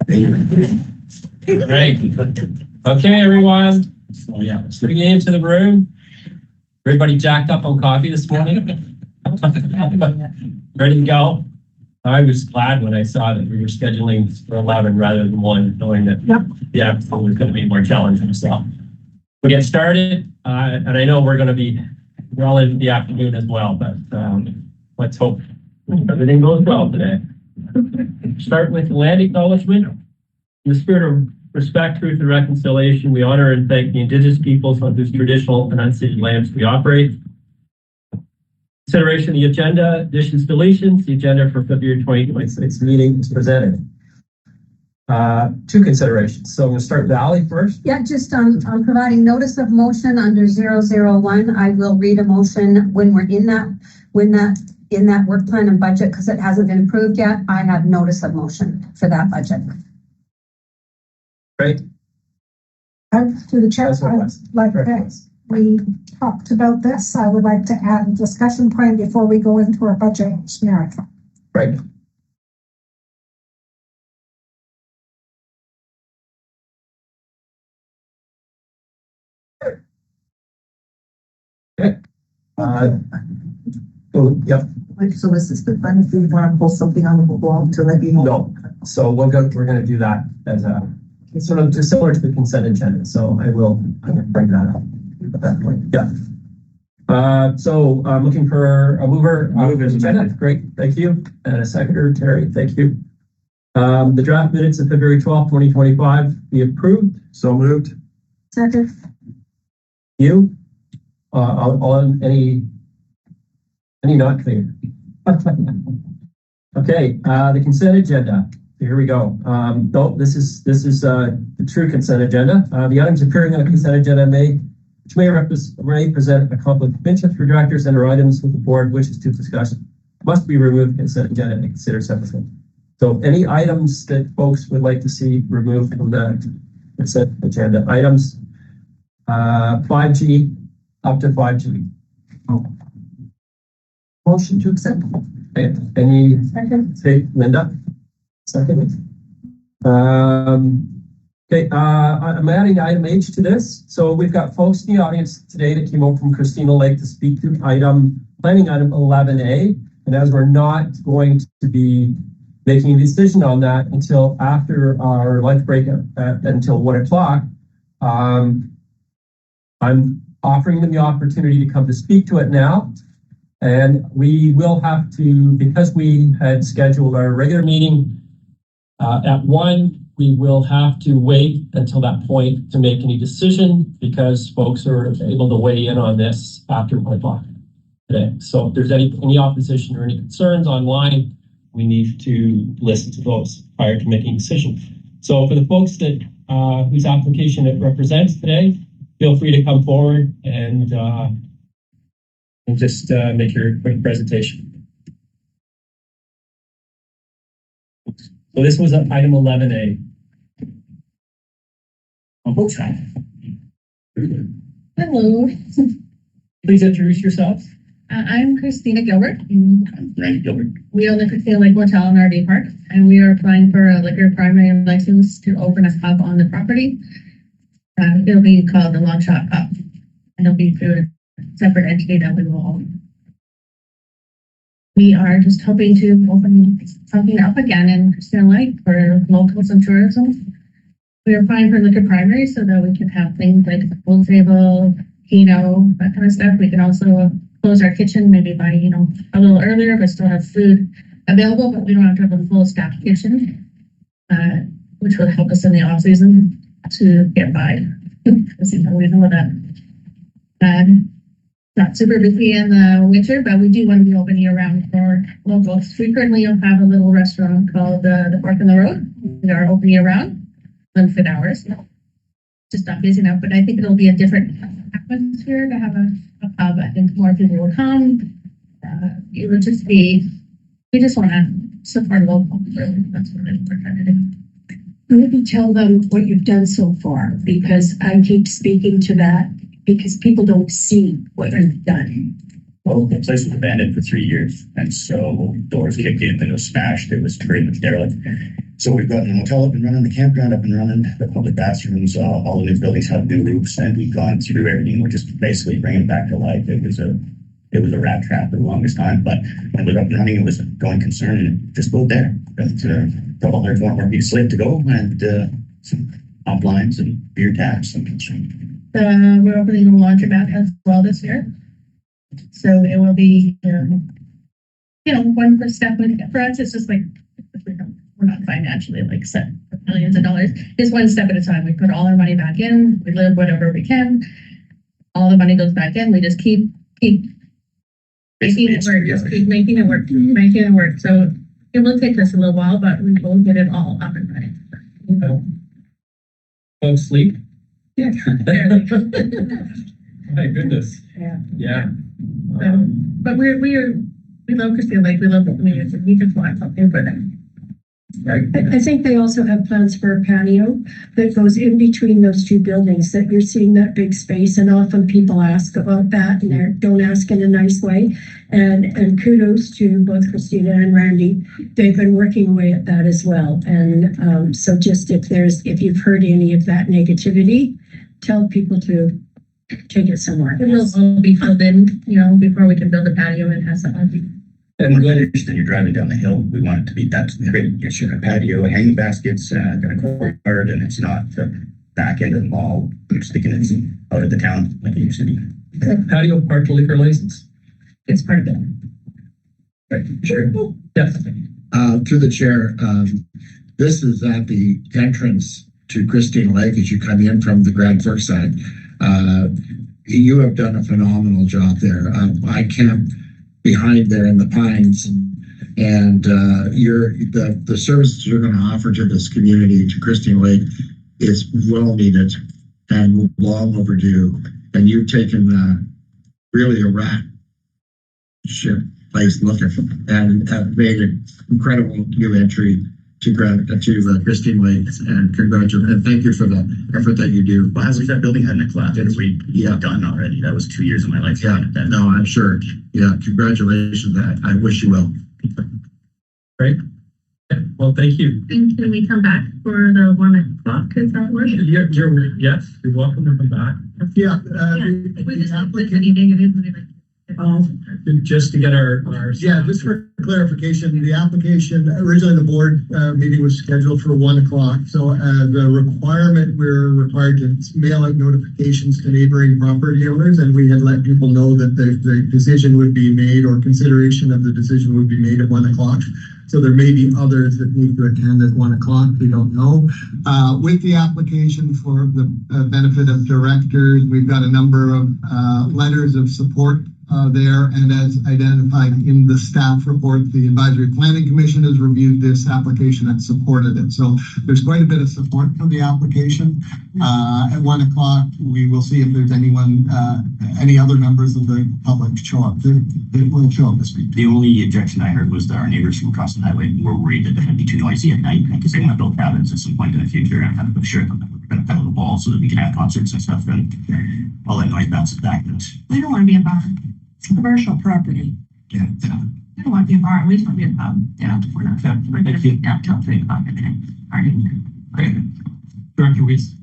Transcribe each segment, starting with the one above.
All right. Okay, everyone. So yeah, bring it into the room. Everybody jacked up on coffee this morning? Ready to go? I was glad when I saw that we were scheduling for 11 rather than 1, knowing that the episode was going to be more challenging. So we'll get started. And I know we're going to be well into the afternoon as well, but let's hope everything goes well today. Start with land acknowledgement. In the spirit of respect, truth, and reconciliation, we honor and thank the Indigenous peoples on whose traditional and unceded lands we operate. Consideration of the agenda, additions, deletions. The agenda for February 2026 meeting is presented. 2 considerations. So I'm going to start Valley first. Yeah, just on providing notice of motion under 001. I will read a motion when we're in that work plan and budget because it hasn't been approved yet. I have notice of motion for that budget. Great. To the chair, we talked about this. I would like to add a discussion point before we go into our budget marathon. Right. Okay. Yep. So is this the fun if we want to pull something on the wall to let you know? No. So we're going to do that as a sort of similar to the consent agenda. So I'm going to bring that up at that point. Yeah. So I'm looking for a mover. Move as amended. Great. Thank you. And a seconder, Terry. Thank you. The draft minutes of February 12th, 2025 be approved. So moved. Second. You. On any not clear. Okay. The consent agenda. Here we go. This is the true consent agenda. The items appearing on the consent agenda may present a conflict of interest for directors and or items with the board wishes to discuss must be removed from the consent agenda and considered separately. So any items that folks would like to see removed from the consent agenda, items 5G up to 5G. Motion to accept. Okay. Any Second. say Linda? Second. Okay, I'm adding item H to this. So we've got folks in the audience today that came over from Christina Lake to speak to planning item 11A. And as we're not going to be making a decision on that until after our lunch break until 1 o'clock, I'm offering them the opportunity to come to speak to it now. And we will have to, because we had scheduled our regular meeting at 1, we will have to wait until that point to make any decision because folks are able to weigh in on this after 1 o'clock today. So if there's any opposition or any concerns online, we need to listen to those prior to making a decision. So for the folks that whose application it represents today, feel free to come forward and just make your quick presentation. So this was item 11A. Hello, Please introduce yourselves. I'm Christina Gilbert. Randy Gilbert. We own the Christina Lake Hotel in RD Park, and we are applying for a liquor primary license to open a pub on the property. It'll be called the Long Shot Pub, and it'll be through a separate entity that we will own. We are just hoping to open something up again in Christina Lake for locals and tourism. We are applying for liquor primary so that we can have things like a pool table, Keno, that kind of stuff. We can also close our kitchen maybe by, a little earlier, but still have food available, but we don't have to have a full staffed kitchen, which will help us in the off season to get by. Because we know that not super busy in the winter, but we do want to be open year round for locals. We currently have a little restaurant called the Fork in the Road. We are open year round, limited hours. Just not busy enough, but I think it'll be a different atmosphere to have a pub. I think more people will come. It would just be, we just want to support local. Really. That's what we're trying to do. Maybe tell them what you've done so far, because I keep speaking to that because people don't see what you've done. Well, the place was abandoned for 3 years, and so doors kicked in, and it was smashed. It was pretty much derelict. So we've got the hotel up and running, the campground up and running, the public bathrooms, all the new buildings have new roofs, and we've gone through everything. We're just basically bringing it back to life. It was a rat trap for the longest time, but when it was up and running, it was a going concern, and it just moved there. But couple there's one more piece slate to go, and some top lines and beer taps. And We're opening a laundromat as well this year. So it will be, one first step for us. It's just like, we're not financially like set for millions of dollars. It's one step at a time. We put all our money back in, we live whatever we can. All the money goes back in. We just keep making it work. Just keep making it work, making it work. So it will take us a little while, but we will get it all up and running. Folks sleep? Yeah. My goodness. Yeah. Yeah. But we love Christina Lake. We love the community. We just want something for them. I think they also have plans for a patio that goes in between those two buildings, that you're seeing that big space, and often people ask about that, and they don't ask in a nice way. And kudos to both Christina and Randy. They've been working away at that as well. And so just if you've heard any of that negativity, tell people to take it somewhere. It will all be filled in, before we can build a patio and have something. And then you're driving down the hill. We want it to be that's great. Get your patio, hanging baskets, got a courtyard, and it's not the back end of the mall. We're sticking it out of the town like it used to be. Patio park liquor license. It's part of it. Right, sure. Yes. Through the chair, this is at the entrance to Christine Lake as you come in from the Grand Forks side. You have done a phenomenal job there. I camp behind there in the pines, and the services you're going to offer to this community, to Christine Lake, is well needed and long overdue. And you've taken really a rat ship place looking and have made an incredible new entry to Christine Lake, and congratulations and thank you for the effort that you do. Well, as that building hadn't collapsed, we done already. That was 2 years of my life. Yeah, no, I'm sure. Yeah, congratulations. I wish you well. Great. Yeah, well, thank you. And can we come back for the 1 o'clock? Is that work? Yes, you're welcome to come back. Yeah. We just have any negatives. Just to get our just for clarification, the application, originally the board meeting was scheduled for 1 o'clock. So the requirement, we're required to mail out notifications to neighboring property owners, and we had let people know that the decision would be made, or consideration of the decision would be made at 1 o'clock. So there may be others that need to attend at 1 o'clock. We don't know. With the application for the benefit of directors, we've got a number of letters of support there, and as identified in the staff report, the Advisory Planning Commission has reviewed this application and supported it. So there's quite a bit of support for the application. At 1 o'clock, we will see if there's anyone, any other members of the public show up. They will show up this week. The only objection I heard was that our neighbors from across the highway were worried that they're going to be too noisy at night because they want to build cabins at some point in the future, and I'm sure them that we're going to pedal the wall so that we can have concerts and stuff, and all that noise bounces back to us. We don't want to be a bar. It's commercial property. Yeah. We don't want to be a bar. We just want to be a pub. Yeah, we're not. We're going to be down till 3 o'clock at night. Director Weiss.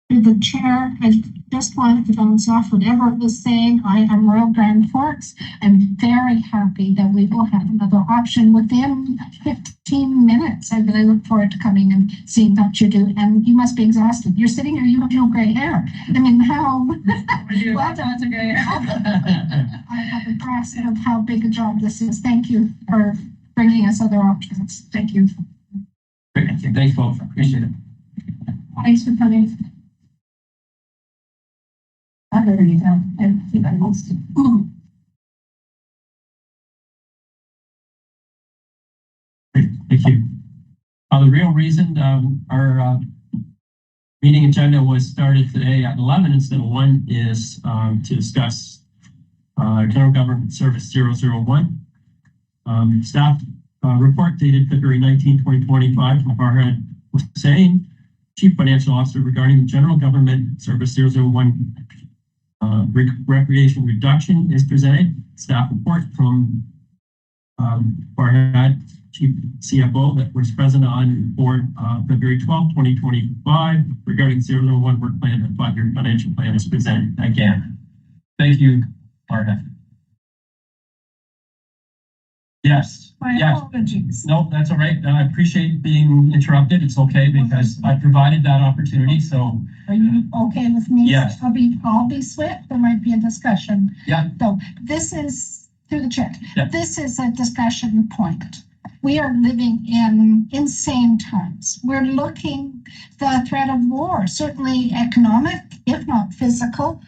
Through the chair, I just wanted to bounce off what Everett was saying. I am Royal Grand Forks. I'm very happy that we will have another option within 15 minutes. I really look forward to coming and seeing what you do. And you must be exhausted. You're sitting here, you have no gray hair. I mean, how? Well done, it's a gray hair. I have a grasp of how big a job this is. Thank you for bringing us other options. Thank you. Great. Thanks, folks. Appreciate it. Thanks for coming. I heard you go. Everybody wants to. Great. Thank you. The real reason our meeting agenda was started today at 11 instead of 1 is to discuss General Government Service 001. Staff report dated February 19, 2025 from Farhad Hussain, Chief Financial Officer, regarding the General Government Service 001 recreation reduction is presented. Staff report from Farhad Chief CFO, that was present on board February 12th, 2025, regarding 001 work plan and 5-year financial plan is presented again. Thank you, Marta. Yes. My Yes. apologies. No, that's all right. I appreciate being interrupted. It's okay because I provided that opportunity. So Are you okay with me? Yes. I'll be swift. There might be a discussion. Yeah. So this is through the chair. Yeah. This is a discussion point. We are living in insane times. We're looking the threat of war, certainly economic, if not physical.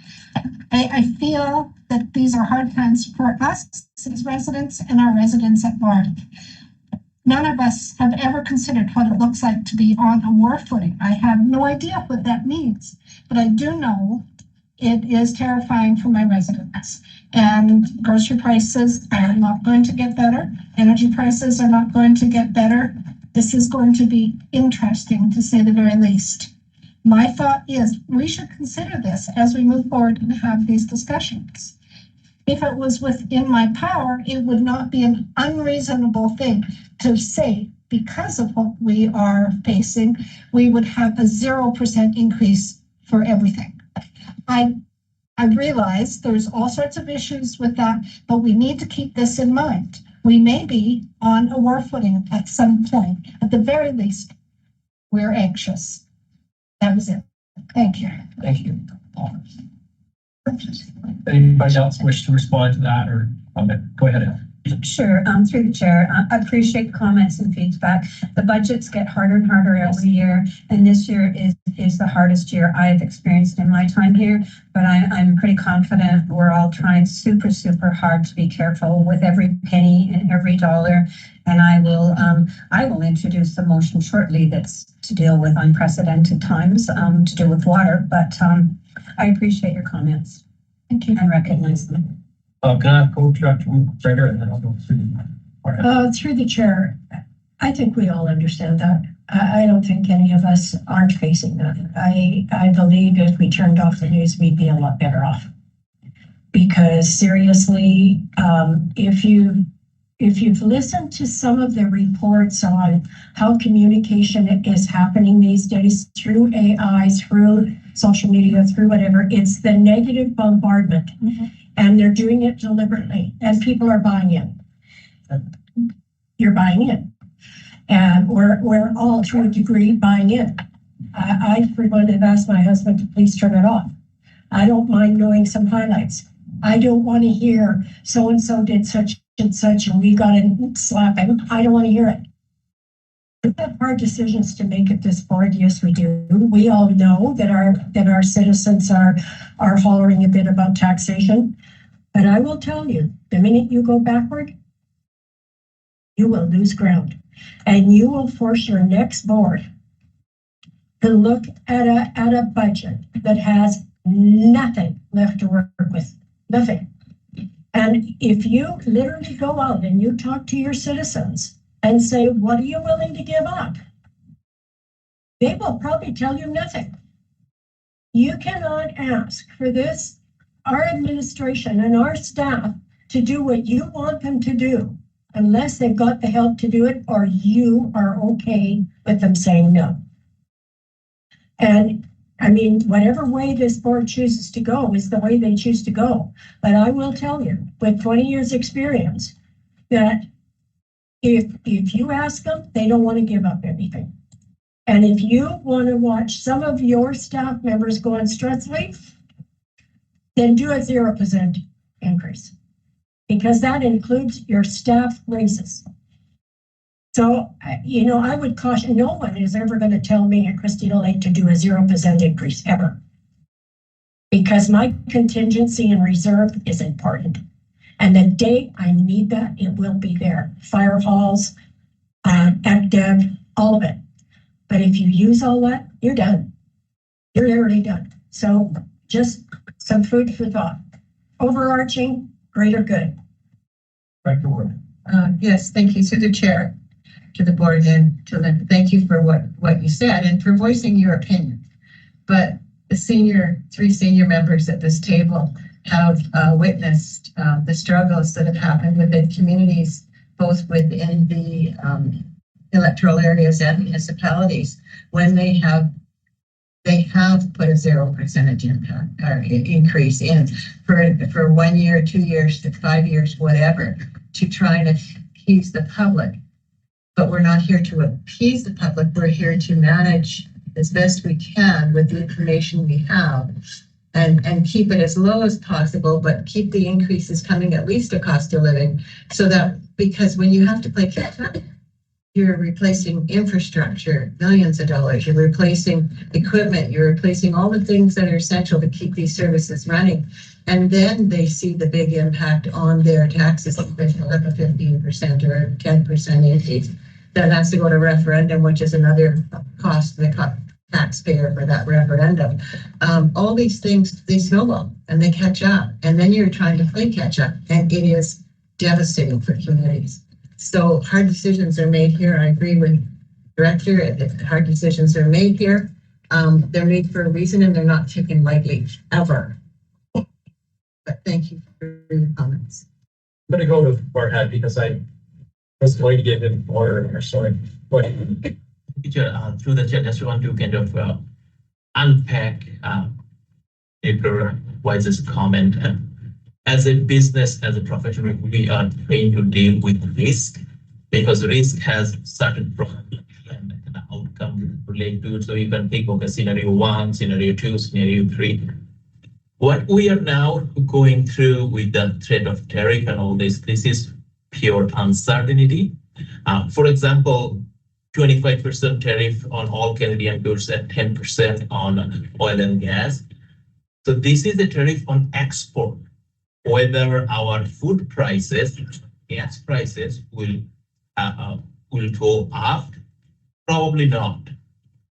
I feel that these are hard times for us as residents and our residents at large. None of us have ever considered what it looks like to be on a war footing. I have no idea what that means, but I do know it is terrifying for my residents. And grocery prices are not going to get better. Energy prices are not going to get better. This is going to be interesting, to say the very least. My thought is we should consider this as we move forward and have these discussions. If it was within my power, it would not be an unreasonable thing to say, because of what we are facing, we would have a 0% increase for everything. I realize there's all sorts of issues with that, but we need to keep this in mind. We may be on a war footing at some point. At the very least, we're anxious. That was it. Thank you. thank you. Anybody else wish to respond to that or comment? Go ahead, Ed. Sure, through the chair, I appreciate comments and feedback. The budgets get harder and harder every year, and this year is the hardest year I've experienced in my time here, but I'm pretty confident we're all trying super hard to be careful with every penny and every dollar, and I will introduce a motion shortly that's to deal with unprecedented times, to do with water, but I appreciate your comments. Thank you. And recognize them. Can I go Director Ryder and then I'll go through Through the chair, I think we all understand that. I don't think any of us aren't facing that. I believe if we turned off the news, we'd be a lot better off. Because seriously, if you've listened to some of the reports on how communication is happening these days through AI, through social media, through whatever, it's the negative bombardment. Mm-hmm. And they're doing it deliberately, and people are buying in. You're buying in. And we're all, to a degree, buying in. I, for one, have asked my husband to please turn it off. I don't mind knowing some highlights. I don't want to hear so-and-so did such and such, and we got to slap him. I don't want to hear it. We have hard decisions to make at this board. Yes, we do. We all know that our citizens are hollering a bit about taxation. But I will tell you, the minute you go backward, you will lose ground. And you will force your next board to look at a budget that has nothing left to work with. Nothing. And if you literally go out and you talk to your citizens and say, what are you willing to give up? They will probably tell you nothing. You cannot ask for this, our administration and our staff, to do what you want them to do unless they've got the help to do it, or you are okay with them saying no. And I mean, whatever way this board chooses to go is the way they choose to go. But I will tell you, with 20 years experience, that if you ask them, they don't want to give up anything. And if you want to watch some of your staff members go on stress leave, then do a 0% increase, because that includes your staff raises. So, I would caution, no one is ever going to tell me at Christina Lake to do a 0% increase ever, because my contingency and reserve is important. And the day I need that, it will be there. Fire halls, ACDEV, all of it. But if you use all that, you're done. You're literally done. So just some food for thought. Overarching, greater good. Director Ward. Yes, thank you. Through the chair, to the board and to Linda. Thank you for what you said and for voicing your opinion. But the three senior members at this table have witnessed the struggles that have happened within communities, both within the electoral areas and municipalities, when they have put a 0% impact or increase in for 1 year, 2 years, 5 years, whatever, to try and appease the public. But we're not here to appease the public. We're here to manage as best we can with the information we have and keep it as low as possible, but keep the increases coming at least a cost of living, so that, because when you have to play catch up, you're replacing infrastructure, millions of dollars, you're replacing equipment, you're replacing all the things that are essential to keep these services running. And then they see the big impact on their taxes, like a 15% or a 10% increase. That has to go to referendum, which is another cost to the taxpayer for that referendum. All these things, they snowball and they catch up. And then you're trying to play catch up. And it is devastating for communities. So hard decisions are made here. I agree with Director. If hard decisions are made here, they're made for a reason and they're not taken lightly, ever. But thank you for your comments. I'm going to go with Barhead because I was going to give him more. Sorry. Through the chat, just want to kind of unpack April Wise's comment. As a business, as a professional, we are trained to deal with risk because risk has certain probability and outcome related to it. So you can think of a scenario 1, scenario 2, scenario 3. What we are now going through with the threat of tariff and all this is pure uncertainty. For example, 25% tariff on all Canadian goods and 10% on oil and gas. So this is a tariff on export. Whether our food prices, gas prices will go up, probably not.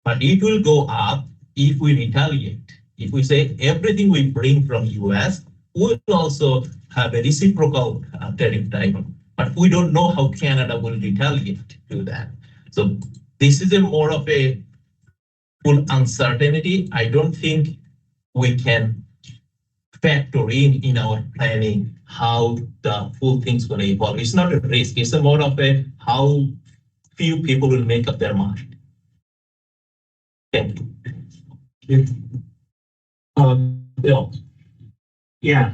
But it will go up if we retaliate. If we say everything we bring from US will also have a reciprocal tariff type, but we don't know how Canada will retaliate to that. So this is a more of a full uncertainty. I don't think we can factor in our planning how the full thing's going to evolve. It's not a risk. It's a more of a how few people will make up their mind. Thank you. Bill. Yeah,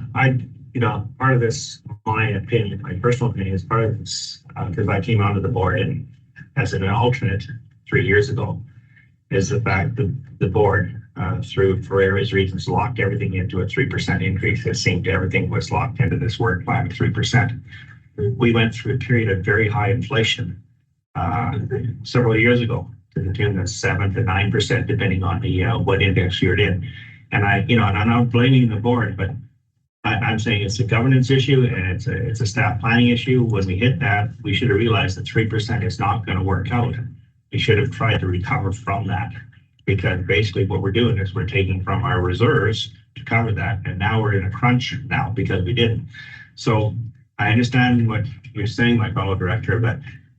part of this, my opinion, my personal opinion is part of this, because I came onto the board and as an alternate 3 years ago, is the fact that the board, through for various reasons, locked everything into a 3% increase. It seemed everything was locked into this work plan of 3%. We went through a period of very high inflation several years ago to the tune of 7 to 9%, depending on the what index you're in. And I'm not blaming the board, but I'm saying it's a governance issue and it's a staff planning issue. When we hit that, we should have realized that 3% is not going to work out. We should have tried to recover from that, because basically what we're doing is we're taking from our reserves to cover that, and now we're in a crunch now because we didn't. So I understand what you're saying, my fellow director, but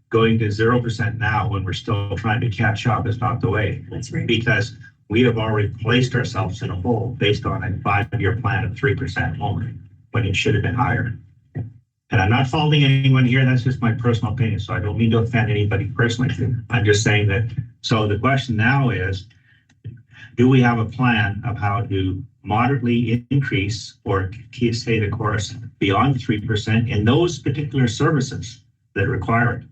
going to 0% now when we're still trying to catch up is not the way. That's right. Because we have already placed ourselves in a hole based on a 5-year plan of 3% only, when it should have been higher. And I'm not faulting anyone here. That's just my personal opinion. So I don't mean to offend anybody personally. I'm just saying that. So the question now is, do we have a plan of how to moderately increase or stay the course beyond 3% in those particular services that require it?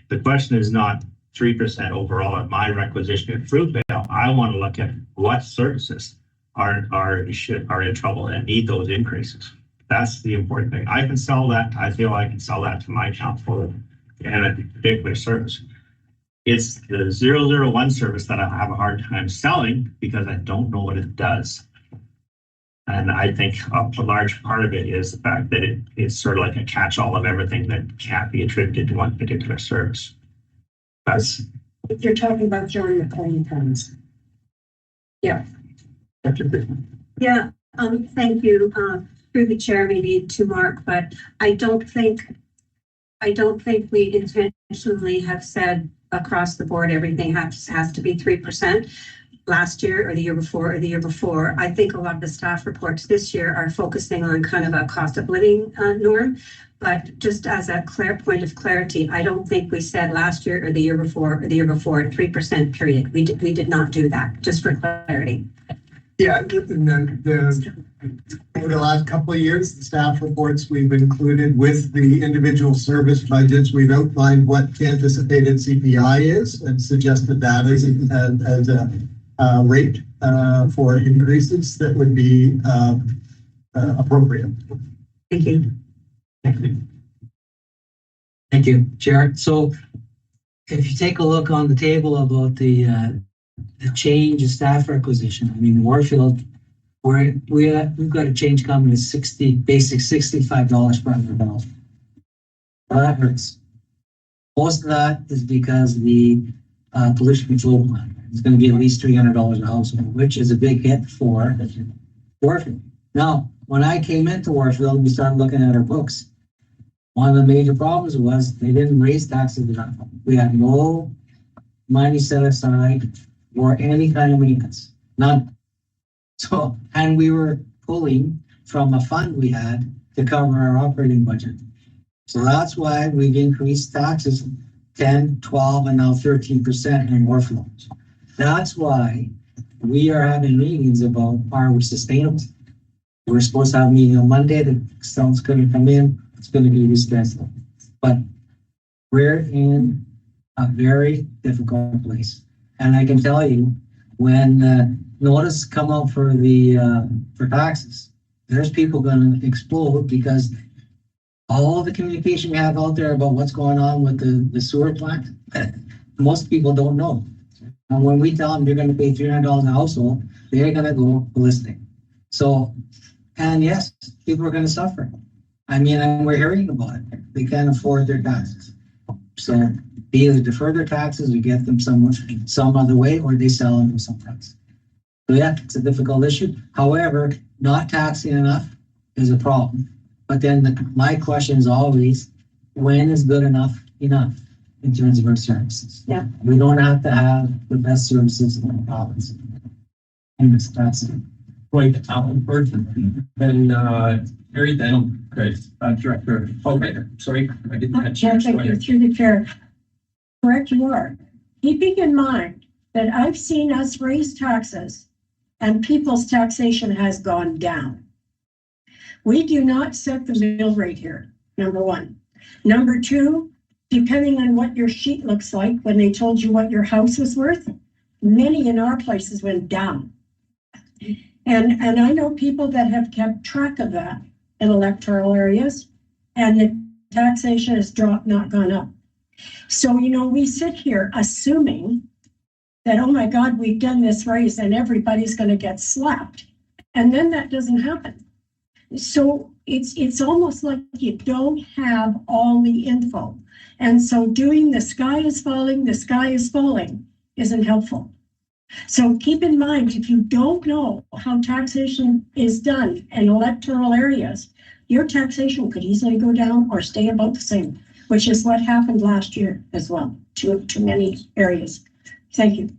The question is not 3% overall at my requisition at Fruitvale. I want to look at what services are in trouble and need those increases. That's the important thing. I can sell that. I feel I can sell that to my council and a particular service. It's the 001 service that I have a hard time selling because I don't know what it does. And I think a large part of it is the fact that it's sort of like a catch-all of everything that can't be attributed to one particular service. That's. You're talking about John McLean funds. Yeah. Yeah, thank you, through the chair, maybe to Mark, but I don't think we intentionally have said across the board everything has to be 3%. last year or the year before or the year before. I think a lot of the staff reports this year are focusing on kind of a cost of living norm. But just as a point of clarity, I don't think we said last year or the year before 3% period. We did not do that, just for clarity. Yeah, over the last couple of years, the staff reports we've included with the individual service budgets, we've outlined what anticipated CPI is and suggested that as a rate for increases that would be appropriate. Thank you. Thank you, Chair. So if you take a look on the table about the change of staff requisition, I mean, Warfield, we've got a change coming to $65 per 100,000. Well, that hurts. Most of that is because of the pollution control plan. It's going to be at least $300 a household, which is a big hit for Warfield. Now, when I came into Warfield, we started looking at our books. One of the major problems was they didn't raise taxes enough. We had no money set aside for any kind of maintenance, none. So, and we were pulling from a fund we had to cover our operating budget. So that's why we've increased taxes 10, 12, and now 13% in Warfield. That's why we are having meetings about are we sustainable? We're supposed to have a meeting on Monday. The someone's going to come in. It's going to be rescheduled. But we're in a very difficult place. And I can tell you, when notice come out for the for taxes, there's people going to explode because all the communication we have out there about what's going on with the sewer plant, most people don't know. And when we tell them they're going to pay $300 a household, they're going to go ballistic. So, and yes, people are going to suffer. I mean, and we're hearing about it. They can't afford their taxes. So either defer their taxes or get them some other way, or they sell them sometimes. So yeah, it's a difficult issue. However, not taxing enough is a problem. But then my question is always, when is good enough in terms of our services? Yeah. We don't have to have the best services in the province. And that's it. Quite a talented person. And Harry, then, great, Director. Okay, sorry, I didn't catch Chair, you. thank you, through the chair. Correct you are. Keeping in mind that I've seen us raise taxes and people's taxation has gone down. We do not set the mill rate here, number one. Number two, depending on what your sheet looks like when they told you what your house was worth, many in our places went down. And I know people that have kept track of that in electoral areas, and the taxation has dropped, not gone up. So, you know, we sit here assuming that, oh my God, we've done this raise and everybody's going to get slapped. And then that doesn't happen. So it's almost like you don't have all the info. And so doing the sky is falling isn't helpful. So keep in mind, if you don't know how taxation is done in electoral areas, your taxation could easily go down or stay about the same, which is what happened last year as well to many areas. Thank you.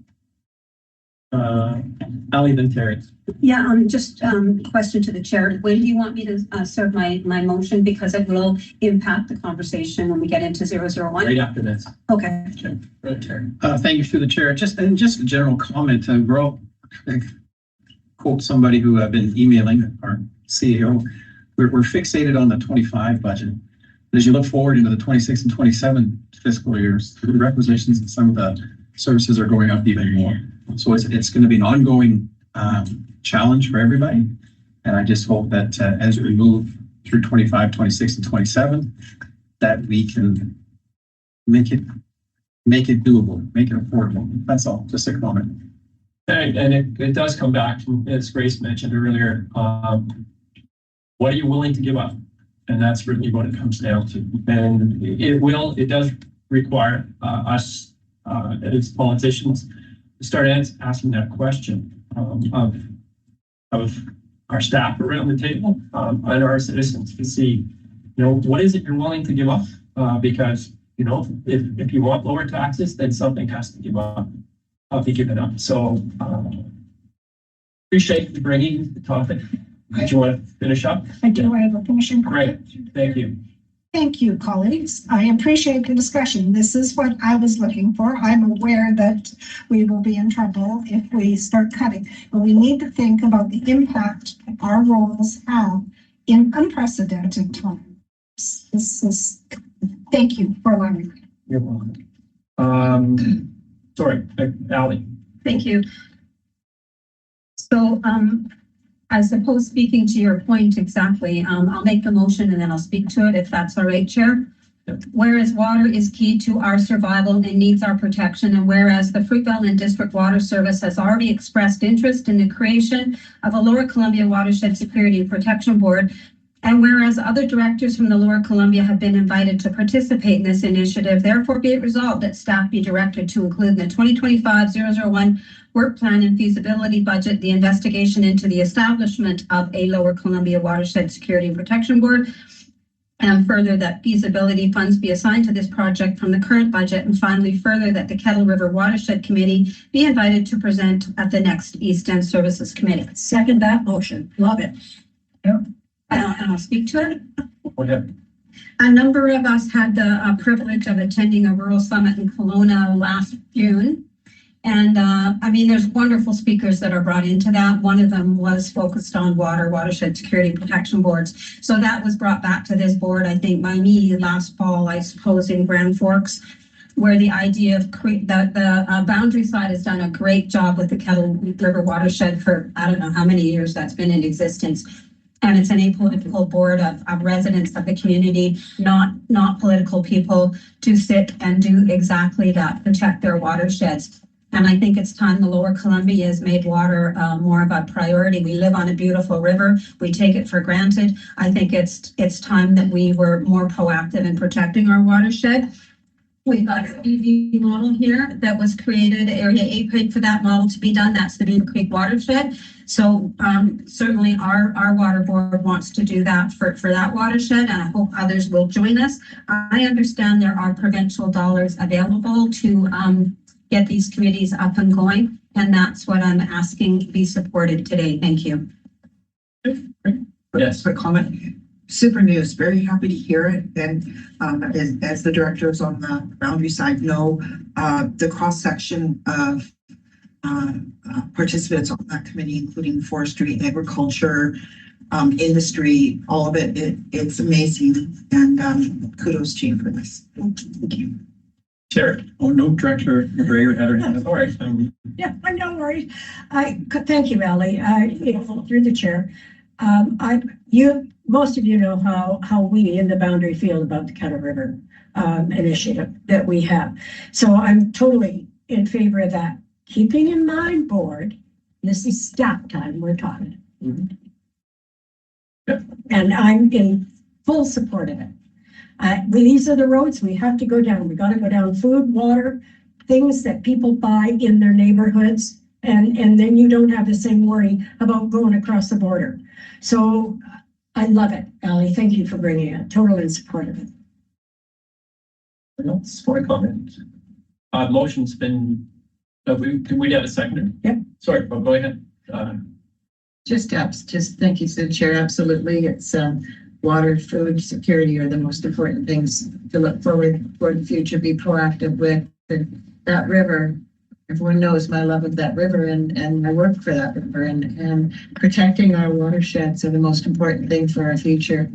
Ali, then Terry. Yeah, just question to the chair. When do you want me to serve my motion? Because it will impact the conversation when we get into 001. Right after this. Okay. Right, Terry. Thank you through the chair. Just a general comment. Quote somebody who I've been emailing, our CEO. We're fixated on the 25 budget. As you look forward into the 26 and 27 fiscal years, the requisitions and some of the services are going up even more. So it's going to be an ongoing challenge for everybody. And I just hope that as we move through 25, 26, and 27, that we can make it doable, make it affordable. That's all, just a comment. And it does come back to, as Grace mentioned earlier, what are you willing to give up? And that's really what it comes down to. And it does require us as politicians to start asking that question of our staff around the table and our citizens to see, what is it you're willing to give up? Because, if you want lower taxes, then something has to give up. I'll be giving up. So, appreciate you bringing the topic. Did you want to finish up? I do have a permission. Great, thank you. Thank you, colleagues. I appreciate the discussion. This is what I was looking for. I'm aware that we will be in trouble if we start cutting, but we need to think about the impact our roles have in unprecedented times. Thank you for allowing me. You're welcome. Sorry, Ally. Thank you. So, I suppose speaking to your point exactly, I'll make the motion and then I'll speak to it if that's all right, Chair. Yep. Whereas water is key to our survival and needs our protection, and whereas the Fruitvale and District Water Service has already expressed interest in the creation of a Lower Columbia Watershed Security and Protection Board, and whereas other directors from the Lower Columbia have been invited to participate in this initiative, therefore be it resolved that staff be directed to include in the 2025-001 work plan and feasibility budget the investigation into the establishment of a Lower Columbia Watershed Security and Protection Board, and further that feasibility funds be assigned to this project from the current budget, and finally further that the Kettle River Watershed Committee be invited to present at the next East End Services Committee. Second that motion. Love it. And I'll speak to it. Go ahead. A number of us had the privilege of attending a rural summit in Kelowna last June. And I mean, there's wonderful speakers that are brought into that. One of them was focused on watershed security and protection boards. So that was brought back to this board, I think, by me last fall, I suppose, in Grand Forks, where the idea of the boundary side has done a great job with the Kettle River watershed for, I don't know how many years that's been in existence. And it's an apolitical board of residents of the community, not political people, to sit and do exactly that, protect their watersheds. And I think it's time the Lower Columbia has made water more of a priority. We live on a beautiful river. We take it for granted. I think it's time that we were more proactive in protecting our watershed. We've got an EV model here that was created. Area 8 paid for that model to be done. That's the Beaver Creek watershed. So certainly our water board wants to do that for that watershed, and I hope others will join us. I understand there are provincial dollars available to get these committees up and going, and that's what I'm asking to be supported today. Thank you. Yes. Quick comment. Super news. Very happy to hear it. And as the directors on the boundary side know, the cross section of participants on that committee, including forestry, agriculture, industry, all of it, it's amazing. And kudos to you for this. Thank you. Chair. Oh, no, Director McGregor had her hand. All right. Yeah, no worries. Thank you, Ally. Through the chair. Most of you know how we in the boundary feel about the Kettle River initiative that we have. So I'm totally in favor of that. Keeping in mind, board, this is staff time we're talking. Mm-hmm. Yep. And I'm in full support of it. These are the roads we have to go down. We got to go down food, water, things that people buy in their neighborhoods. And then you don't have the same worry about going across the border. So I love it, Ally. Thank you for bringing it. Totally in support of it. No, for a comment. Motion's been, we have a seconder? Yep. Sorry, go ahead. Just thank you, Sir Chair. Absolutely. It's water, food, security are the most important things to look forward for the future, be proactive with. And that river, everyone knows my love of that river and my work for that river, and protecting our watersheds are the most important thing for our future,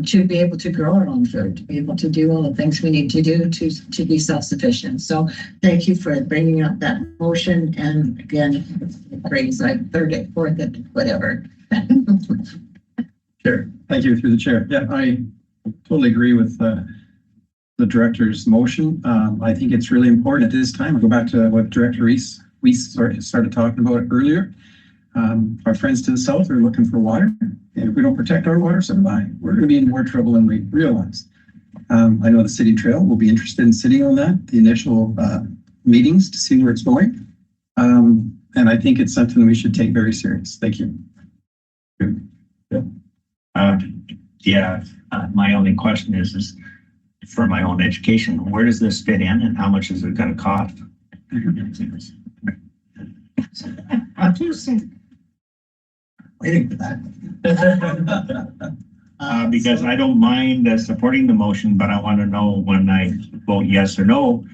to be able to grow our own food, to be able to do all the things we need to do to be self-sufficient. So thank you for bringing up that motion. And again, praise, like third it, fourth it, whatever. Sure. Thank you through the chair. Yeah, I totally agree with the director's motion. I think it's really important at this time. I'll go back to what Director Reese started talking about earlier. Our friends to the south are looking for water. And if we don't protect our water supply, we're going to be in more trouble than we realize. I know the City Trail will be interested in sitting on that, the initial meetings to see where it's going. And I think it's something we should take very serious. Thank you. My only question is for my own education, where does this fit in and how much is it going to cost? Too soon. Waiting for that. Because I don't mind supporting the motion, but I want to know when I vote yes or no,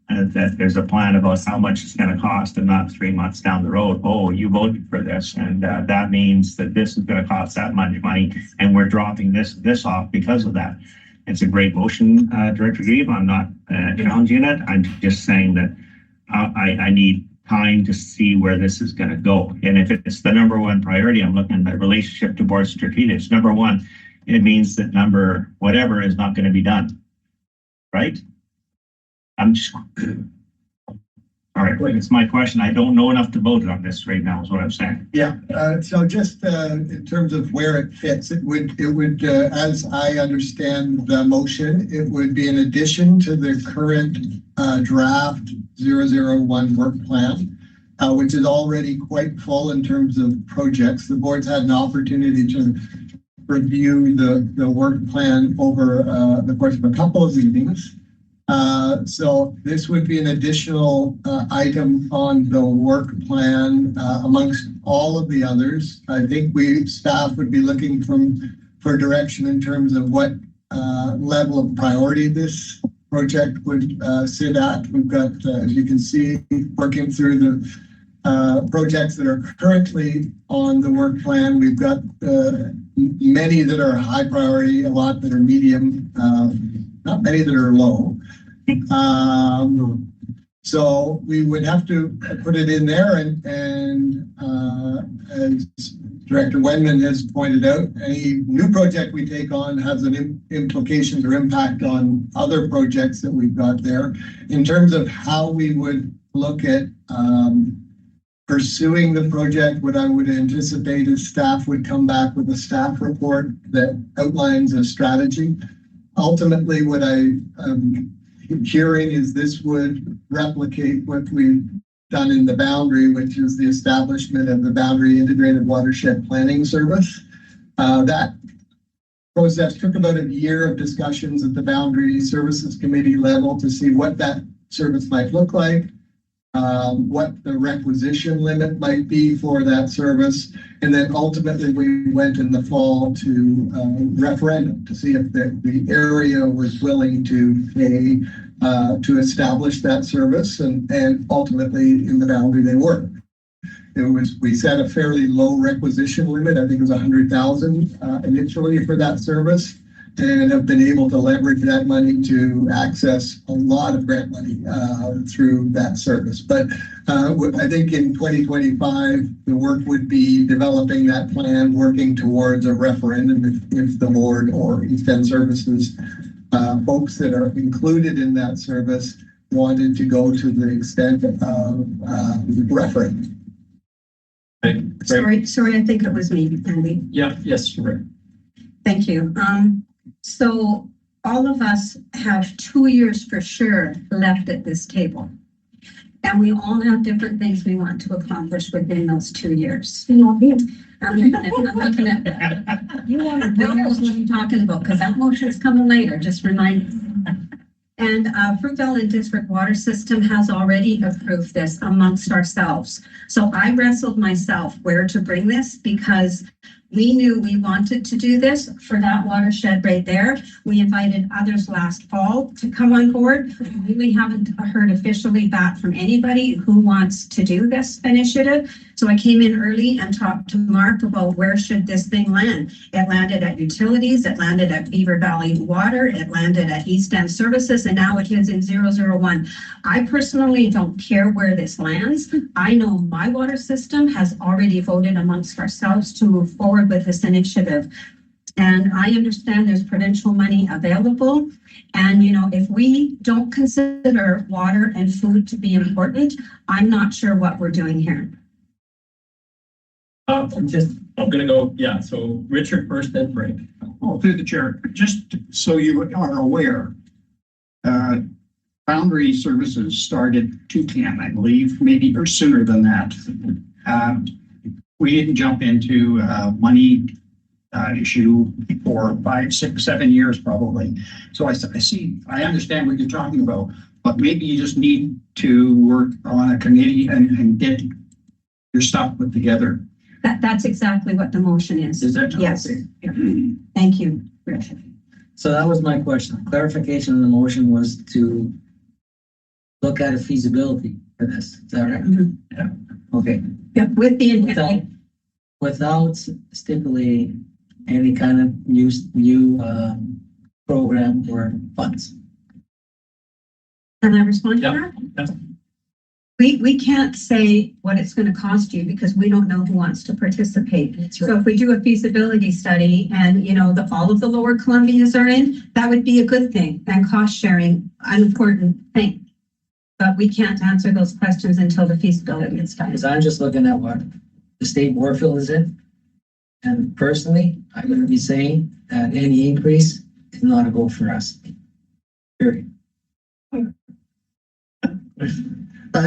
that there's a plan about how much it's going to cost and not 3 months down the road. Oh, you voted for this, and that means that this is going to cost that much money, and we're dropping this off because of that. It's a great motion, Director Grieve. I'm not challenging it. I'm just saying that I need time to see where this is going to go. And if it's the number one priority, I'm looking at the relationship to board strategics. Number one, it means that number whatever is not going to be done. Right? I'm just, all right, it's my question. I don't know enough to vote on this right now is what I'm saying. Yeah, so just in terms of where it fits, it would, as I understand the motion, it would be in addition to the current draft 001 work plan, which is already quite full in terms of projects. The board's had an opportunity to review the work plan over the course of a couple of meetings. So this would be an additional item on the work plan amongst all of the others. I think staff would be looking for direction in terms of what level of priority this project would sit at. We've got, as you can see, working through the projects that are currently on the work plan. We've got many that are high priority, a lot that are medium, not many that are low. So we would have to put it in there, and as Director Wenman has pointed out, any new project we take on has an implication or impact on other projects that we've got there. In terms of how we would look at pursuing the project, what I would anticipate is staff would come back with a staff report that outlines a strategy. Ultimately, what I'm hearing is this would replicate what we've done in the Boundary, which is the establishment of the Boundary Integrated Watershed Planning Service. That process took about a year of discussions at the Boundary Services Committee level to see what that service might look like, what the requisition limit might be for that service. And then ultimately we went in the fall to referendum to see if the area was willing to pay to establish that service. And ultimately in the Boundary they were. We set a fairly low requisition limit. I think it was 100,000 initially for that service, and have been able to leverage that money to access a lot of grant money through that service. But I think in 2025, the work would be developing that plan, working towards a referendum if the board or East End Services folks that are included in that service wanted to go to the extent of referendum. Sorry, I think it was me, Andy. Yeah, yes, you're right. Thank you. So all of us have 2 years for sure left at this table. And we all have different things we want to accomplish within those 2 years. I'm looking at you want to know what I'm talking about, because that motion is coming later, just remind me. And Fruitvale and District Water System has already approved this amongst ourselves. So I wrestled myself where to bring this, because we knew we wanted to do this for that watershed right there. We invited others last fall to come on board. We haven't heard officially back from anybody who wants to do this initiative. So I came in early and talked to Mark about where should this thing land. It landed at utilities, it landed at Beaver Valley Water, it landed at East End Services, and now it is in 001. I personally don't care where this lands. I know my water system has already voted amongst ourselves to move forward with this initiative. And I understand there's provincial money available. And, you know, if we don't consider water and food to be important, I'm not sure what we're doing here. I'm gonna go, yeah, so Richard first, then Frank. Oh, through the chair, just so you are aware, Boundary Services started Toucan, I believe, maybe or sooner than that. We didn't jump into money issue for 5, 6, 7 years probably. So I understand what you're talking about, but maybe you just need to work on a committee and get your stuff put together. That's exactly what the motion is. Is that? Yes. Okay. Thank you, Rich. So that was my question. Clarification of the motion was to look at a feasibility for this. Is that right? Yeah. Okay. Yeah, with the Without, intent. without stipulating any kind of new program or funds. Can I respond to Yeah. that? We can't say what it's gonna cost you because we don't know who wants to participate. So if we do a feasibility study and, you know, all of the lower Columbias are in, that would be a good thing and cost sharing, an important thing. But we can't answer those questions until the feasibility is done. Because I'm just looking at what the state Warfield is in. And personally, I'm gonna be saying that any increase is not a goal for us. Period.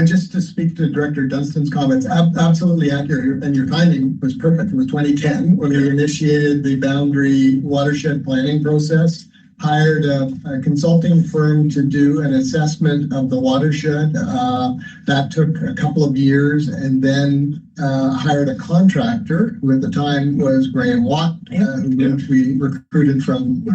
Just to speak to Director Dunstan's comments, absolutely accurate, and your timing was perfect. It was 2010 when we initiated the boundary watershed planning process, hired a consulting firm to do an assessment of the watershed. That took a couple of years, and then hired a contractor, who at the time was Graham Watt, who we recruited from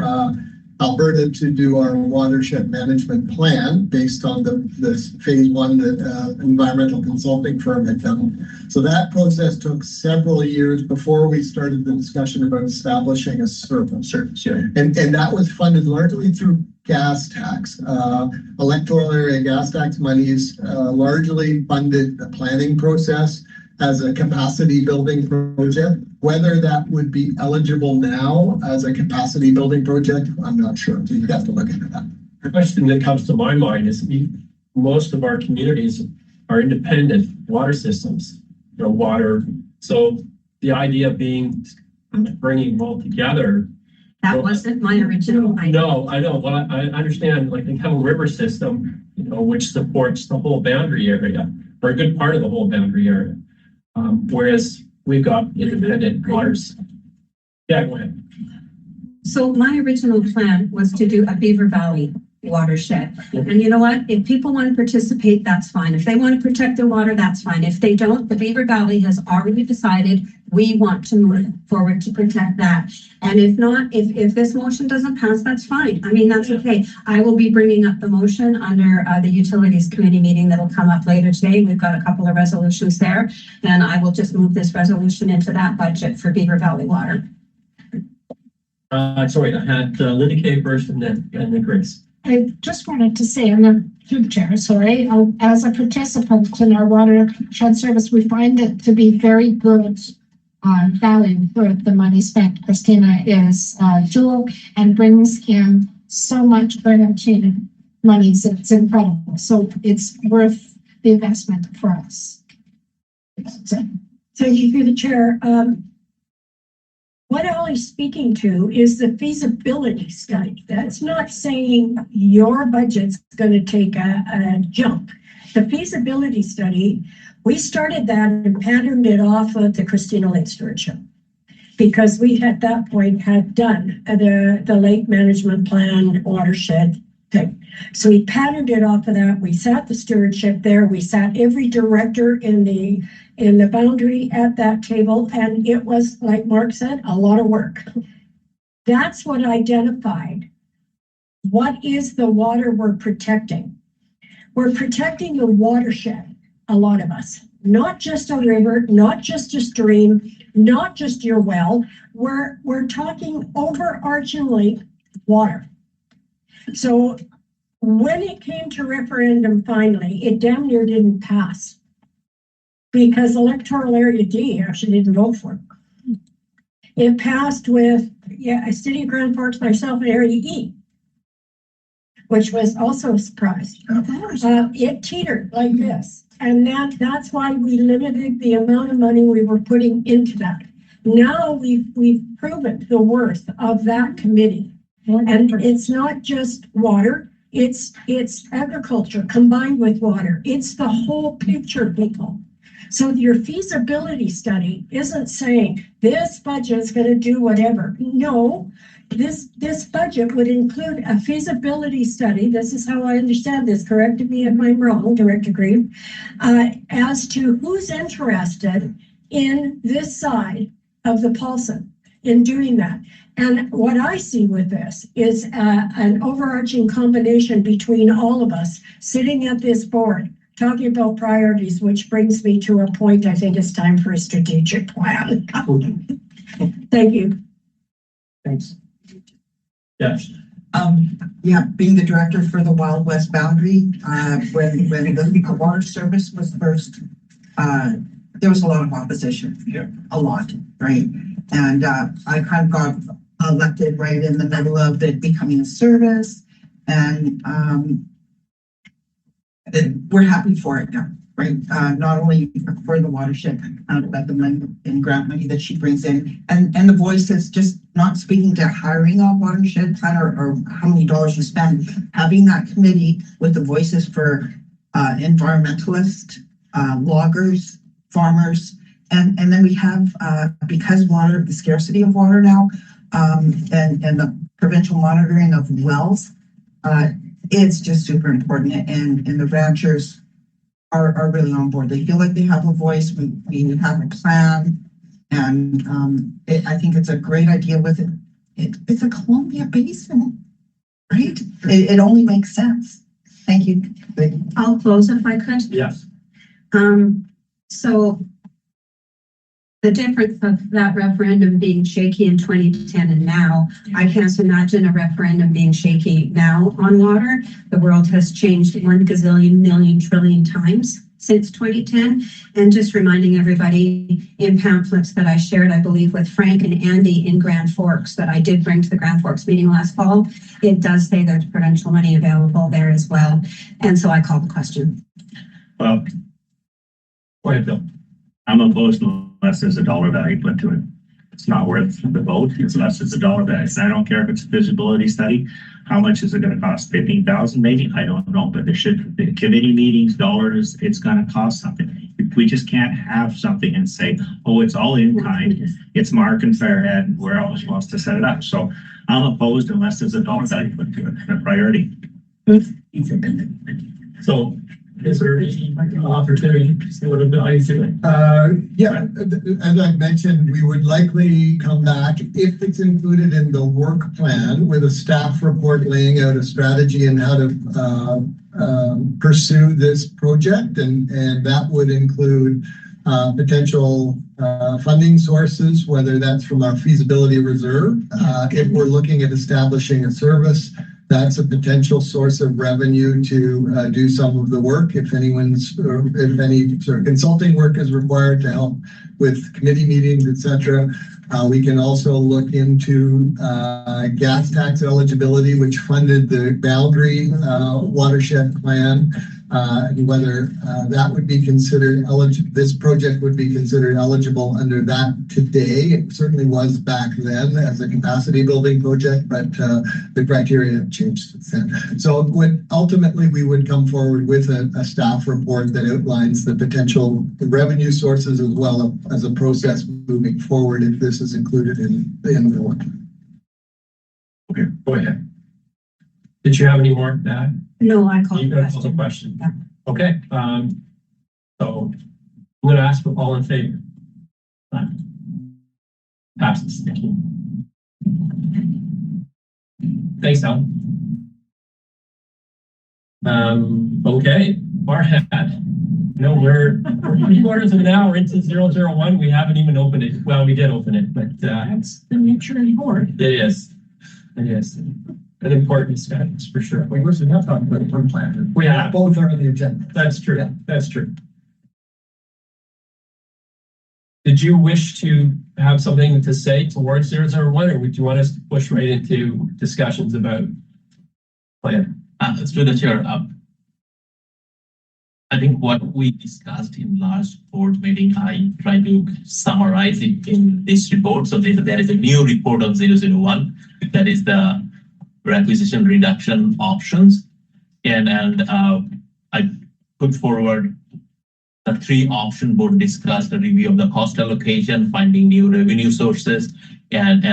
Alberta to do our watershed management plan based on this phase one that environmental consulting firm had done. So that process took several years before we started the discussion about establishing a service. And that was funded largely through gas tax. Electoral area gas tax monies largely funded the planning process as a capacity building project. Whether that would be eligible now as a capacity building project, I'm not sure. So you'd have to look into that. The question that comes to my mind is most of our communities are independent water systems, you know, water. So the idea being bringing them all together. That wasn't my original idea. No, I know. Well, I understand, like the Kettle River system, you know, which supports the whole boundary area, or a good part of the whole boundary area. Whereas we've got independent waters. Yeah, go ahead. So my original plan was to do a Beaver Valley watershed. And you know what? If people want to participate, that's fine. If they want to protect their water, that's fine. If they don't, the Beaver Valley has already decided we want to move forward to protect that. And if not, if this motion doesn't pass, that's fine. I mean, that's okay. I will be bringing up the motion under the Utilities Committee meeting that'll come up later today. We've got a couple of resolutions there. And I will just move this resolution into that budget for Beaver Valley Water. Sorry, I had Linda Kay first and then Grace. I just wanted to say, I'm the through the chair, sorry, as a participant in our watershed service, we find it to be very good value for the money spent. Christina is dual and brings in so much guaranteed monies. It's incredible. So it's worth the investment for us. Thank you through the chair. What Ollie's speaking to is the feasibility study. That's not saying your budget's going to take a jump. The feasibility study, we started that and patterned it off of the Christina Lake Stewardship, because we at that point had done the lake management plan watershed thing. So we patterned it off of that. We sat the stewardship there. We sat every director in the boundary at that table, and it was, like Mark said, a lot of work. That's what identified what is the water we're protecting. We're protecting the watershed, a lot of us, not just a river, not just a stream, not just your well. We're talking overarchingly water. So when it came to referendum finally, it damn near didn't pass, because electoral area D actually didn't vote for it. It passed with, City of Grand Forks, myself, and Area E, which was also a surprise. It teetered like this. And that's why we limited the amount of money we were putting into that. Now we've proven the worth of that committee. And it's not just water, it's agriculture combined with water. It's the whole picture, people. So your feasibility study isn't saying this budget is going to do whatever. No, this budget would include a feasibility study. This is how I understand this. Correct me if I'm wrong, Director Green, as to who's interested in this side of the Paulson in doing that. And what I see with this is an overarching combination between all of us sitting at this board, talking about priorities, which brings me to a point. I think it's time for a strategic plan. Thank you. Thanks. Yes. Yeah, being the director for the Wild West Boundary, when the water service was first, there was a lot of opposition. Yeah. A lot, right? And I kind of got elected right in the middle of it becoming a service, and we're happy for it now, right? Not only for the watershed, but the money and grant money that she brings in, and the voice is just not speaking to hiring a watershed planner or how many dollars you spend. Having that committee with the voices for environmentalists, loggers, farmers, and then we have because water, the scarcity of water now, and the provincial monitoring of wells. It's just super important, and the ranchers are really on board. They feel like they have a voice. We have a plan, and I think it's a great idea with it. It's a Columbia Basin, right? It only makes sense. Thank you. I'll close if I could. Yes. So the difference of that referendum being shaky in 2010 and now, I can't imagine a referendum being shaky now on water. The world has changed 1 gazillion million trillion times since 2010. And just reminding everybody, in pamphlets that I shared, I believe, with Frank and Andy in Grand Forks, that I did bring to the Grand Forks meeting last fall, it does say there's provincial money available there as well. And so I call the question. Well, Go ahead, Bill. I'm opposed unless there's a dollar value put to it. It's not worth the vote unless there's a dollar value. And I don't care if it's a feasibility study. How much is it going to cost? 15,000 maybe? I don't know, but there should be committee meetings, dollars. It's going to cost something. We just can't have something and say, oh, it's all in kind. It's Mark and Fairhead. We're all supposed to set it up. So I'm opposed unless there's a dollar value put to it, a priority. So is there any opportunity to see what value to it? Yeah, as I mentioned, we would likely come back if it's included in the work plan with a staff report laying out a strategy and how to pursue this project. And that would include potential funding sources, whether that's from our feasibility reserve. If we're looking at establishing a service, that's a potential source of revenue to do some of the work. If any sort of consulting work is required to help with committee meetings, etc. We can also look into gas tax eligibility, which funded the boundary watershed plan, and whether that would be considered eligible. This project would be considered eligible under that today. It certainly was back then as a capacity building project, but the criteria have changed since then. So ultimately we would come forward with a staff report that outlines the potential revenue sources as well as a process moving forward if this is included in the work. Okay, go ahead. Did you have any more to add? No, I call You the got the question. question. Okay, so I'm going to ask for all in favor. Passes. Thank you. Thanks, Alan. Okay, Barhead. No, we're 3/4 of an hour into 001. We haven't even opened it. Well, we did open it, but That's the nature of the board. it is. It is an important status for sure. We have talked about the work plan. We have. Both are on the agenda. That's true. That's true. Did you wish to have something to say towards 001, or would you want us to push right into discussions about plan? Through the chair, I think what we discussed in last board meeting, I try to summarize it in this report. So there is a new report of 001, that is the requisition reduction options. And I put forward three option board discussed a review of the cost allocation, finding new revenue sources, and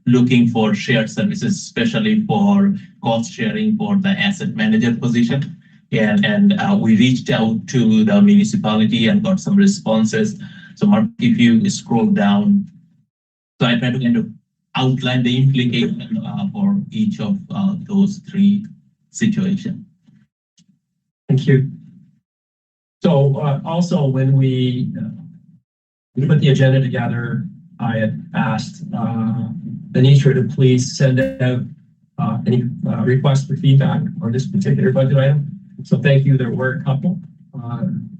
looking for shared services, especially for cost sharing for the asset manager position. And we reached out to the municipality and got some responses. So Mark, if you scroll down, so I try to kind of outline the implication for each of those three situations. Thank you. So also when we put the agenda together, I had asked Anitra to please send out any requests for feedback on this particular budget item. So thank you. There were a couple,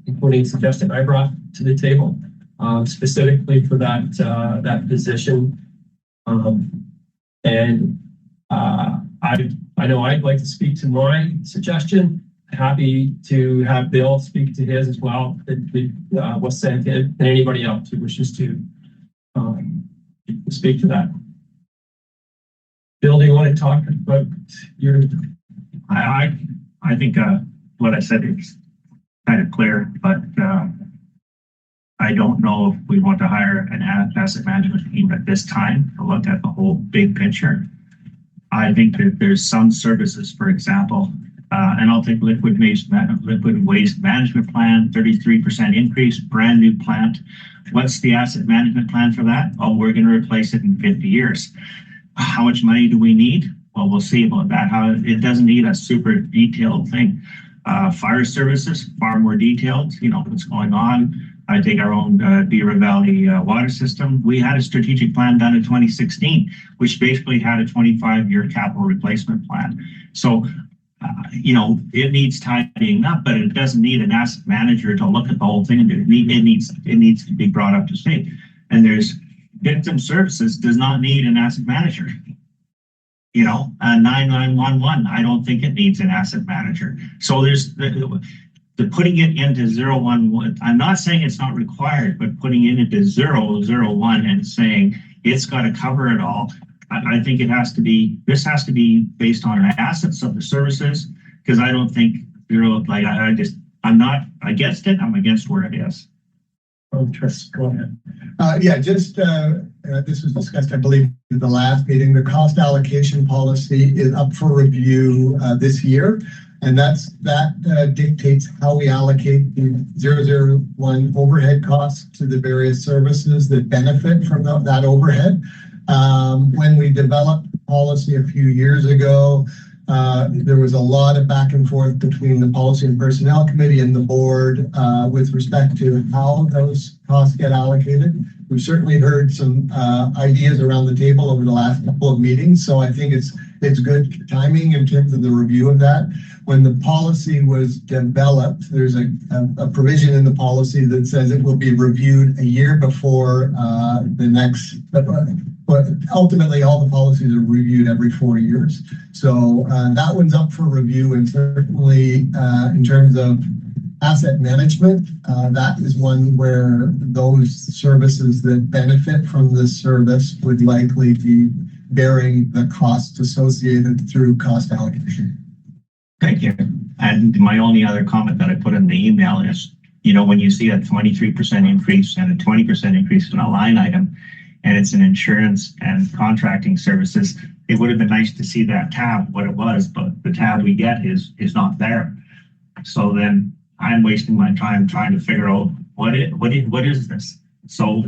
including suggestions I brought to the table specifically for that position. I know I'd like to speak to my suggestion. Happy to have Bill speak to his as well. It was sent in, and anybody else who wishes to speak to that. Bill, do you want to talk about your? I think what I said is kind of clear, but I don't know if we want to hire an asset management team at this time to look at the whole big picture. I think that there's some services, for example, and I'll take liquid waste management plan, 33% increase, brand new plant. What's the asset management plan for that? Oh, we're going to replace it in 50 years. How much money do we need? Well, we'll see about that. How it doesn't need a super detailed thing. Fire services, far more detailed, what's going on. I take our own Beaver Valley water system. We had a strategic plan done in 2016, which basically had a 25-year capital replacement plan. So, it needs tidying up, but it doesn't need an asset manager to look at the whole thing. It needs to be brought up to state. And there's victim services does not need an asset manager. 9911, I don't think it needs an asset manager. So there's the putting it into 011. I'm not saying it's not required, but putting it into 001 and saying it's got to cover it all. I think this has to be based on assets of the services, because I don't think I'm not against it. I'm against where it is. Oh, Tris, go ahead. This was discussed, I believe, at the last meeting. The cost allocation policy is up for review this year, and that dictates how we allocate the 001 overhead costs to the various services that benefit from that overhead. When we developed the policy a few years ago, there was a lot of back and forth between the Policy and Personnel Committee and the board with respect to how those costs get allocated. We've certainly heard some ideas around the table over the last couple of meetings, so I think it's good timing in terms of the review of that. When the policy was developed, there's a provision in the policy that says it will be reviewed a year before the next. But ultimately, all the policies are reviewed every 4 years. So that one's up for review, and certainly in terms of asset management, that is one where those services that benefit from this service would likely be bearing the costs associated through cost allocation. Thank you. And my only other comment that I put in the email is, when you see a 23% increase and a 20% increase in a line item, and it's an insurance and contracting services, it would have been nice to see that tab, what it was, but the tab we get is not there. So then I'm wasting my time trying to figure out what is this? So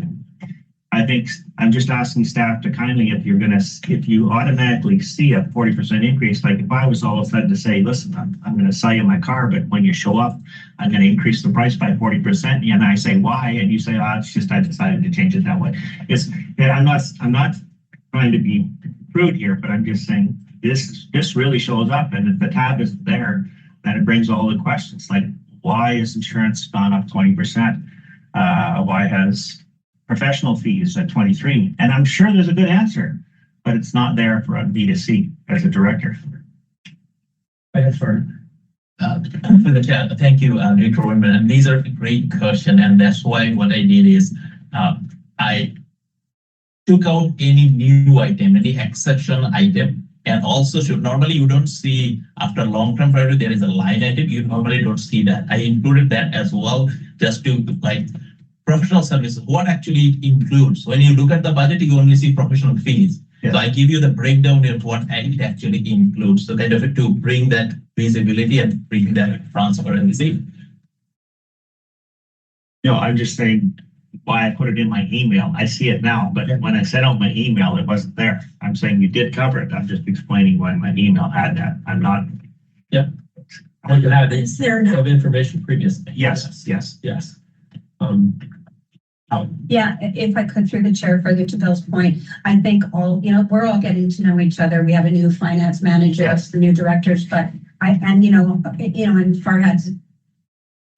I think I'm just asking staff to kindly, if you automatically see a 40% increase, like if I was all of a sudden to say, listen, I'm going to sell you my car, but when you show up, I'm going to increase the price by 40%. And I say, why? And you say, it's just, I decided to change it that way. I'm not trying to be rude here, but I'm just saying this really shows up. And if the tab isn't there, then it brings all the questions like, why is insurance gone up 20%? Why has professional fees at 23%? And I'm sure there's a good answer, but it's not there for me to see as a director. For the chat, thank you, Director Wyman. And these are great questions, and that's why what I did is I took out any new item, any exception item, And also should normally you don't see after long-term priority, there is a line item. You normally don't see that. I included that as well, just to like professional services, what actually it includes. When you look at the budget, you only see professional fees. Yeah. So I give you the breakdown of what it actually includes. So kind of to bring that visibility and bring that transparency. No, I'm just saying why I put it in my email. I see it now, but when I sent out my email, it wasn't there. I'm saying you did cover it. I'm just explaining why my email had that. I'm not. Yep. Well, you had Is there now? of information previously. Yes, yes. Yes. Yeah, if I could, through the chair, further to Bill's point, I think we're all getting to know each other. We have a new finance manager, Yes. the new directors, but and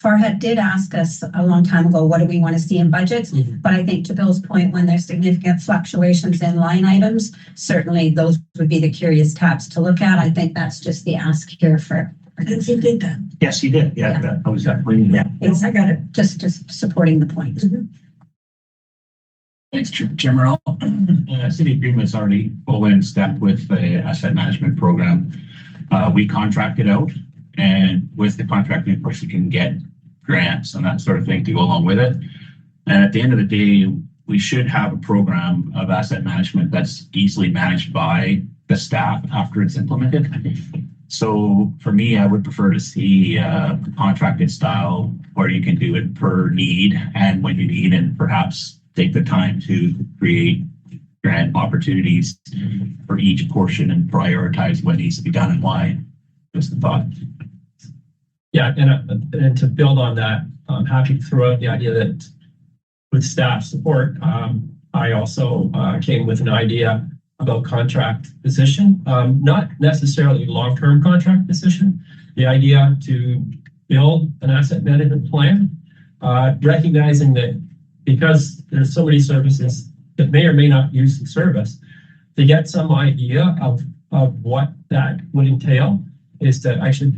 Farhad did ask us a long time ago, what do we want to see in budgets? Mhm. But I think to Bill's point, when there's significant fluctuations in line items, certainly those would be the curious tabs to look at. I think that's just the ask here for. I think you did that. Yes, you did. Yeah, that was definitely, yeah. Yes, I got it. Just supporting the point. Thanks, Jim Earl. City agreement's already full in step with the asset management program. We contracted out, and with the contracting, of course, you can get grants and that sort of thing to go along with it. And at the end of the day, we should have a program of asset management that's easily managed by the staff after it's implemented. So for me, I would prefer to see a contracted style where you can do it per need and when you need, and perhaps take the time to create grant opportunities for each portion and prioritize what needs to be done and why. Just the thought. Yeah, and to build on that, I'm happy to throw out the idea that with staff support, I also came with an idea about contract position, not necessarily long-term contract position. The idea to build an asset management plan, recognizing that because there's so many services that may or may not use the service, to get some idea of what that would entail is to actually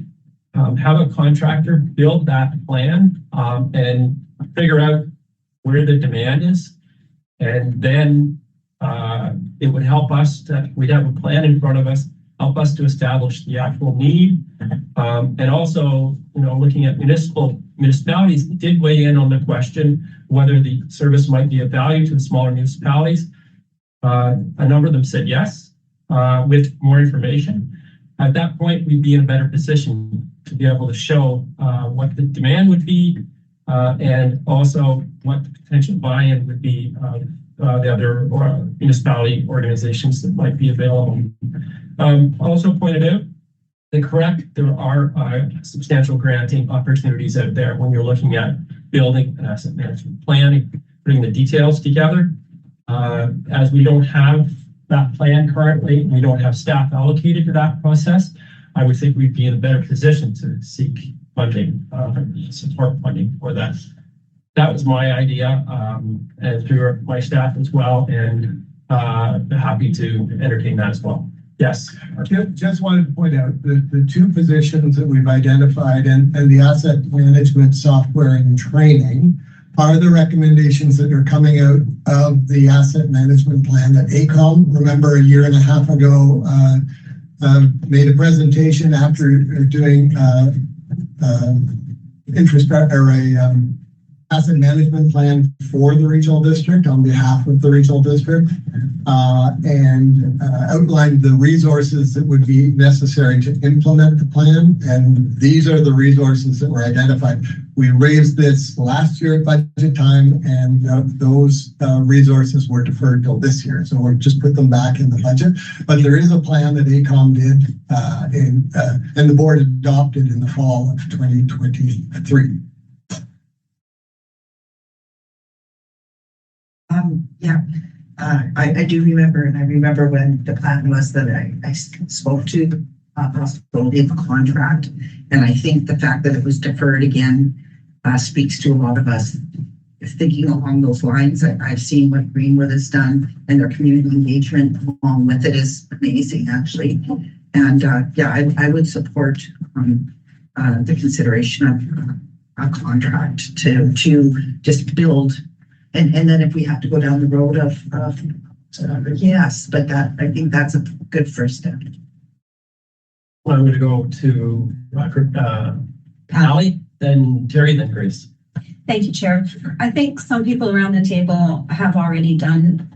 have a contractor build that plan and figure out where the demand is. And then it would help us we'd have a plan in front of us, help us to establish the actual need. And also, looking at municipalities did weigh in on the question whether the service might be of value to the smaller municipalities. A number of them said yes, with more information. At that point, we'd be in a better position to be able to show what the demand would be and also what the potential buy-in would be of the other municipality organizations that might be available. Also pointed out, there are substantial granting opportunities out there when you're looking at building an asset management plan, putting the details together. As we don't have that plan currently, we don't have staff allocated to that process, I would think we'd be in a better position to seek funding, support funding for that. That was my idea, and through my staff as well, and happy to entertain that as well. Yes. Just wanted to point out that the two positions that we've identified and the asset management software and training are the recommendations that are coming out of the asset management plan that AECOM, remember a year and a half ago, made a presentation after doing asset management plan for the regional district on behalf of the regional district, and outlined the resources that would be necessary to implement the plan. And these are the resources that were identified. We raised this last year at budget time, and those resources were deferred till this year. So we'll just put them back in the budget. But there is a plan that AECOM did, and the board adopted in the fall of 2023. I do remember, and I remember when the plan was that I spoke to the possibility of a contract. And I think the fact that it was deferred again speaks to a lot of us thinking along those lines. I've seen what Greenwood has done, and their community engagement along with it is amazing, actually. And I would support the consideration of a contract to just build. And then if we have to go down the road of yes, but I think that's a good first step. Well, I'm gonna go to, Ally, then Terry, then Grace. Thank you, Chair. I think some people around the table have already done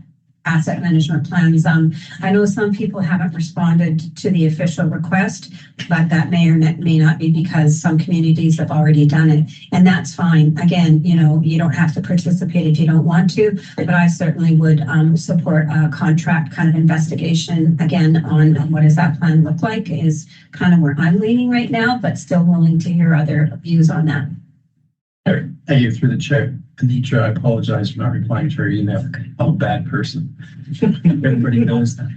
asset management plans. I know some people haven't responded to the official request, but that may or may not be because some communities have already done it, and that's fine. Again, you know, you don't have to participate if you don't want to, but I certainly would support a contract kind of investigation again on what does that plan look like is kind of where I'm leaning right now, but still willing to hear other views on that. Thank you through the chair. Anitra, I apologize for not replying to your email. I'm a bad person. Everybody knows that.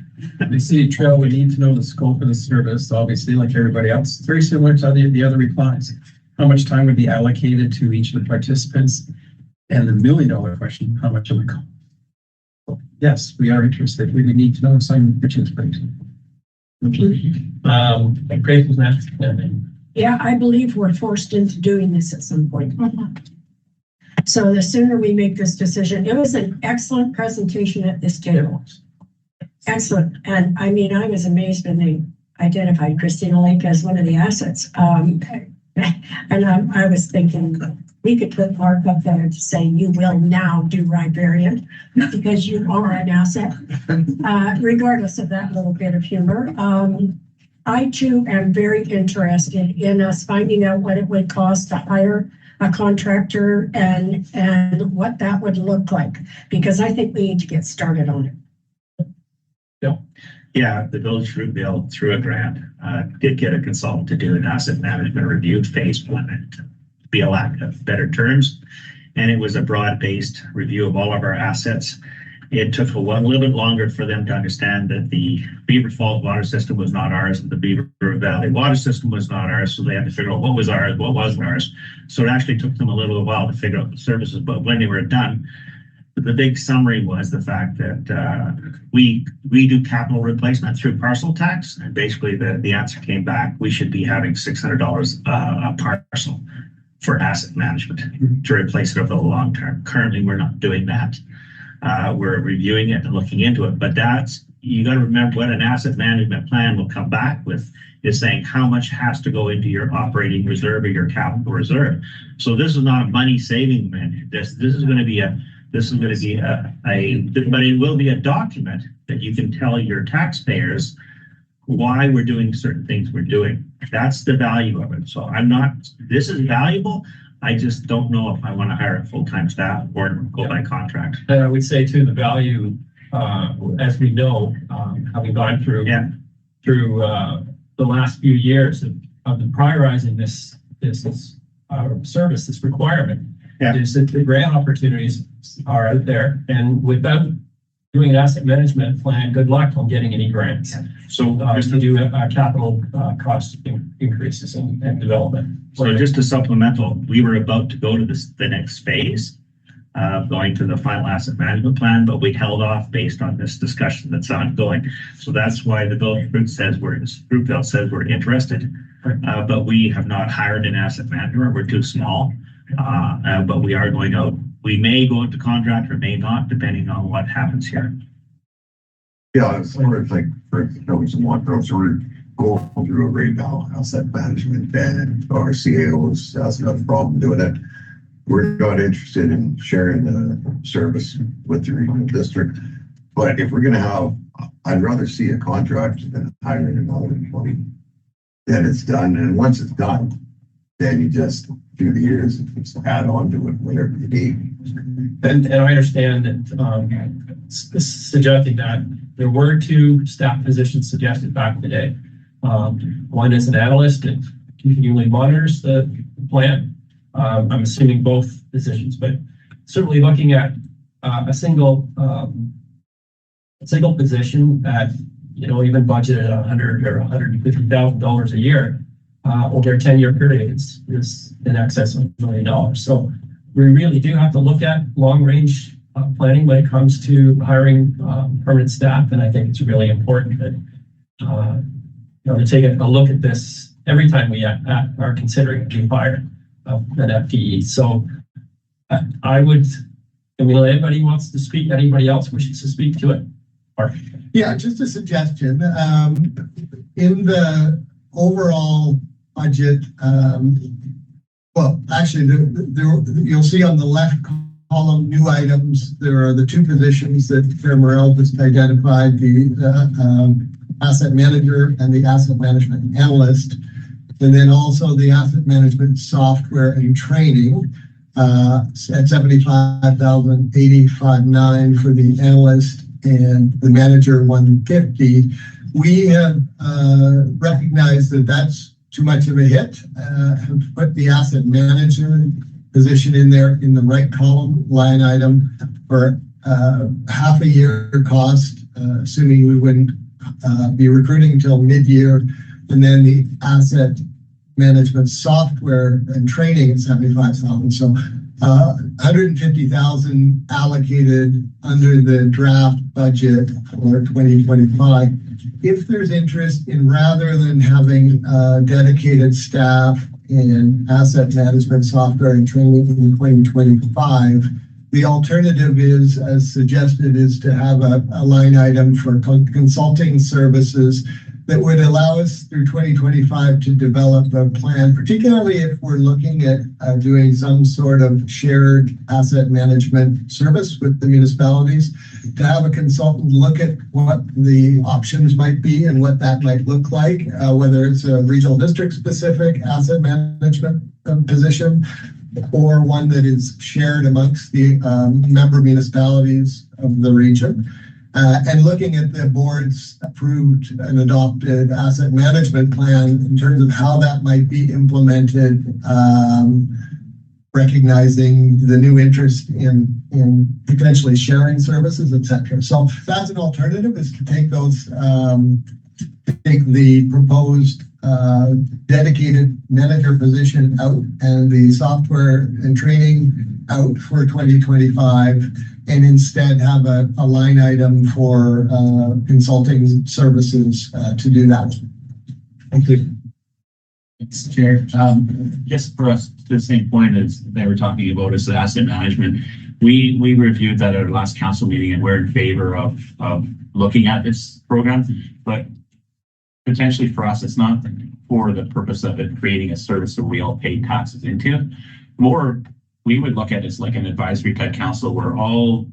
The city trail, we need to know the scope of the service, obviously, like everybody else. It's very similar to the other replies. How much time would be allocated to each of the participants? And the $1 million question, how much of it cost? Yes, we are interested. We need to know some participants. Grace was next. Yeah, I believe we're forced into doing this at some point. So the sooner we make this decision, it was an excellent presentation at this table. Excellent. And I mean, I was amazed when they identified Christina Lake as one of the assets. And I was thinking we could put Mark up there to say, you will now do riparian because you are an asset. Regardless of that little bit of humor. I too am very interested in us finding out what it would cost to hire a contractor and what that would look like, because I think we need to get started on it. Yeah, the village through through a grant, did get a consultant to do an asset management review phase one, and to be a lack of better terms. And it was a broad-based review of all of our assets. It took a little bit longer for them to understand that the Beaver Falls water system was not ours and the Beaver Valley water system was not ours. So they had to figure out what was ours, what wasn't ours. So it actually took them a little while to figure out the services, but when they were done, the big summary was the fact that we do capital replacement through parcel tax. And basically the answer came back, we should be having $600 a parcel for asset management to replace it over the long term. Currently, we're not doing that. We're reviewing it and looking into it, but you got to remember what an asset management plan will come back with is saying how much has to go into your operating reserve or your capital reserve. So this is not a money saving measure. This is going to be but it will be a document that you can tell your taxpayers why we're doing certain things we're doing. That's the value of it. So this is valuable. I just don't know if I want to hire a full-time staff or go by contract. And I would say too, the value, as we know, having gone through the last few years of prioritizing this service, this requirement, is that the grant opportunities are out there, and without doing an asset management plan, good luck on getting any grants. So just to do capital cost increases and development. So just a supplemental, we were about to go to the next phase, going to the final asset management plan, but we held off based on this discussion that's ongoing. So that's why the group says we're interested, but we have not hired an asset manager. We're too small, but we may go into contract or may not, depending on what happens here. Yeah, it's sort of like for some water, so we're going through it right now, asset management, and our CAOs has no problem doing it. We're not interested in sharing the service with the regional district, but if we're going to I'd rather see a contract than hiring another employee. Then it's done, and once it's done, then you just through the years just add on to it whatever you need. And I understand that suggesting that there were 2 staff positions suggested back in the day. One is an analyst and continually monitors the plant. I'm assuming both positions, but certainly looking at a single position at even budgeted $100,000 or $150,000 a year over a 10-year period is in excess of $1 million. So we really do have to look at long-range planning when it comes to hiring permanent staff, and I think it's really important that to take a look at this every time we are considering a new hire of an FTE. So anybody wants to speak, anybody else wishes to speak to it? Mark. Yeah, just a suggestion. In the overall budget, well, actually, you'll see on the left column, new items. There are the two positions that Chair Morrell just identified, the asset manager and the asset management analyst. And then also the asset management software and training at 75,085.9 for the analyst and the manager 150. We have recognized that that's too much of a hit. Have put the asset manager position in there in the right column line item for half a year cost, assuming we wouldn't be recruiting until mid-year, and then the asset management software and training at 75,000. So 150,000 allocated under the draft budget for 2025. If there's interest in, rather than having dedicated staff in asset management software and training in 2025, the alternative is, as suggested, is to have a line item for consulting services that would allow us through 2025 to develop a plan, particularly if we're looking at doing some sort of shared asset management service with the municipalities, to have a consultant look at what the options might be and what that might look like, whether it's a regional district specific asset management position or one that is shared amongst the member municipalities of the region. And looking at the board's approved and adopted asset management plan in terms of how that might be implemented, recognizing the new interest in potentially sharing services, etc. So that's an alternative, is to take those, take the proposed dedicated manager position out and the software and training out for 2025, and instead have a line item for consulting services to do that. Thank you. Thanks, Chair. Just for us, to the same point as they were talking about, is the asset management. We reviewed that at our last council meeting, and we're in favor of looking at this program, but potentially for us, it's not for the purpose of it creating a service that we all pay taxes into. More, we would look at it as like an advisory type council where all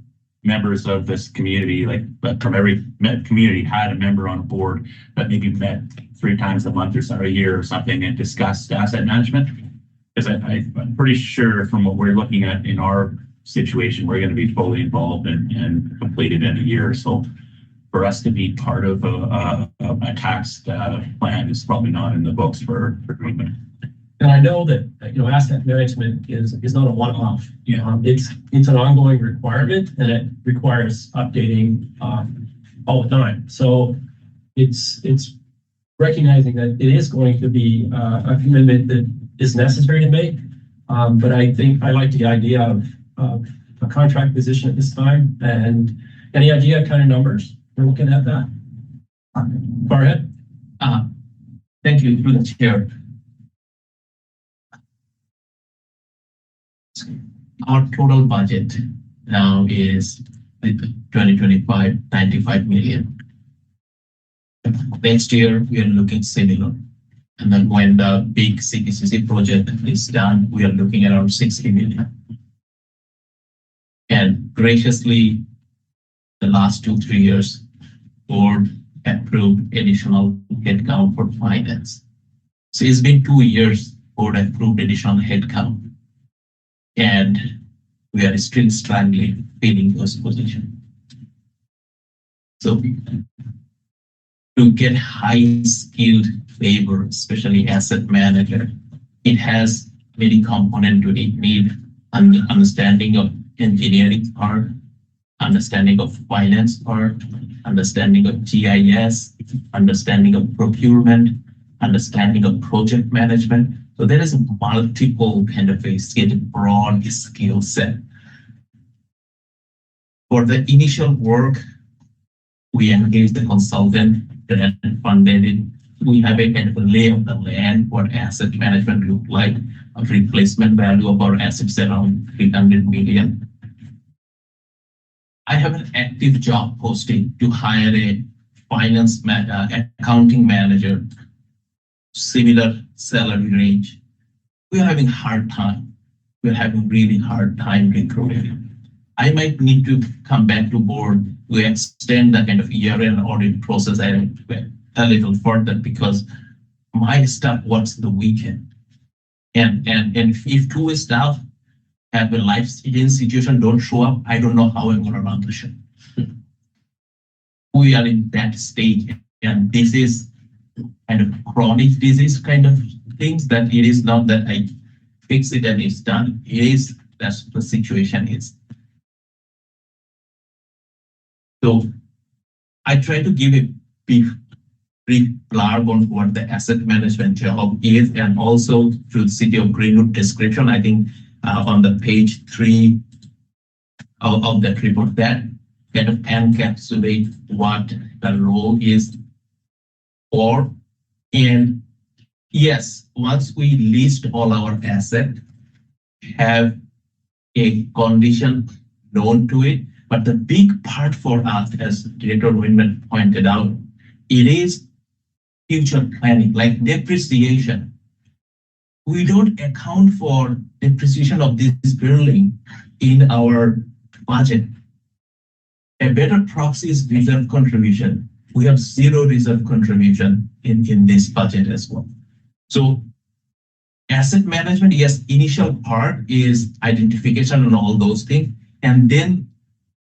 members of this community, like from every community, had a member on a board that maybe met 3 times a month or so, a year or something, and discussed asset management. Because I'm pretty sure from what we're looking at in our situation, we're going to be fully involved and completed in a year. So for us to be part of a tax plan is probably not in the books for agreement. And I know that, asset management is not a one-off. It's an ongoing requirement, and it requires updating all the time. So it's recognizing that it is going to be a commitment that is necessary to make. But I think I like the idea of a contract position at this time. And any idea kind of numbers we're looking at that? Far ahead. Thank you, through the chair. Our total budget now is 2025, 95 million. Next year, we are looking similar. And then when the big CPCC project is done, we are looking at around 60 million. And graciously, the last 2-3 years, board approved additional headcount for finance. So it's been 2 years, board approved additional headcount. And we are still struggling filling those positions. So to get high skilled labor, especially asset manager, it has many components to it. Need understanding of engineering part, understanding of finance part, understanding of GIS, understanding of procurement, understanding of project management. So there is multiple kind of a broad skill set. For the initial work, we engaged the consultant and funded it. We have a kind of a lay of the land, what asset management look like, a replacement value of our assets around 300 million. I have an active job posting to hire a finance accounting manager similar salary range. We're having hard time. We're having really hard time recruiting. I might need to come back to board to extend the kind of year-end audit process a little further because my staff works the weekend. And if two staff have a life-changing situation, don't show up, I don't know how I'm going to run the show. We are in that stage, and this is kind of chronic disease kind of things that it is not that I fix it and it's done. It is, that's the situation is. So I try to give a brief blurb on what the asset management job is, and also through the City of Greenwood description, I think on the page 3 of that report, that kind of encapsulate what the role is for. And yes, once we list all our assets, have a condition known to it, but the big part for us, as Director Winman pointed out, it is future planning, like depreciation. We don't account for depreciation of this building in our budget. A better proxy is reserve contribution. We have 0 reserve contribution in this budget as well. So asset management, yes, initial part is identification and all those things, and then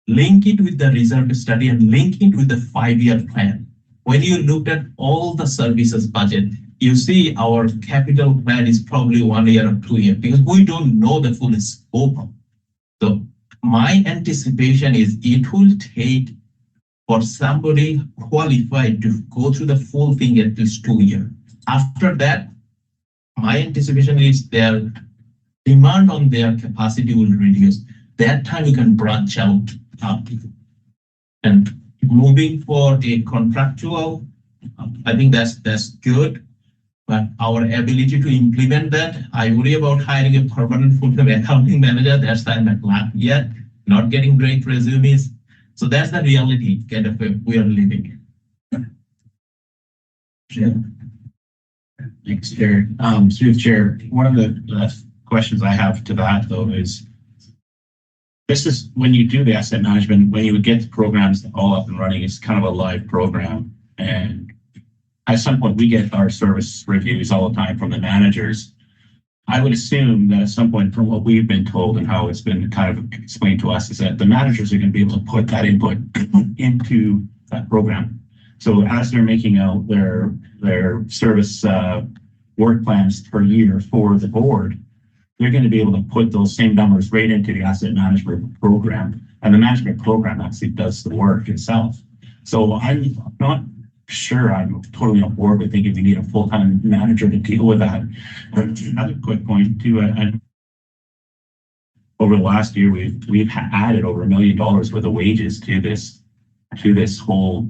link it with the reserve study and link it with the 5-year plan. When you looked at all the services budget, you see our capital plan is probably 1 year or 2 years because we don't know the full scope. So my anticipation is it will take for somebody qualified to go through the full thing at least 2 years. After that, my anticipation is their demand on their capacity will reduce. That time you can branch out. And moving for a contractual, I think that's good. But our ability to implement that, I worry about hiring a permanent full-time accounting manager. That's I'm at lack yet, not getting great resumes. So that's the reality kind of we are living in. Yeah. Thanks, Chair. Through the Chair, one of the questions I have to that though is, this is when you do the asset management, when you would get the programs all up and running, it's kind of a live program. And at some point we get our service reviews all the time from the managers. I would assume that at some point, from what we've been told and how it's been kind of explained to us, is that the managers are going to be able to put that input into that program. So as they're making out their service work plans per year for the board, they're going to be able to put those same numbers right into the asset management program. And the management program actually does the work itself. So I'm not sure I'm totally on board with thinking we need a full-time manager to deal with that. But another quick point too, and over the last year, we've added over $1 million worth of wages to this whole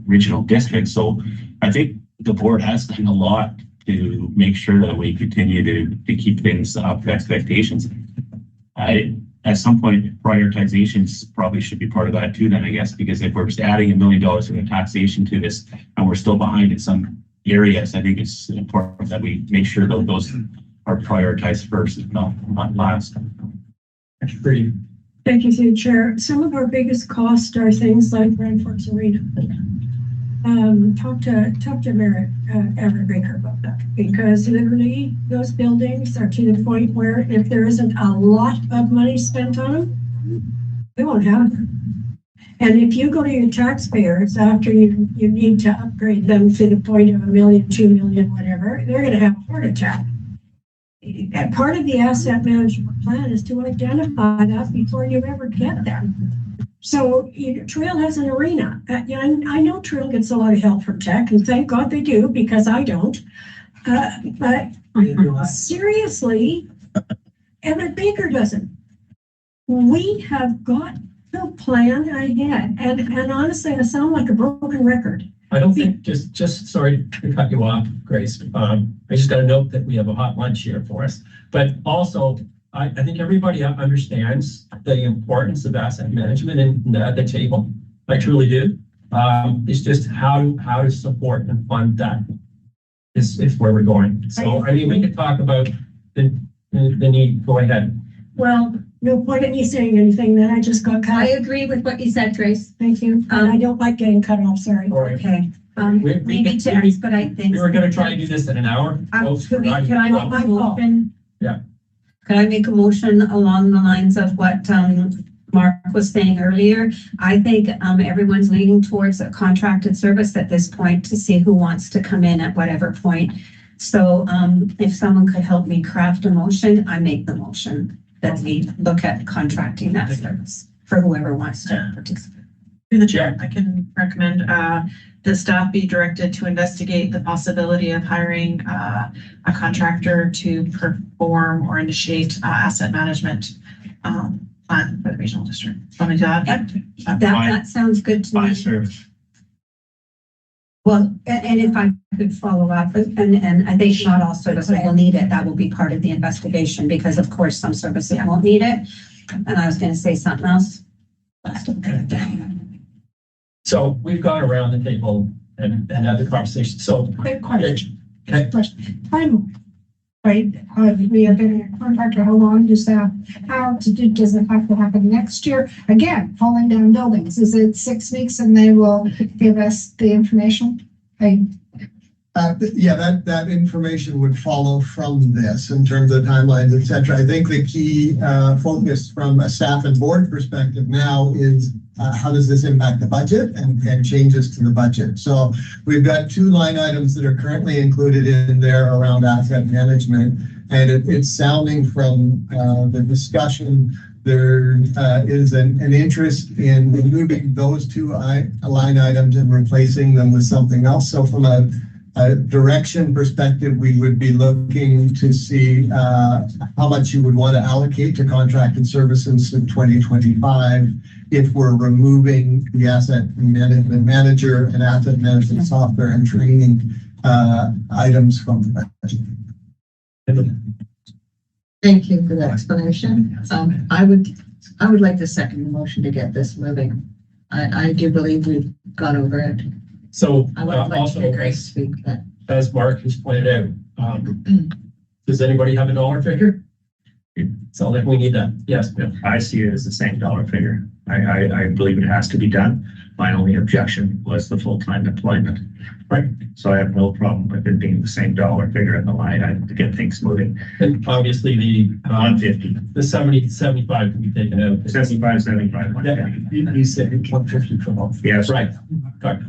regional district. So I think the board has done a lot to make sure that we continue to keep things up to expectations. At some point, prioritizations probably should be part of that too, then I guess, because if we're just adding $1 million worth of taxation to this and we're still behind in some areas, I think it's important that we make sure that those are prioritized first, if not last. That's pretty. Thank you, through the Chair. Some of our biggest costs are things like Grand Forks Arena. Talk to Merritt Everett Baker about that, because literally those buildings are to the point where if there isn't a lot of money spent on them, we won't have them. And if you go to your taxpayers after you need to upgrade them to the point of $1 million, $2 million, whatever, they're going to have a heart attack. And part of the asset management plan is to identify that before you ever get there. So Trail has an arena. I know Trail gets a lot of help from tech, and thank God they do, because I don't. But seriously, Everett Baker doesn't. We have got to plan ahead. And honestly, I sound like a broken record. I don't think, just sorry to cut you off, Grace. I just got to note that we have a hot lunch here for us. But also, I think everybody understands the importance of asset management at the table. I truly do. It's just how to support and fund that is where we're going. So, I mean, we could talk about the need, go ahead. Well, no point in me saying anything, then I just got cut. I agree with what you said, Trace. Thank you. And I don't like getting cut off, sorry. Okay, We maybe to expedite things. We were gonna try to do this in an hour. folks. Can I Not make my a fault. motion? Yeah. Can I make a motion along the lines of what, Mark was saying earlier? I think, everyone's leaning towards a contracted service at this point to see who wants to come in at whatever point. So, if someone could help me craft a motion, I make the motion that we look at contracting that service for whoever wants to participate. Through the chair, I can recommend the staff be directed to investigate the possibility of hiring a contractor to perform or initiate asset management plan for the regional district. Something to add? That sounds good to me. Service. Well, and if I could follow up, and I think not all services will need it, that will be part of the investigation, because of course some services won't need it. And I was gonna say something else. So we've gone around the table and had the conversation. So Quick question. Okay. Time, right? We have been in contact for how long does that, does it have to happen next year? Again, falling down buildings, is it 6 weeks and they will give us the information? Yeah, that information would follow from this in terms of timelines, et cetera. I think the key focus from a staff and board perspective now is how does this impact the budget and changes to the budget. So we've got 2 line items that are currently included in there around asset management. And it's sounding from the discussion, there is an interest in removing those 2 line items and replacing them with something else. So from a direction perspective, we would be looking to see how much you would want to allocate to contracted services in 2025 if we're removing the asset management manager and asset management software and training items from the budget. Thank you for that explanation. I would like to second the motion to get this moving. I do believe we've gone over it. So I would like to also, hear Grace speak to that. as Mark has pointed out, does anybody have a dollar figure? So like we need that. Yes. I see it as the same dollar figure. I believe it has to be done. My only objection was the full-time employment. Right. So I have no problem with it being the same dollar figure in the line item to get things moving. And obviously the 150. The 75 can be taken out. 75, 75. Yeah, you said 150 from all. Yes. Right. Got it.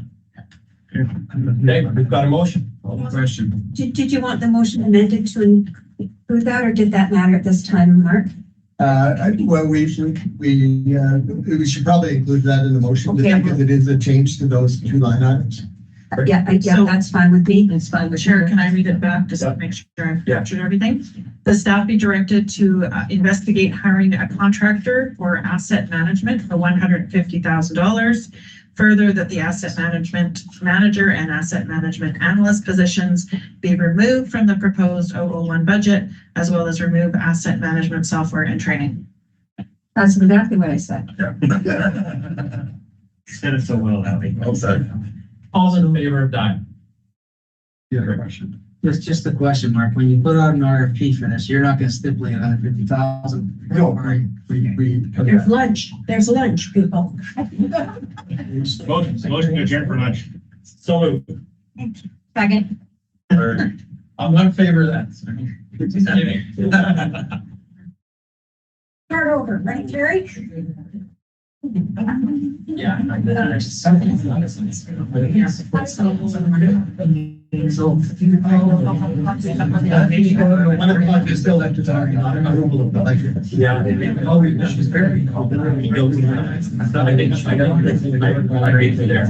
Okay, we've got a motion. Question. Did you want the motion amended to include that, or did that matter at this time, Mark? Well, we should probably include that in the motion Okay. because it is a change to those 2 line items. Yeah, So- that's fine with me. It's fine with Chair, her. can I read it back just to make sure I've captured everything? The staff be directed to investigate hiring a contractor for asset management for $150,000. Further, that the asset management manager and asset management analyst positions be removed from the proposed 001 budget, as well as remove asset management software and training. That's exactly what I said. Said it so well, Abby. All in favor of that? Yeah, question. Just a question, Mark. When you put out an RFP for this, you're not gonna stipulate 150,000. No, There's lunch, people. Motion to adjourn for lunch. So moved. Second. I'm not in favor of that. Start over, right, Terry? Yeah. So, 1 o'clock is still after dark. Yeah. She's very. I think I agree with there.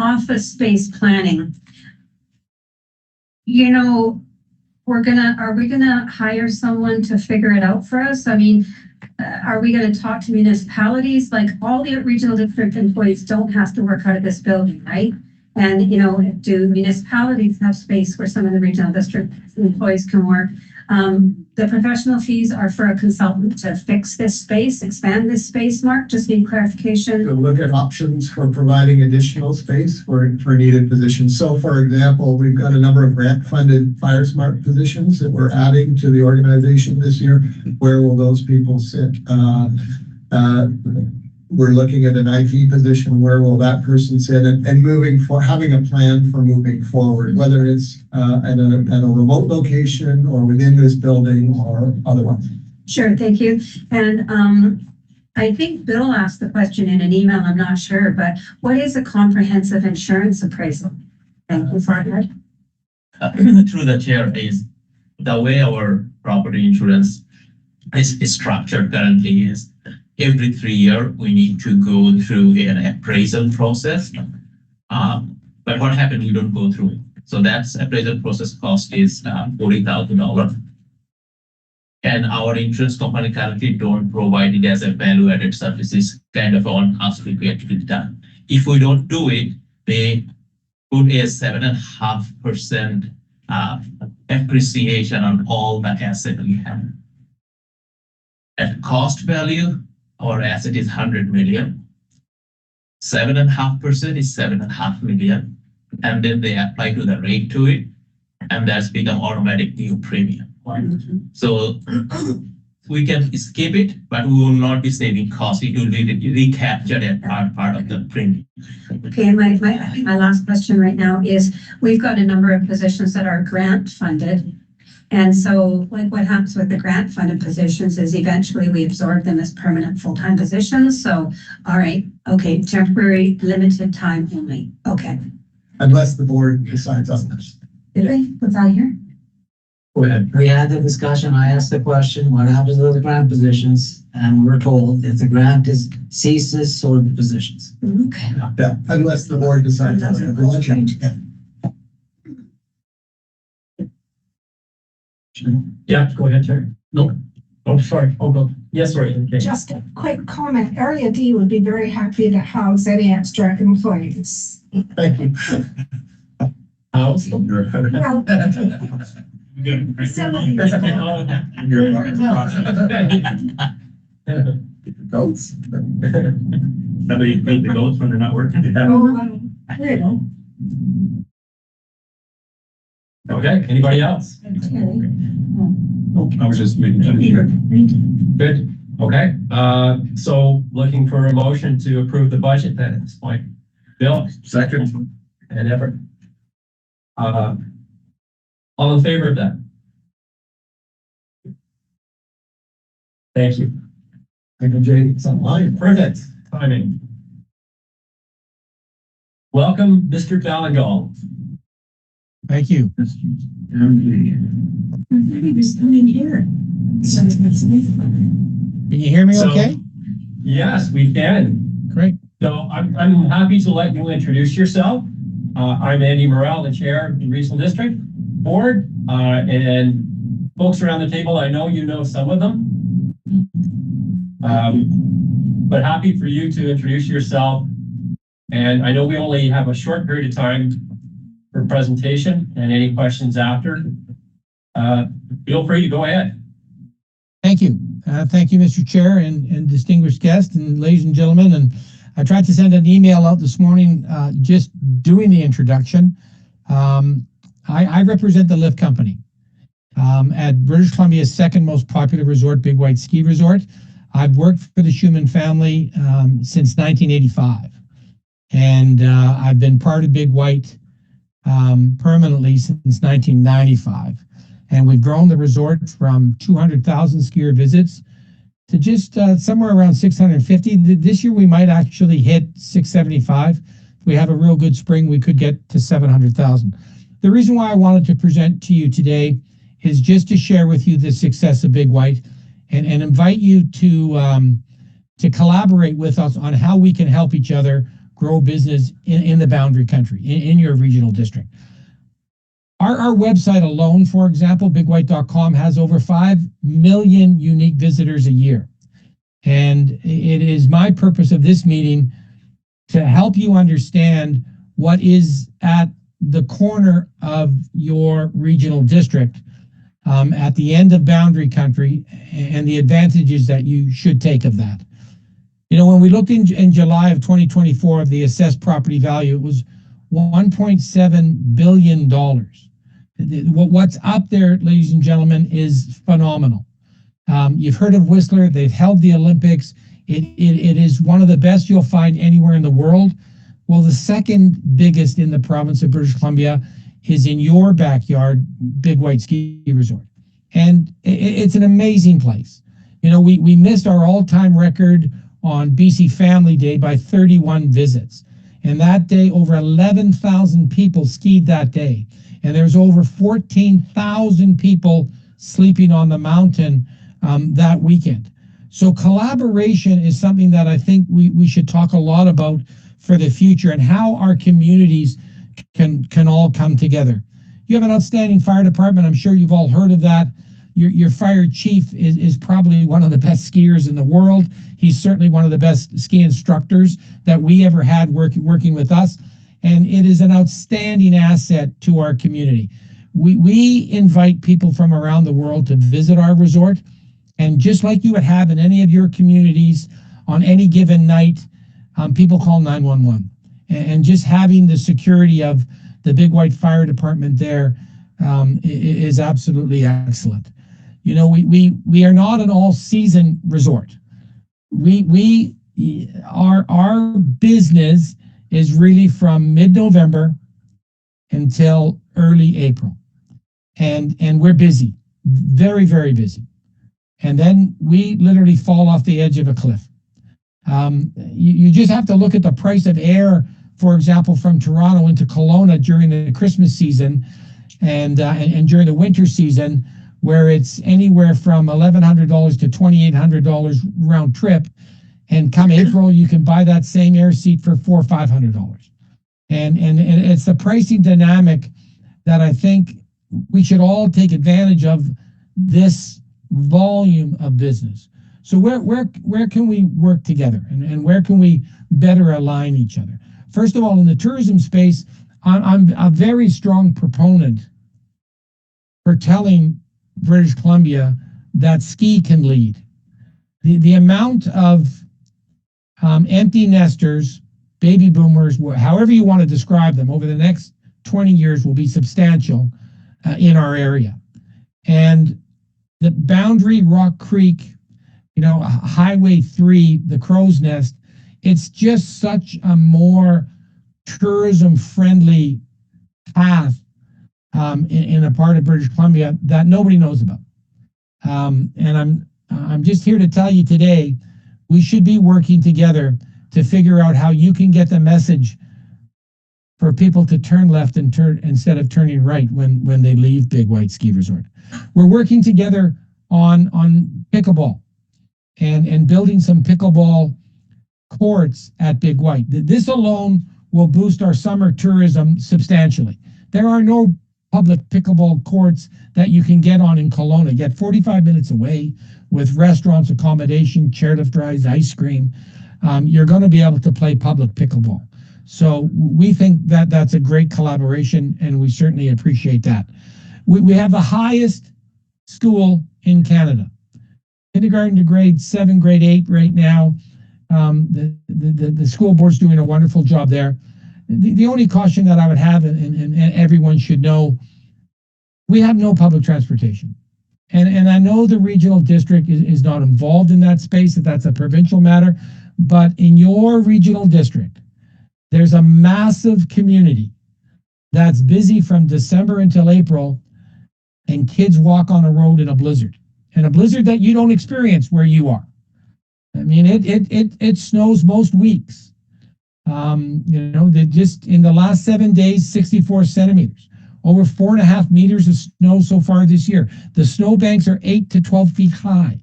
office space planning. You know, are we gonna hire someone to figure it out for us? I mean, are we gonna talk to municipalities? Like, all the regional district employees don't have to work out of this building, right? And, you know, do municipalities have space where some of the regional district employees can work? The professional fees are for a consultant to fix this space, expand this space. Mark, just need clarification. To look at options for providing additional space for needed positions. So for example, we've got a number of grant-funded fire smart positions that we're adding to the organization this year. Where will those people sit? We're looking at an IT position. Where will that person sit? And having a plan for moving forward, whether it's at a remote location or within this building or otherwise. Sure, thank you. And I think Bill asked the question in an email, I'm not sure, but what is a comprehensive insurance appraisal? Thank you for that. Through the chair, is the way our property insurance is structured currently is every 3 years we need to go through an appraisal process. But what happened, we don't go through it. So that's appraisal process cost is $40,000. And our insurance company currently don't provide it as a value-added service. It's kind of on us to get it done. If we don't do it, they put a 7.5% appreciation on all the asset we have. At cost value, our asset is 100 million. 7.5% is 7.5 million. And then they apply to the rate to it. And that's become automatic new premium. So we can skip it, but we will not be saving cost. It will be recaptured as part of the premium. Okay, my last question right now is, we've got a number of positions that are grant funded. And so, like, what happens with the grant funded positions is eventually we absorb them as permanent full-time positions. So, all right, okay, temporary, limited time only. Okay. Unless the board decides otherwise. Did we? What's that here? Go ahead. We had the discussion, I asked the question, what happens to the grant positions? And we're told if the grant ceases, so do the positions. Okay. Yeah, unless the board decides otherwise. Yeah, go ahead, Chair. No. Oh, sorry. Oh, go. Yes, sorry. Okay. Just a quick comment. Area D would be very happy to house any extra employees. Thank you. House. Well, Goats. Somebody paint the goats when they're not working. Okay, anybody else? I was just making sure. Good. Okay, so looking for a motion to approve the budget then at this point. Bill? Second. And Everett? All in favor of that? Thank you. Thank you, Jay. It's online. Perfect timing. Welcome, Mr. Ballingall. Thank you. Maybe there's something here. Can you hear me So- okay? Yes, we can. Great. So I'm happy to let you introduce yourself. I'm Andy Morrell, the chair of the Regional District Board, and folks around the table, I know you know some of them. But happy for you to introduce yourself. And I know we only have a short period of time for presentation and any questions after. Feel free to go ahead. Thank you. Thank you, Mr. Chair and distinguished guests and ladies and gentlemen. And I tried to send an email out this morning just doing the introduction. I represent the Lift Company at British Columbia's second most popular resort, Big White Ski Resort. I've worked for the Schumann family since 1985. And I've been part of Big White permanently since 1995. And we've grown the resort from 200,000 skier visits to just somewhere around 650. This year we might actually hit 675. If we have a real good spring, we could get to 700,000. The reason why I wanted to present to you today is just to share with you the success of Big White and invite you to collaborate with us on how we can help each other grow business in the boundary country, in your regional district. Our website alone, for example, bigwhite.com, has over 5 million unique visitors a year. And it is my purpose of this meeting to help you understand what is at the corner of your regional district, at the end of boundary country, and the advantages that you should take of that. You know, when we looked in July of 2024 of the assessed property value, it was $1.7 billion. What's up there, ladies and gentlemen, is phenomenal. You've heard of Whistler. They've held the Olympics. It is one of the best you'll find anywhere in the world. Well, the second biggest in the province of British Columbia is in your backyard, Big White Ski Resort. And it's an amazing place. You know, we missed our all-time record on BC Family Day by 31 visits. And that day, over 11,000 people skied that day. And there's over 14,000 people sleeping on the mountain that weekend. So collaboration is something that I think we should talk a lot about for the future, and how our communities can all come together. You have an outstanding fire department. I'm sure you've all heard of that. Your fire chief is probably one of the best skiers in the world. He's certainly one of the best ski instructors that we ever had working with us. And it is an outstanding asset to our community. We invite people from around the world to visit our resort. And just like you would have in any of your communities on any given night, people call 911. And just having the security of the Big White Fire Department there is absolutely excellent. You know, we are not an all-season resort. Our business is really from mid-November until early April. And we're busy, very, very busy. And then we literally fall off the edge of a cliff. You just have to look at the price of air, for example, from Toronto into Kelowna during the Christmas season and during the winter season, where it's anywhere from $1,100 to $2,800 round trip. And come April, you can buy that same air seat for $400 or $500. And it's the pricing dynamic that I think we should all take advantage of, this volume of business. So where can we work together, and where can we better align each other? First of all, in the tourism space, I'm a very strong proponent for telling British Columbia that ski can lead. The amount of empty nesters, baby boomers, however you want to describe them, over the next 20 years will be substantial in our area. And the Boundary, Rock Creek, you know, Highway 3, the Crow's Nest, it's just such a more tourism-friendly path in a part of British Columbia that nobody knows about. And I'm just here to tell you today, we should be working together to figure out how you can get the message for people to turn left and turn instead of turning right when they leave Big White Ski Resort. We're working together on pickleball and building some pickleball courts at Big White. This alone will boost our summer tourism substantially. There are no public pickleball courts that you can get on in Kelowna, yet 45 minutes away, with restaurants, accommodation, chairlift rides, ice cream. You're going to be able to play public pickleball. So we think that that's a great collaboration, and we certainly appreciate that. We have the highest school in Canada. Kindergarten to grade 7, grade 8 right now. The school board's doing a wonderful job there. The only caution that I would have, and everyone should know, we have no public transportation. And I know the regional district is not involved in that space, that that's a provincial matter, but in your regional district, there's a massive community that's busy from December until April, and kids walk on a road in a blizzard, and a blizzard that you don't experience where you are. I mean, it snows most weeks. You know, just in the last 7 days, 64 centimeters, over 4.5 meters of snow so far this year. The snowbanks are 8 to 12 feet high.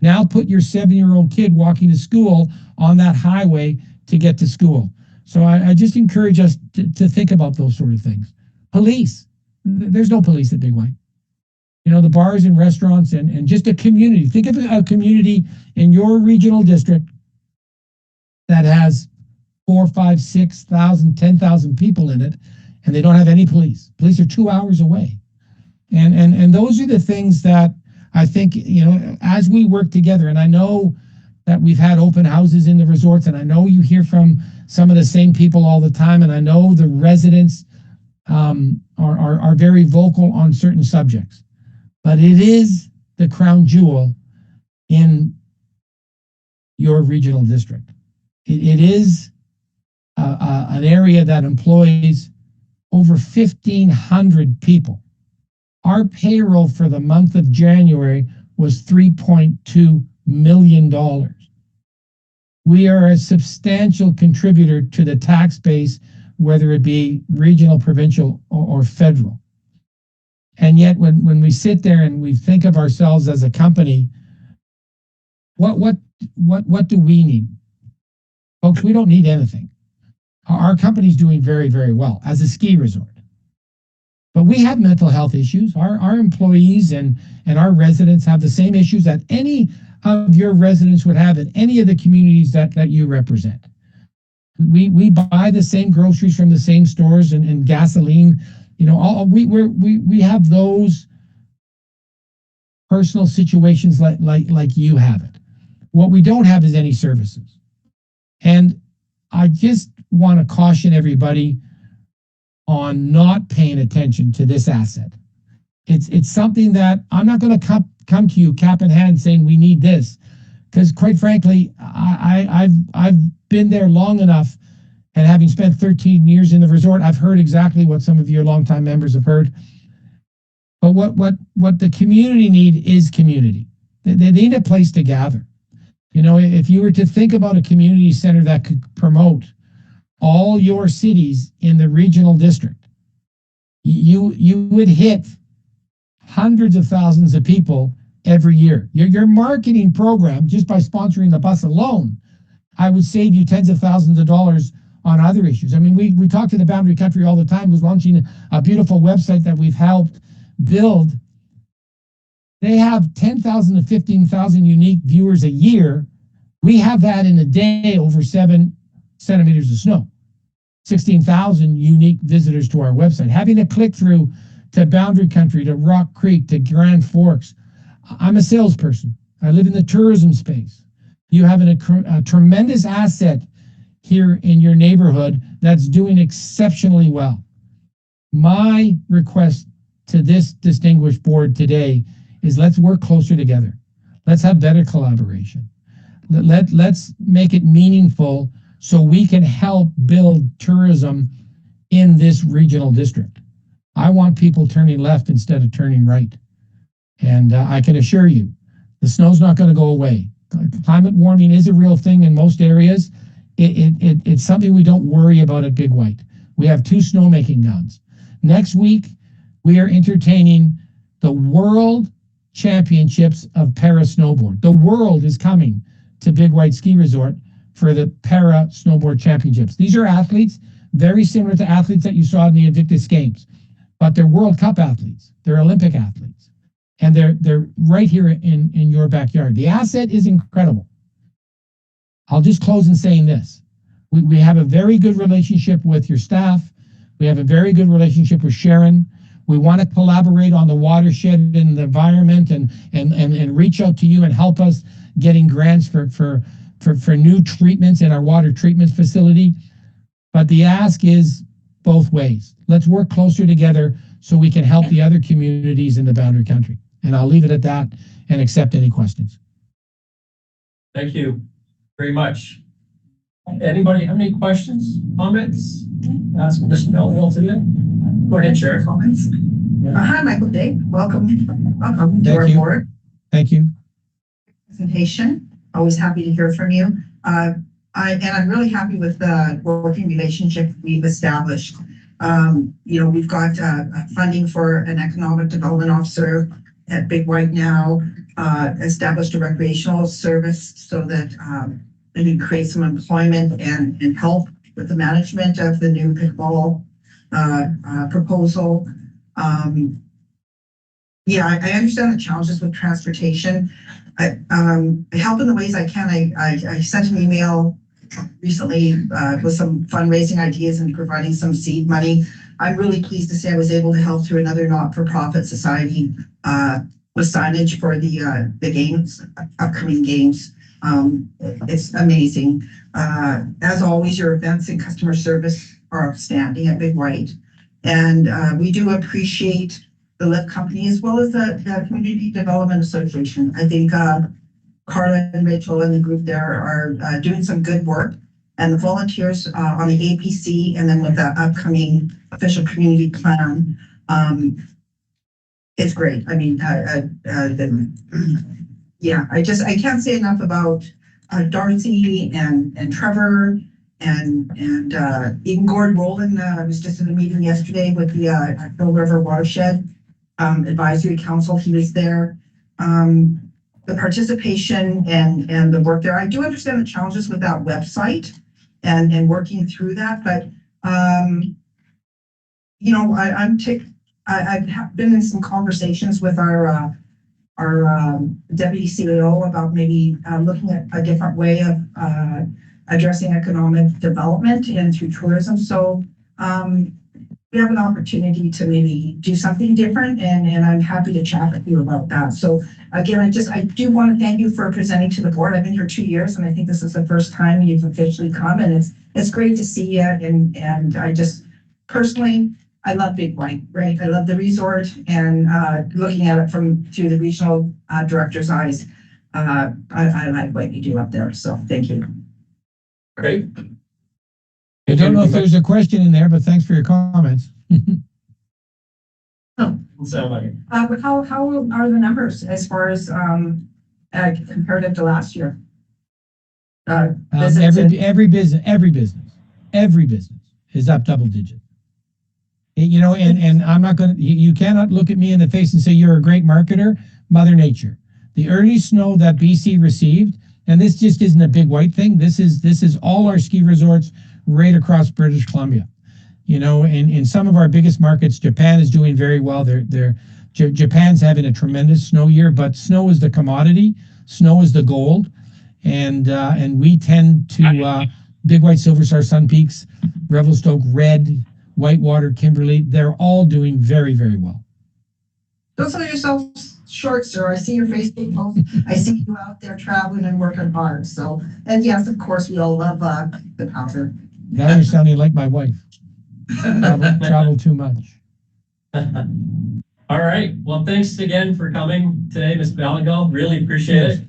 Now put your 7-year-old kid walking to school on that highway to get to school. So I just encourage us to think about those sort of things. Police, there's no police at Big White. You know, the bars and restaurants and just a community. Think of a community in your regional district that has 4, 5, 6,000, 10,000 people in it, and they don't have any police. Police are 2 hours away. And those are the things that I think, you know, as we work together, and I know that we've had open houses in the resorts, and I know you hear from some of the same people all the time, and I know the residents are very vocal on certain subjects. But it is the crown jewel in your regional district. It is an area that employs over 1,500 people. Our payroll for the month of January was $3.2 million. We are a substantial contributor to the tax base, whether it be regional, provincial, or federal. And yet when we sit there and we think of ourselves as a company, what do we need? Folks, we don't need anything. Our company's doing very, very well as a ski resort. But we have mental health issues. Our employees and our residents have the same issues that any of your residents would have in any of the communities that you represent. We buy the same groceries from the same stores and gasoline. You know, we have those personal situations like you have it. What we don't have is any services. And I just want to caution everybody on not paying attention to this asset. It's something that I'm not going to come to you cap in hand saying we need this, because quite frankly, I've been there long enough, and having spent 13 years in the resort, I've heard exactly what some of your longtime members have heard. But what the community need is community. They need a place to gather. You know, if you were to think about a community center that could promote all your cities in the regional district, you would hit hundreds of thousands of people every year. Your marketing program, just by sponsoring the bus alone, I would save you tens of thousands of dollars on other issues. I mean, we talk to the Boundary Country all the time, who's launching a beautiful website that we've helped build. They have 10,000 to 15,000 unique viewers a year. We have that in a day over 7 centimeters of snow. 16,000 unique visitors to our website. Having a click through to Boundary Country, to Rock Creek, to Grand Forks. I'm a salesperson. I live in the tourism space. You have a tremendous asset here in your neighborhood that's doing exceptionally well. My request to this distinguished board today is let's work closer together. Let's have better collaboration. Let's make it meaningful so we can help build tourism in this regional district. I want people turning left instead of turning right. And I can assure you, the snow's not going to go away. Climate warming is a real thing in most areas. It's something we don't worry about at Big White. We have 2 snowmaking guns. Next week, we are entertaining the World Championships of Para Snowboard. The world is coming to Big White Ski Resort for the Para Snowboard Championships. These are athletes very similar to athletes that you saw in the Invictus Games, but they're World Cup athletes. They're Olympic athletes. And they're right here in your backyard. The asset is incredible. I'll just close in saying this. We have a very good relationship with your staff. We have a very good relationship with Sharon. We want to collaborate on the watershed and the environment and reach out to you and help us getting grants for new treatments in our water treatment facility. But the ask is both ways. Let's work closer together so we can help the other communities in the Boundary Country. And I'll leave it at that and accept any questions. Thank you very much. Anybody have any questions, comments? Ask Mr. Melville today. Go ahead, Chair. Comments? Hi, Michael Day. Welcome to our board Thank you. presentation. Always happy to hear from you. I'm really happy with the working relationship we've established. We've got funding for an economic development officer at Big White now, established a recreational service so that they can create some employment and help with the management of the new pickleball proposal. Yeah, I understand the challenges with transportation. I help in the ways I can. I sent an email recently with some fundraising ideas and providing some seed money. I'm really pleased to say I was able to help through another not-for-profit society with signage for the games, upcoming games. It's amazing. As always, your events and customer service are outstanding at Big White. And we do appreciate the lift company as well as the Community Development Association. I think Carla and Rachel and the group there are doing some good work. And the volunteers on the APC and then with the upcoming official community plan, it's great. I mean, yeah, I can't say enough about Darcy and Trevor and even Gord Rowland. I was just in a meeting yesterday with the Pearl River Watershed Advisory Council. He was there. The participation and the work there. I do understand the challenges with that website and working through that, but you know, I've been in some conversations with our deputy CEO about maybe looking at a different way of addressing economic development and through tourism. So we have an opportunity to maybe do something different, and I'm happy to chat with you about that. So again, I do want to thank you for presenting to the board. I've been here 2 years, and I think this is the first time you've officially come, and it's great to see you. And I just personally, I love Big White, right? I love the resort, and looking at it through the regional director's eyes, I like what you do up there. So thank you. Great. I don't know if there's a question in there, but thanks for your comments. So, How are the numbers as far as comparative to last year? Every business is up double digit. You know, and I'm not going to, you cannot look at me in the face and say you're a great marketer. Mother Nature. The early snow that BC received, and this just isn't a Big White thing. This is all our ski resorts right across British Columbia. You know, in some of our biggest markets, Japan is doing very well. Japan's having a tremendous snow year, but snow is the commodity. Snow is the gold, and we tend to Big White, Silver Star, Sun Peaks, Revelstoke, Red, Whitewater, Kimberley. They're all doing very, very well. Don't sell yourself short, sir. I see your Facebook post. I see you out there traveling and working hard. So, and yes, of course, we all love the powder. Now you're sounding like my wife. Travel too much. All right. Well, thanks again for coming today, Ms. Balagal. Really appreciate it.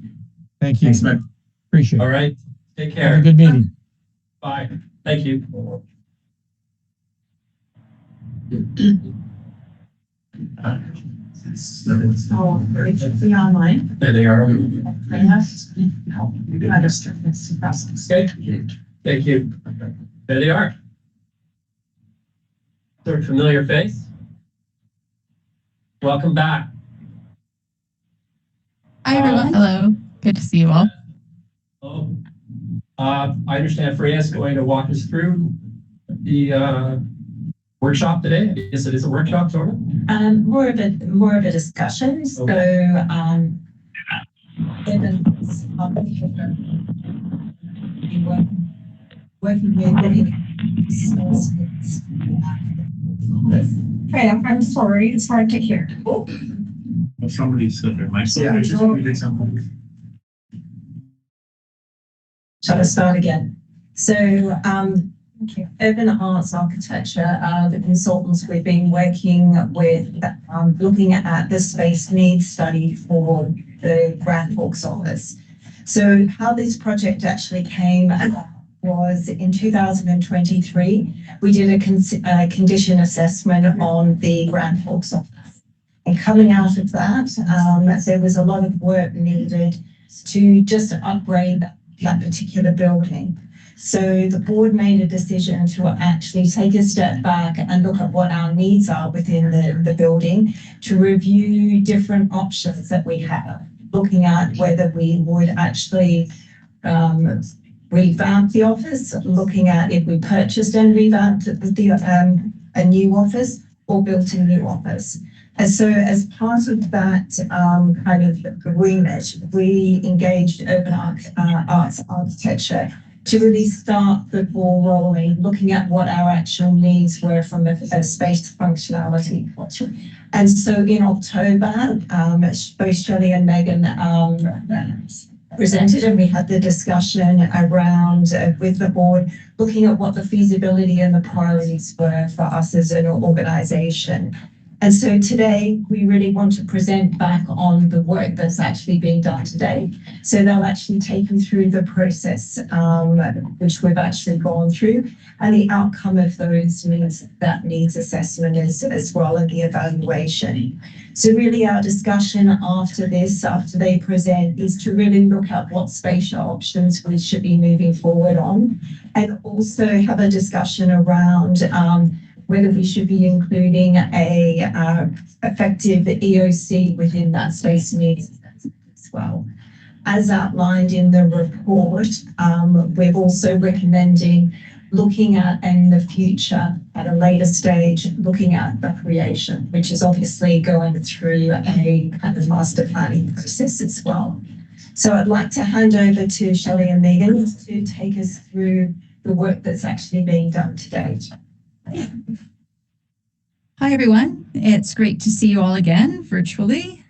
Thank you. Thanks, man. Appreciate it. All right. Take care. Have a good meeting. Bye. Thank you. So, be online. There they are. Understood this process. Okay. Thank you. There they are. Sort of familiar face. Welcome back. Hi, everyone. Hello. Good to see you all. Oh, I understand Freya is going to walk us through the workshop today. I guess it is a workshop, sort of. More of a discussion. Okay. So, Evan's working with Okay, I'm sorry, it's hard to hear. Somebody said there might be. Yeah, just read something. Shall I start again? So, Urban Arts Architecture, the consultants we've been working with, looking at the space needs study for the Grand Forks office. So how this project actually came was in 2023, we did a condition assessment on the Grand Forks office. And coming out of that, there was a lot of work needed to just upgrade that particular building. So the board made a decision to actually take a step back and look at what our needs are within the building, to review different options that we have, looking at whether we would actually revamp the office, looking at if we purchased and revamped a new office or built a new office. And so as part of that kind of remit, we engaged Open Arts Architecture to really start the ball rolling, looking at what our actual needs were from a space functionality. And so in October, both Shelley and Megan presented, and we had the discussion around with the board, looking at what the feasibility and the priorities were for us as an organization. And so today we really want to present back on the work that's actually being done today. So they'll actually take you through the process, which we've actually gone through, and the outcome of those needs assessment as well, and the evaluation. So really our discussion after this, after they present, is to really look at what spatial options we should be moving forward on, and also have a discussion around whether we should be including a effective EOC within that space needs as well. As outlined in the report, we're also recommending looking at in the future at a later stage, looking at recreation, which is obviously going through a kind of master planning process as well. So I'd like to hand over to Shelley and Megan to take us through the work that's actually being done to date. Hi, everyone. It's great to see you all again virtually.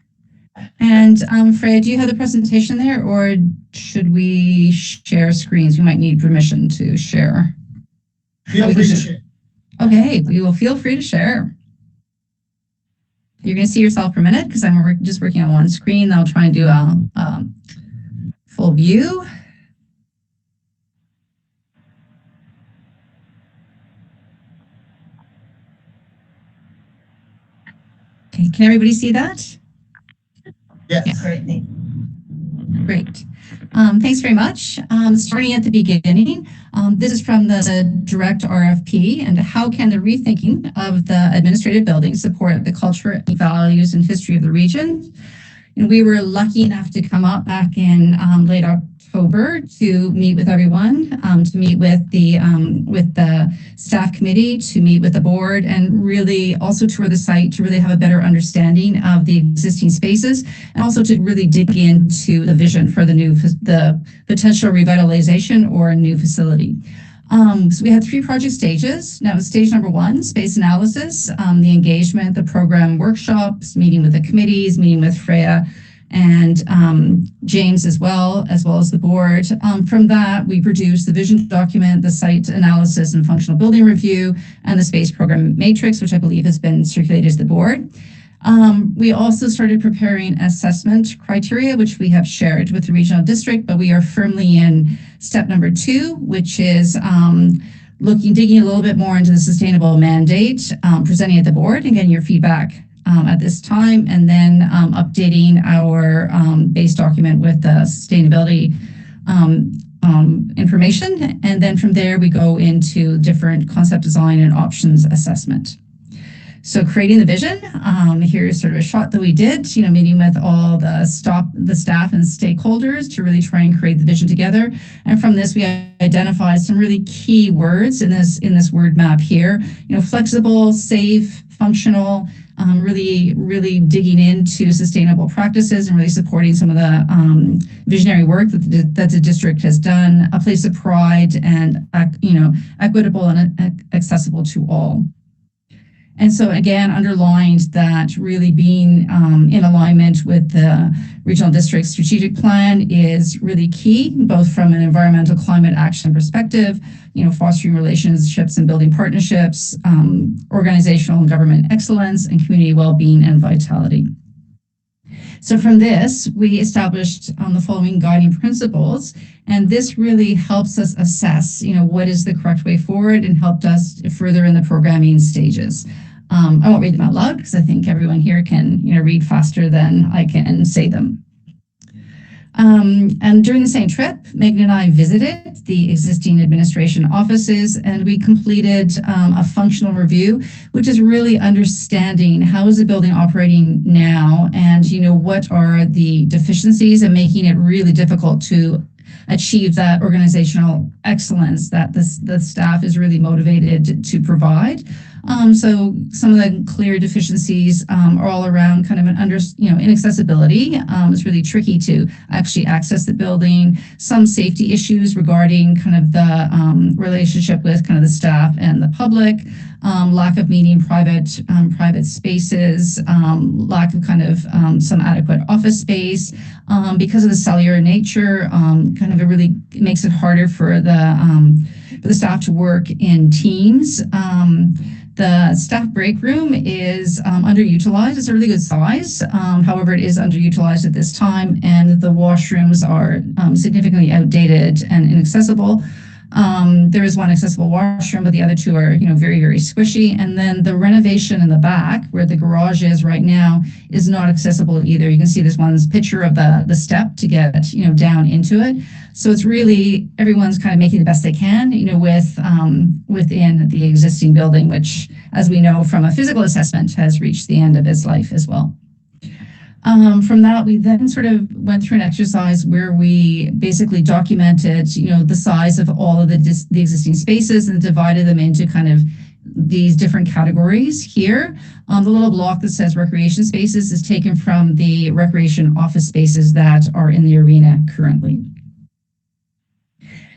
And Freya, do you have the presentation there, or should we share screens? We might need permission to share. Feel free to share. Okay, we will feel free to share. You're going to see yourself for a minute because I'm just working on one screen. I'll try and do a full view. Okay, can everybody see that? Yes. Yeah. Great. Thanks very much. Starting at the beginning, this is from the direct RFP, and how can the rethinking of the administrative building support the culture, values, and history of the region? And we were lucky enough to come up back in late October to meet with everyone, to meet with the staff committee, to meet with the board, and really also tour the site to really have a better understanding of the existing spaces, and also to really dig into the vision for the potential revitalization or a new facility. So we had 3 project stages. Now, stage number 1, space analysis, the engagement, the program workshops, meeting with the committees, meeting with Freya and James as well as the board. From that, we produced the vision document, the site analysis and functional building review, and the space program matrix, which I believe has been circulated to the board. We also started preparing assessment criteria, which we have shared with the regional district, but we are firmly in step number 2, which is digging a little bit more into the sustainable mandate, presenting at the board and getting your feedback at this time, and then updating our base document with the sustainability information. And then from there, we go into different concept design and options assessment. So creating the vision, here's sort of a shot that we did, meeting with all the staff and stakeholders to really try and create the vision together. And from this, we identified some really key words in this word map here, flexible, safe, functional, really digging into sustainable practices and really supporting some of the visionary work that the district has done, a place of pride, and equitable and accessible to all. And so again, underlined that really being in alignment with the regional district strategic plan is really key, both from an environmental climate action perspective, fostering relationships and building partnerships, organizational and government excellence, and community well-being and vitality. So from this, we established the following guiding principles, and this really helps us assess, what is the correct way forward, and helped us further in the programming stages. I won't read them out loud because I think everyone here can, read faster than I can say them. And during the same trip, Megan and I visited the existing administration offices, and we completed a functional review, which is really understanding how is the building operating now, and what are the deficiencies, and making it really difficult to achieve that organizational excellence that the staff is really motivated to provide. So some of the clear deficiencies are all around kind of inaccessibility. It's really tricky to actually access the building. Some safety issues regarding kind of the relationship with kind of the staff and the public. Lack of meeting private spaces, lack of kind of some adequate office space. Because of the cellular nature, kind of it really makes it harder for the staff to work in teams. The staff break room is underutilized. It's a really good size. However, it is underutilized at this time, and the washrooms are significantly outdated and inaccessible. There is one accessible washroom, but the other two are, very, very squishy. And then the renovation in the back, where the garage is right now, is not accessible either. You can see this one's picture of the step to get, down into it. So it's really, everyone's kind of making the best they can, within the existing building, which, as we know from a physical assessment, has reached the end of its life as well. From that, we then sort of went through an exercise where we basically documented, the size of all of the existing spaces and divided them into kind of these different categories here. The little block that says recreation spaces is taken from the recreation office spaces that are in the arena currently.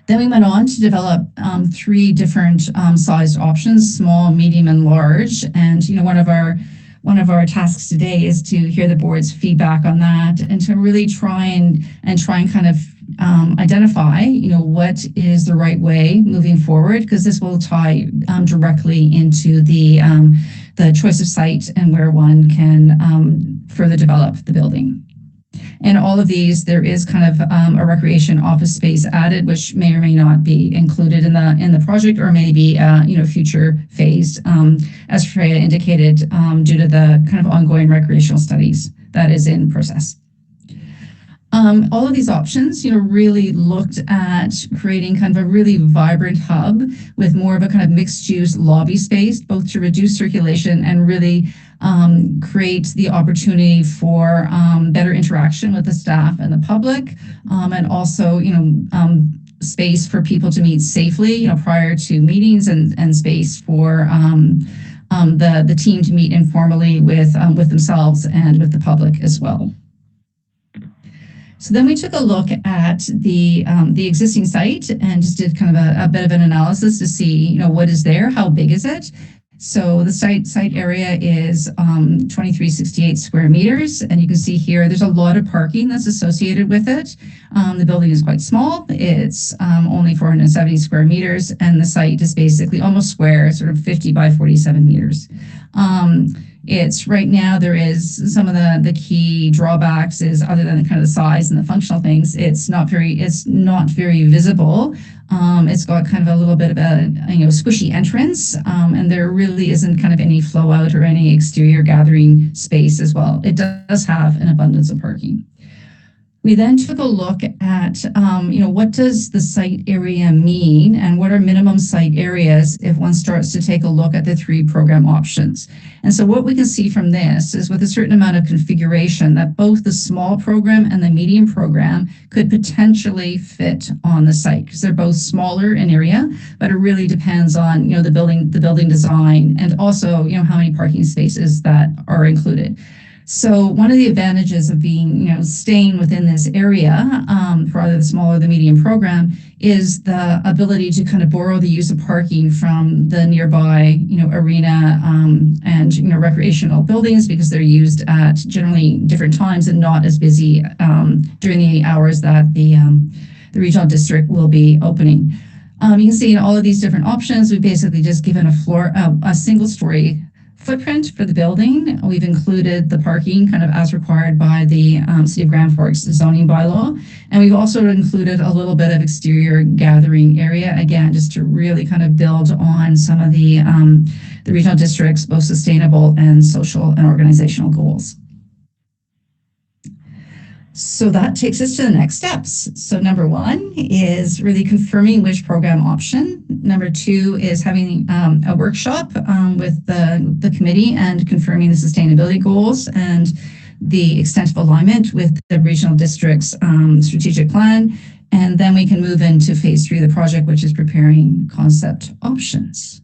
Then we went on to develop 3 different sized options: small, medium, and large. And one of our tasks today is to hear the board's feedback on that and to really try and kind of identify, what is the right way moving forward, because this will tie directly into the choice of site and where one can further develop the building. And all of these, there is kind of a recreation office space added, which may or may not be included in the project, or maybe future phased, as Freya indicated, due to the kind of ongoing recreational studies that is in process. All of these options, really looked at creating kind of a really vibrant hub with more of a kind of mixed-use lobby space, both to reduce circulation and really create the opportunity for better interaction with the staff and the public, and also, space for people to meet safely, prior to meetings, and space for the team to meet informally with themselves and with the public as well. So then we took a look at the existing site and just did kind of a bit of an analysis to see, what is there, how big is it? So the site area is 2368 square meters, and you can see here there's a lot of parking that's associated with it. The building is quite small. It's only 470 square meters, and the site is basically almost square, sort of 50 by 47 meters. It's right now, there is some of the key drawbacks is, other than kind of the size and the functional things, it's not very visible. It's got kind of a little bit of a squishy entrance, and there really isn't kind of any flow out or any exterior gathering space as well. It does have an abundance of parking. We then took a look at, what does the site area mean, and what are minimum site areas if one starts to take a look at the 3 program options. And so what we can see from this is, with a certain amount of configuration, that both the small program and the medium program could potentially fit on the site, because they're both smaller in area, but it really depends on, the building design, and also, how many parking spaces that are included. So one of the advantages of being, staying within this area, for either the small or the medium program, is the ability to kind of borrow the use of parking from the nearby, arena, and, recreational buildings, because they're used at generally different times and not as busy during the hours that the regional district will be opening. You can see in all of these different options, we've basically just given a single story footprint for the building. We've included the parking kind of as required by the City of Grand Forks zoning bylaw. And we've also included a little bit of exterior gathering area, again, just to really kind of build on some of the regional district's both sustainable and social and organizational goals. So that takes us to the next steps. So number 1 is really confirming which program option. Number 2 is having a workshop with the committee and confirming the sustainability goals and the extent of alignment with the regional district's strategic plan. And then we can move into phase 3 of the project, which is preparing concept options.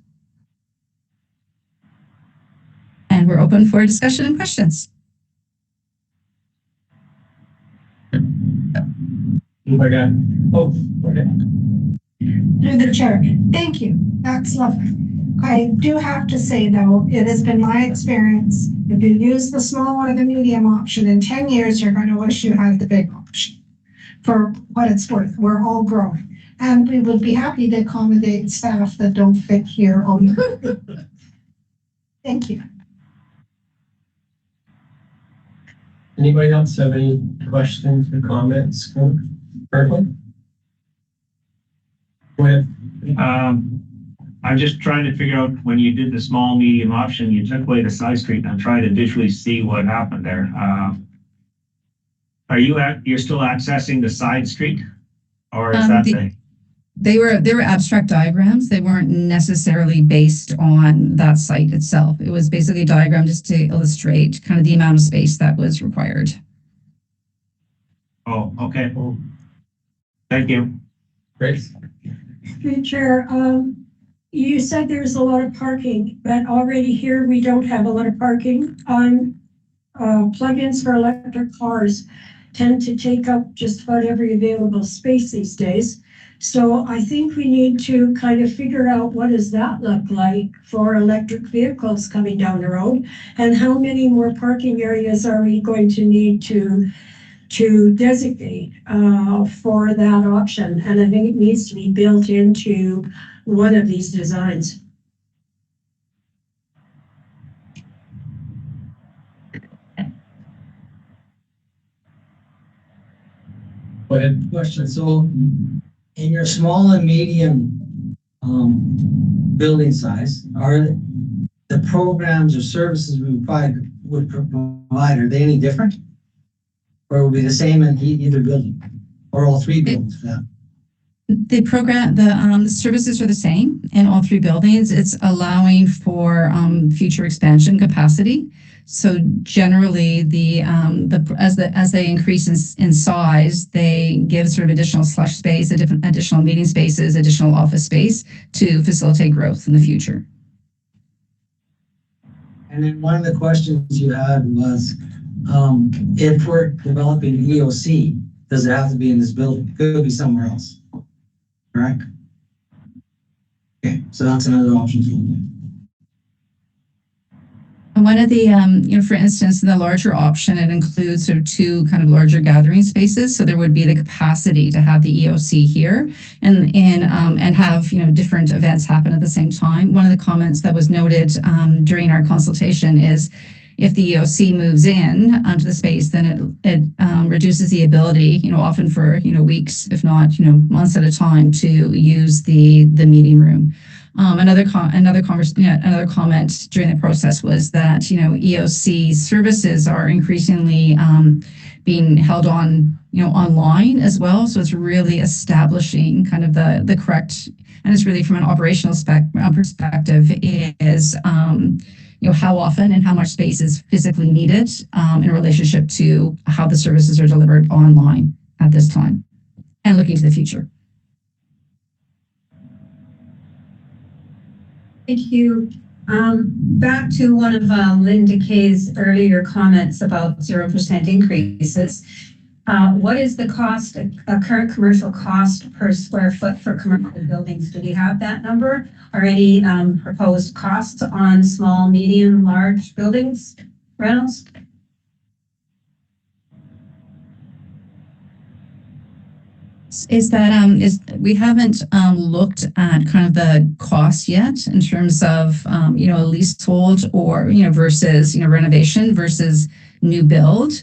And we're open for discussion and questions. Through the chair. Thank you. That's lovely. I do have to say though, it has been my experience, if you use the small or the medium option in 10 years, you're going to wish you had the big option. For what it's worth, we're all growing. And we would be happy to accommodate staff that don't fit here on. Thank you. Anybody else have any questions or comments? Perfect. Go ahead. I'm just trying to figure out when you did the small medium option, you took away the side street, and I'm trying to visually see what happened there. You're still accessing the side street, or is that They were abstract diagrams. They weren't necessarily based on that site itself. It was basically a diagram just to illustrate kind of the amount of space that was required. Oh, okay. Thank you. Grace? Through the chair, you said there's a lot of parking, but already here we don't have a lot of parking on plugins for electric cars tend to take up just about every available space these days. So I think we need to kind of figure out what does that look like for electric vehicles coming down the road, and how many more parking areas are we going to need to designate for that option. And I think it needs to be built into one of these designs. Go ahead. Question, so in your small and medium building size, are the programs or services we would provide, are they any different? Or will be the same in either building, or all three buildings? Yeah. The services are the same in all 3 buildings. It's allowing for future expansion capacity. So generally, as they increase in size, they give sort of additional slush space, additional meeting spaces, additional office space to facilitate growth in the future. And then one of the questions you had was, if we're developing EOC, does it have to be in this building? Could it be somewhere else? Correct? Okay, so that's another option. And one of the, for instance, in the larger option, it includes sort of 2 kind of larger gathering spaces. So there would be the capacity to have the EOC here and have, different events happen at the same time. One of the comments that was noted during our consultation is if the EOC moves in onto the space, then it reduces the ability, often for, weeks, if not, months at a time to use the meeting room. Another comment during the process was that, EOC services are increasingly being held on, online as well. So it's really establishing kind of the correct, and it's really from an operational perspective is, how often and how much space is physically needed in relationship to how the services are delivered online at this time and looking to the future. Thank you. Back to one of Linda Kay's earlier comments about 0% increases. What is the cost, a current commercial cost per square foot for commercial buildings? Do we have that number? Or any proposed costs on small, medium, large buildings, rentals? Is that we haven't looked at kind of the cost yet in terms of a leasehold or versus renovation versus new build.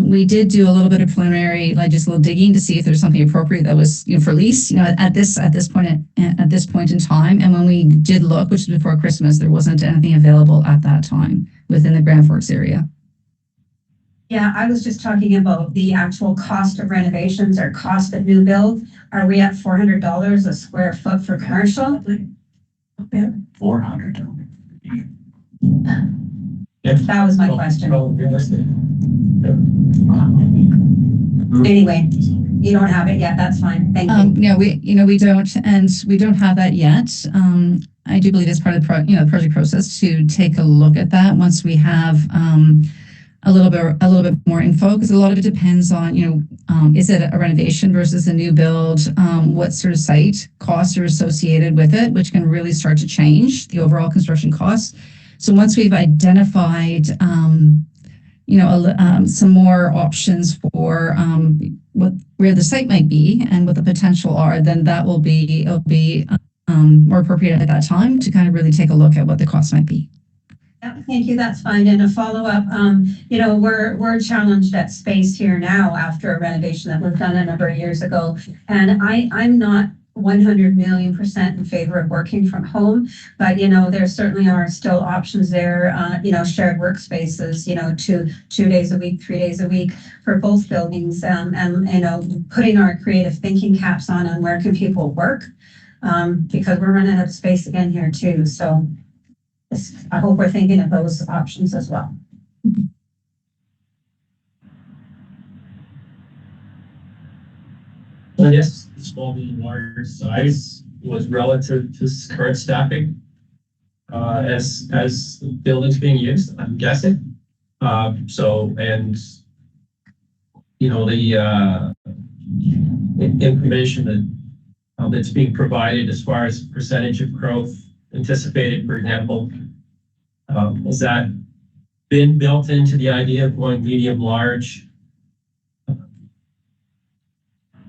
We did do a little bit of preliminary, just a little digging to see if there's something appropriate that was for lease at this point in time. And when we did look, which was before Christmas, there wasn't anything available at that time within the Grand Forks area. Yeah, I was just talking about the actual cost of renovations or cost of new build. Are we at $400 a square foot for commercial? 400. That was my question. Anyway, You don't have it yet, that's fine, thank you. No, we don't, and we don't have that yet. I do believe it's part of the project process to take a look at that once we have, a little bit more info, because a lot of it depends on, is it a renovation versus a new build? What sort of site costs are associated with it, which can really start to change the overall construction costs. So once we've identified, some more options for where the site might be and what the potential are, then it'll be more appropriate at that time to kind of really take a look at what the costs might be. Yeah, thank you, that's fine. And a follow-up, we're challenged at space here now after a renovation that was done a number of years ago. And I'm not 100,000,000% in favor of working from home, but there certainly are still options there, shared workspaces, 2 days a week, 3 days a week for both buildings, and putting our creative thinking caps on where can people work, because we're running out of space again here too. So I hope we're thinking of those options as well. I guess small, medium, large size was relative to current staffing, as the building's being used, I'm guessing. The information that's being provided as far as percentage of growth anticipated, for example, has that been built into the idea of going medium, large?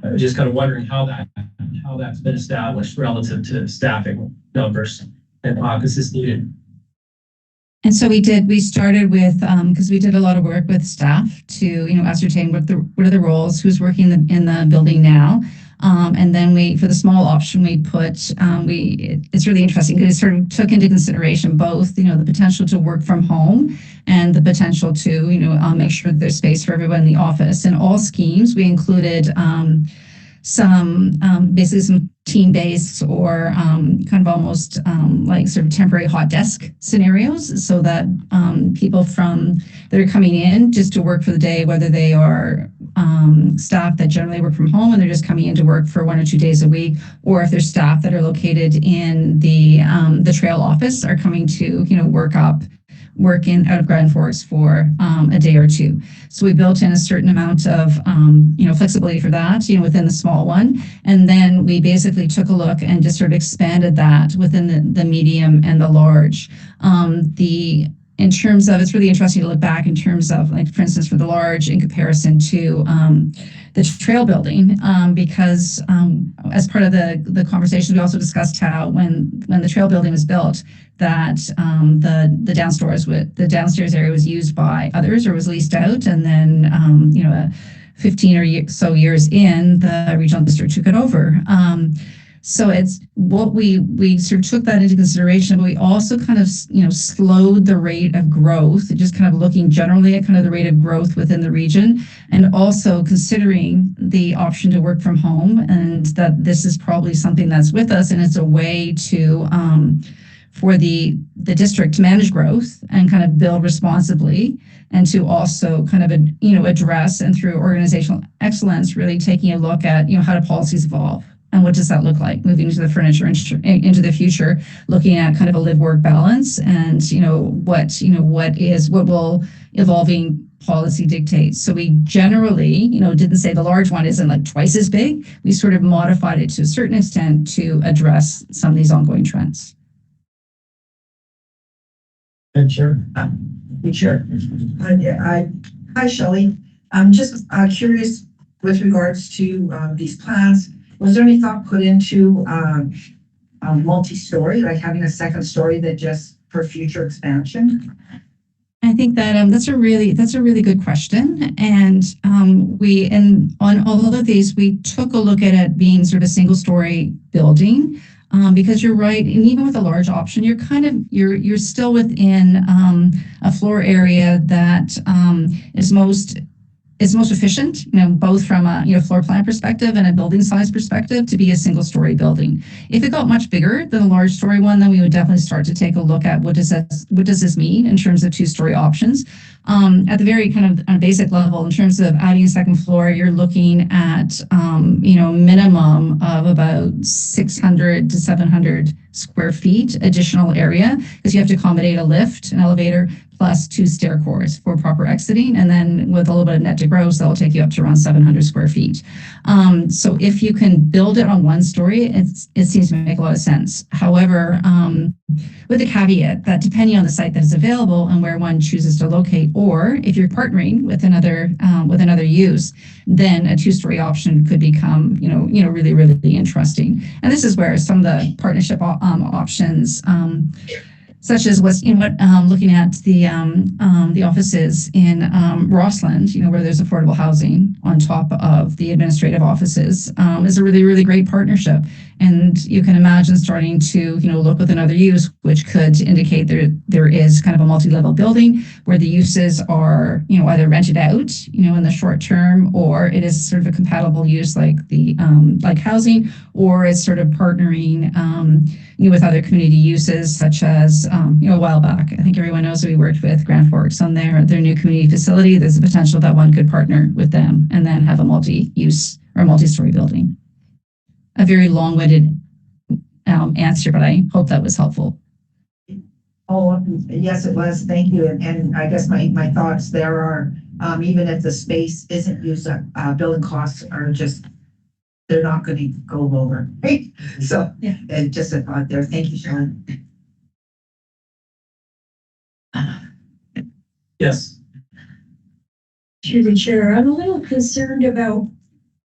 I'm just kind of wondering how that's been established relative to staffing numbers and offices needed. And so we started with, because we did a lot of work with staff to, ascertain what are the roles, who's working in the building now. And then for the small option, we put, it's really interesting because it sort of took into consideration both, the potential to work from home and the potential to, make sure that there's space for everyone in the office. In all schemes, we included basically some team-based or kind of almost like sort of temporary hot desk scenarios, so that people that are coming in just to work for the day, whether they are staff that generally work from home and they're just coming in to work for 1 or 2 days a week, or if there's staff that are located in the trail office are coming to work out of Grand Forks for a day or two. So we built in a certain amount of flexibility for that, within the small one. And then we basically took a look and just sort of expanded that within the medium and the large. In terms of, it's really interesting to look back in terms of, like, for instance, for the large in comparison to the trail building, because as part of the conversation, we also discussed how when the trail building was built, that the downstairs area was used by others or was leased out, and then 15 or so years in, the regional district took it over. So it's what we sort of took that into consideration, but we also kind of, slowed the rate of growth, just kind of looking generally at kind of the rate of growth within the region, and also considering the option to work from home, and that this is probably something that's with us, and it's a way to, for the district to manage growth and kind of build responsibly, and to also kind of, address, and through organizational excellence, really taking a look at, how do policies evolve. And what does that look like moving into into the future, looking at kind of a live-work balance, and what will evolving policy dictate. So we generally, didn't say the large one isn't like twice as big. We sort of modified it to a certain extent to address some of these ongoing trends. And sure. Hi, Shelley. I'm just curious with regards to these plans. Was there any thought put into multi-story, like having a second story that just for future expansion? I think that that's a really good question, and on all of these, we took a look at it being sort of a single-story building, because you're right, and even with a large option, you're still within a floor area that is most efficient, both from a floor plan perspective and a building size perspective, to be a single story building. If it got much bigger than a large story one, then we would definitely start to take a look at what does this mean in terms of 2-story options. At the very kind of basic level, in terms of adding a second floor, you're looking at, minimum of about 600 to 700 square feet additional area, because you have to accommodate a lift, an elevator, plus 2 stair cores for proper exiting. And then with a little bit of net to gross, that will take you up to around 700 square feet. So if you can build it on 1 story, it seems to make a lot of sense. However, with the caveat that depending on the site that is available and where one chooses to locate, or if you're partnering with another use, then a 2-story option could become, really, really interesting. And this is where some of the partnership options, such as looking at the offices in Rossland, where there's affordable housing on top of the administrative offices, is a really, really great partnership. And you can imagine starting to, look with another use, which could indicate there is kind of a multi-level building where the uses are, either rented out, in the short term, or it is sort of a compatible use like like housing, or it's sort of partnering, with other community uses, such as, a while back, I think everyone knows that we worked with Grand Forks on their new community facility. There's a potential that one could partner with them and then have a multi-use or multi-story building. A very long-winded answer, but I hope that was helpful. Oh, yes, it was. Thank you. And I guess my thoughts there are, even if the space isn't used, building costs are they're not going to go lower. Right? So, yeah. And just a thought there. Thank you, Sean. Yes. To the chair, I'm a little concerned about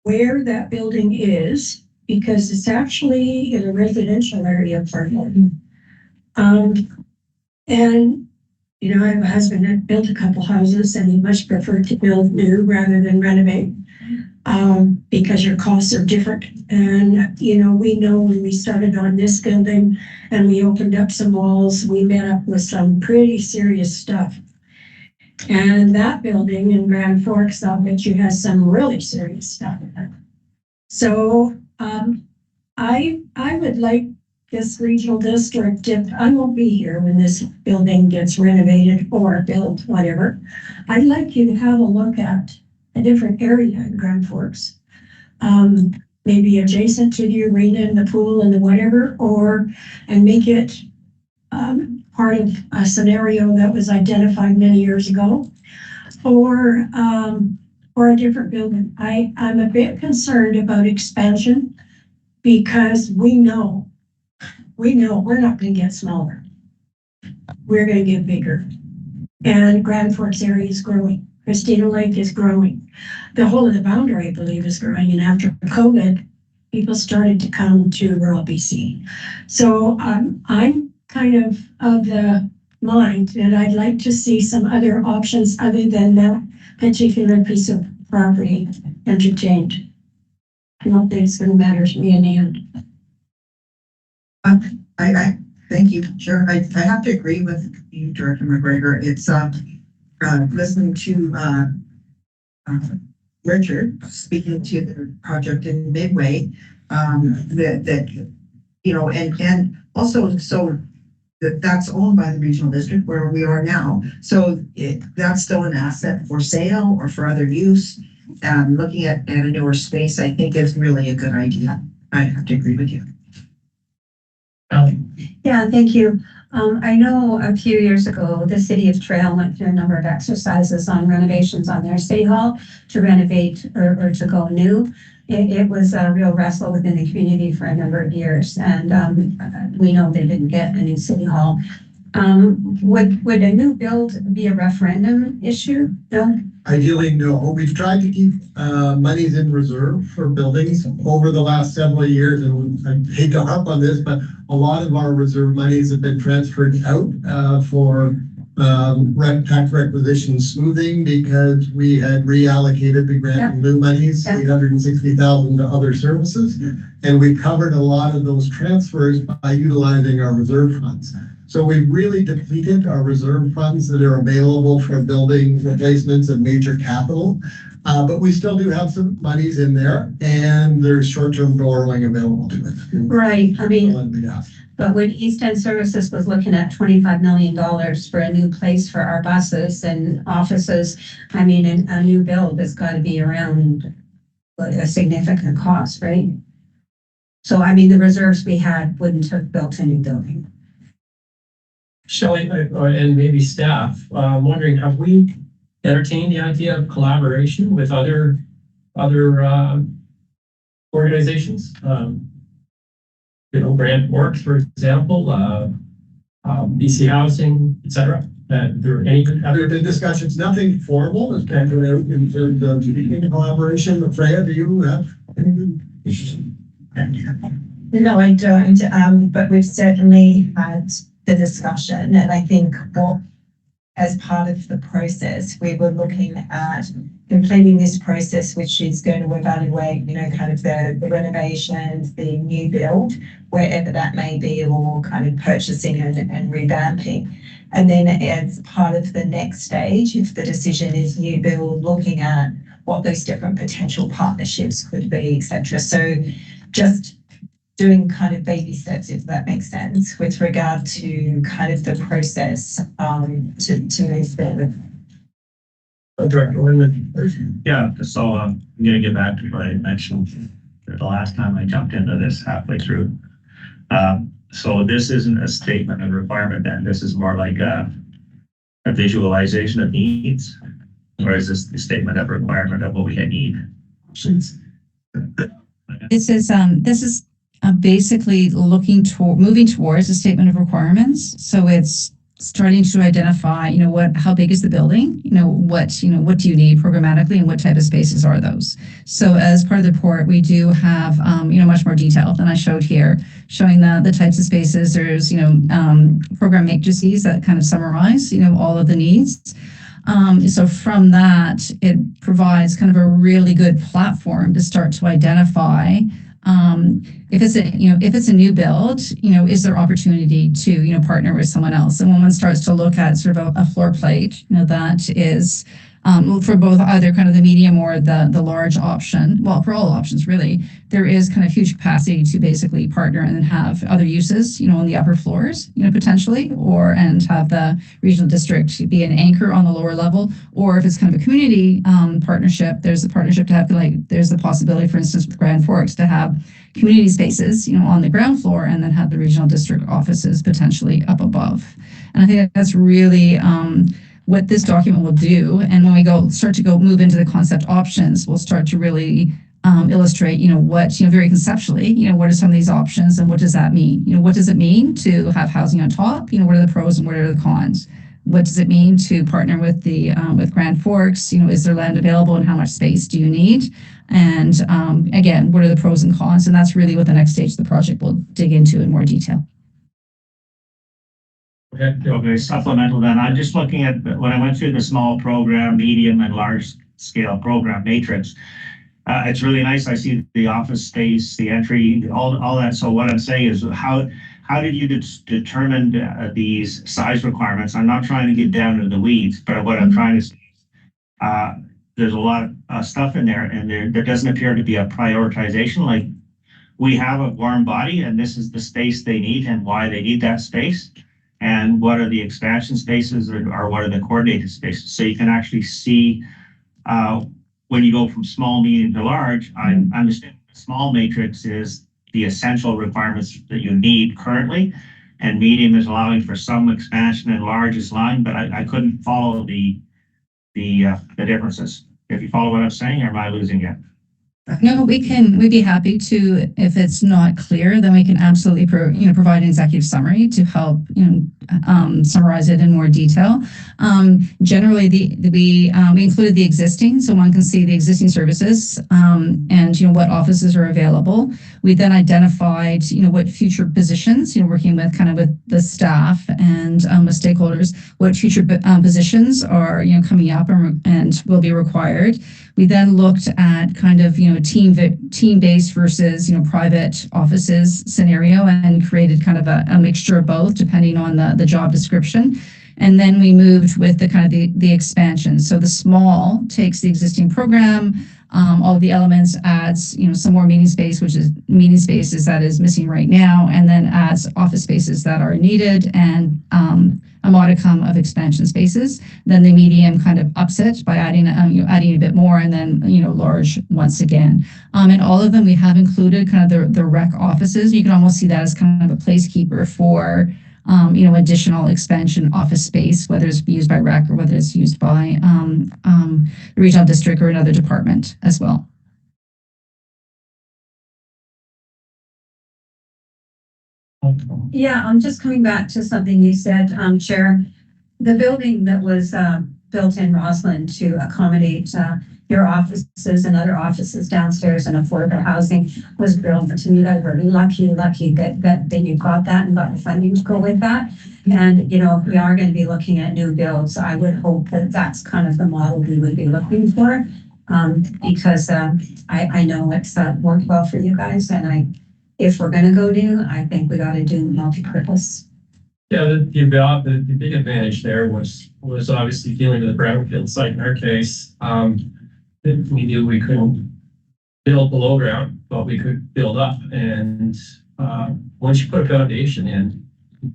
where that building is, because it's actually in a residential area partly. And, I have a husband that built a couple houses, and he much preferred to build new rather than renovate, because your costs are different. And, we know when we started on this building and we opened up some walls, we met up with some pretty serious stuff. And that building in Grand Forks, I'll bet you has some really serious stuff in it. So, I would like this regional district, if I won't be here when this building gets renovated or built, whatever, I'd like you to have a look at a different area in Grand Forks. Maybe adjacent to the arena and the pool and the whatever, and make it part of a scenario that was identified many years ago, or a different building. I'm a bit concerned about expansion, because we know we're not going to get smaller. We're going to get bigger. And Grand Forks area is growing. Christina Lake is growing. The whole of the boundary, I believe, is growing. And after COVID, people started to come to rural BC. So I'm kind of the mind that I'd like to see some other options other than that particular piece of property entertained. I don't think it's going to matter to me in the end. I thank you. Sure. I have to agree with you, Director McGregor. It's listening to Richard speaking to the project in Midway, and also that's owned by the regional district where we are now. So that's still an asset for sale or for other use. Looking at a newer space, I think is really a good idea. I have to agree with you. Yeah, thank you. I know a few years ago, the city of Trail went through a number of exercises on renovations on their city hall to renovate or to go new. It was a real wrestle within the community for a number of years, and we know they didn't get a new city hall. Would a new build be a referendum issue, Bill? Ideally, no. We've tried to keep monies in reserve for buildings over the last several years, and I hate to harp on this, but a lot of our reserve monies have been transferred out for tax requisition smoothing, because we had reallocated the grant and lieu monies, $860,000 to other services, and we covered a lot of those transfers by utilizing our reserve funds. So we've really depleted our reserve funds that are available for building replacements and major capital. But we still do have some monies in there, and there's short-term borrowing available to it. Right. I mean, But when East End Services was looking at $25 million for a new place for our buses and offices, I mean, a new build has got to be around a significant cost, right? So, I mean, the reserves we had wouldn't have built a new building. Shelley, and maybe staff, I'm wondering, have we entertained the idea of collaboration with other organizations? Grant Works, for example, BC Housing, et cetera. There are any Other than discussions, nothing formal, in terms of speaking collaboration. Freya, do you have anything? No, I don't, but we've certainly had the discussion, and I think as part of the process, we were looking at completing this process, which is going to evaluate, kind of the renovations, the new build, wherever that may be, or kind of purchasing and revamping. And then as part of the next stage, if the decision is new build, looking at what those different potential partnerships could be, etc. So just doing kind of baby steps, if that makes sense, with regard to kind of the process to move forward. Director Windman? Yeah, so I'm gonna get back to what I mentioned the last time I jumped into this halfway through. So this isn't a statement of requirement then, this is more like a visualization of needs? Or is this the statement of requirement of what we need? This is basically moving towards a statement of requirements. So it's starting to identify, how big is the building? What do you need programmatically, and what type of spaces are those? So as part of the report, we do have, much more detail than I showed here, showing the types of spaces. There's, program matrices that kind of summarize, all of the needs. So from that, it provides kind of a really good platform to start to identify if it's a new build, is there opportunity to, partner with someone else? And when one starts to look at sort of a floor plate, that is for both either kind of the medium or the large option, well, for all options really, there is kind of huge capacity to basically partner and then have other uses, on the upper floors, potentially, and have the regional district be an anchor on the lower level. Or if it's kind of a community partnership, there's the partnership to have there's the possibility, for instance, with Grand Forks to have community spaces, on the ground floor, and then have the regional district offices potentially up above. And I think that's really what this document will do. And when we move into the concept options, we'll start to really illustrate, what, very conceptually, what are some of these options and what does that mean? What does it mean to have housing on top? What are the pros and what are the cons? What does it mean to partner with with Grand Forks? Is there land available and how much space do you need? And again, what are the pros and cons? And that's really what the next stage of the project will dig into in more detail. Okay, supplemental then. I'm just looking at, when I went through the small program, medium and large scale program matrix, it's really nice. I see the office space, the entry, all that. So what I'm saying is how did you determine these size requirements? I'm not trying to get down into the weeds, but what I'm trying to say is there's a lot of stuff in there, and there doesn't appear to be a prioritization. Like, we have a warm body and this is the space they need and why they need that space. And what are the expansion spaces or what are the coordinated spaces? So you can actually see when you go from small, medium to large. I understand the small matrix is the essential requirements that you need currently, and medium is allowing for some expansion and large is line, but I couldn't follow the differences. If you follow what I'm saying, or am I losing you? No, we'd be happy to, if it's not clear, then we can absolutely provide an executive summary to help, summarize it in more detail. Generally, we included the existing, so one can see the existing services, and, what offices are available. We then identified, what future positions, working with the staff and with stakeholders, what future positions are, coming up and will be required. We then looked at kind of, team-based versus, private offices scenario, and created kind of a mixture of both depending on the job description. And then we moved with the kind of the expansion. So the small takes the existing program, all the elements, adds, some more meeting space, which is meeting spaces that is missing right now, and then adds office spaces that are needed, and a modicum of expansion spaces. Then the medium kind of ups it by adding a bit more, and then, large once again. And all of them, we have included kind of the rec offices. You can almost see that as kind of a placekeeper for additional expansion office space, whether it's used by rec or whether it's used by the retail district or another department as well. Yeah, I'm just coming back to something you said, Chair. The building that was built in Roslyn to accommodate your offices and other offices downstairs and affordable housing was built. To me, I'm very lucky that you got that and got the funding to go with that. And, if we are going to be looking at new builds, I would hope that that's kind of the model we would be looking for. Because I know it's worked well for you guys, and if we're going to go new, I think we got to do multi-purpose. Yeah, the big advantage there was obviously dealing with the brownfield site in our case. We knew we couldn't build below ground, but we could build up. And once you put a foundation in,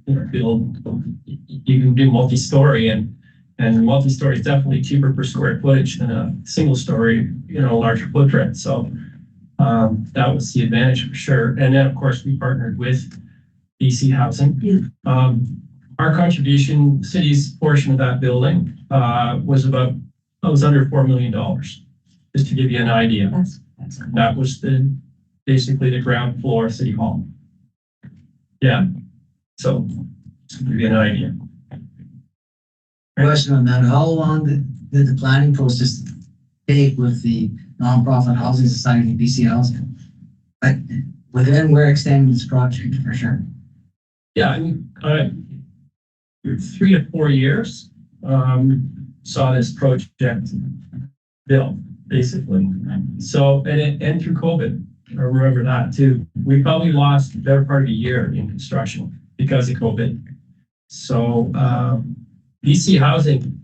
you can do multi-story, and multi-story is definitely cheaper per square footage than a single story, larger footprint. So that was the advantage for sure. And then, of course, we partnered with BC Housing. Our contribution, city's portion of that building, was under $4 million, just to give you an idea. That was basically the ground floor of City Hall. Yeah, so just to give you an idea. Question on that, how long did the planning process take with the nonprofit housing society in BC Housing? Like, within we're extending this project for sure. Yeah, I mean, 3 to 4 years, saw this project built, basically. So, and through COVID, I remember that too. We probably lost the better part of a year in construction because of COVID. So, BC Housing,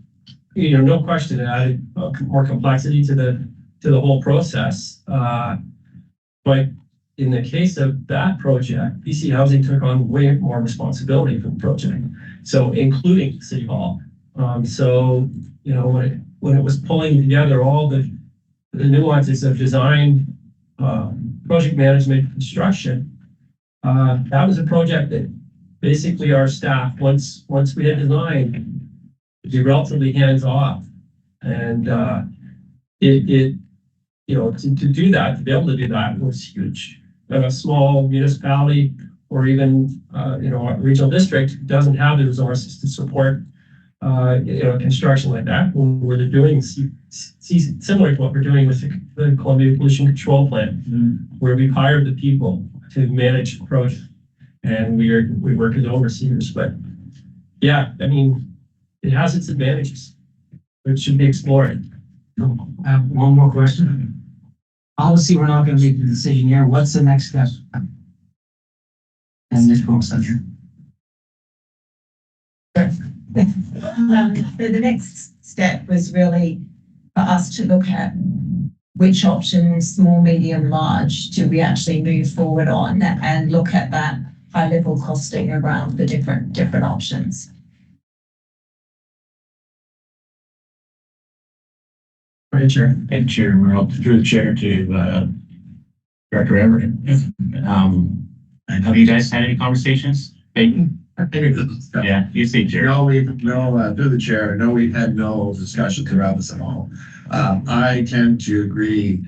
no question, it added more complexity to the whole process. But in the case of that project, BC Housing took on way more responsibility for the project. So including City Hall. So, when it was pulling together all the nuances of design, project management, construction, that was a project that basically our staff, once we had designed, would be relatively hands off. And to do that, to be able to do that was huge. A small municipality or even a regional district doesn't have the resources to support construction like that. We're doing similar to what we're doing with the Columbia Pollution Control Plan, where we've hired the people to manage the project, and we work as overseers. But yeah, I mean, it has its advantages, which should be explored. I have one more question. Obviously, we're not going to make the decision here. What's the next step in this process? The next step was really for us to look at which options, small, medium, large, do we actually move forward on, and look at that high level costing around the different options. Right, Chair. And Chair Merrill, through the chair to Director Everett. Have you guys had any conversations? Peyton? Yeah, you see, Chair. Through the chair, no, we've had no discussions around this at all. I tend to agree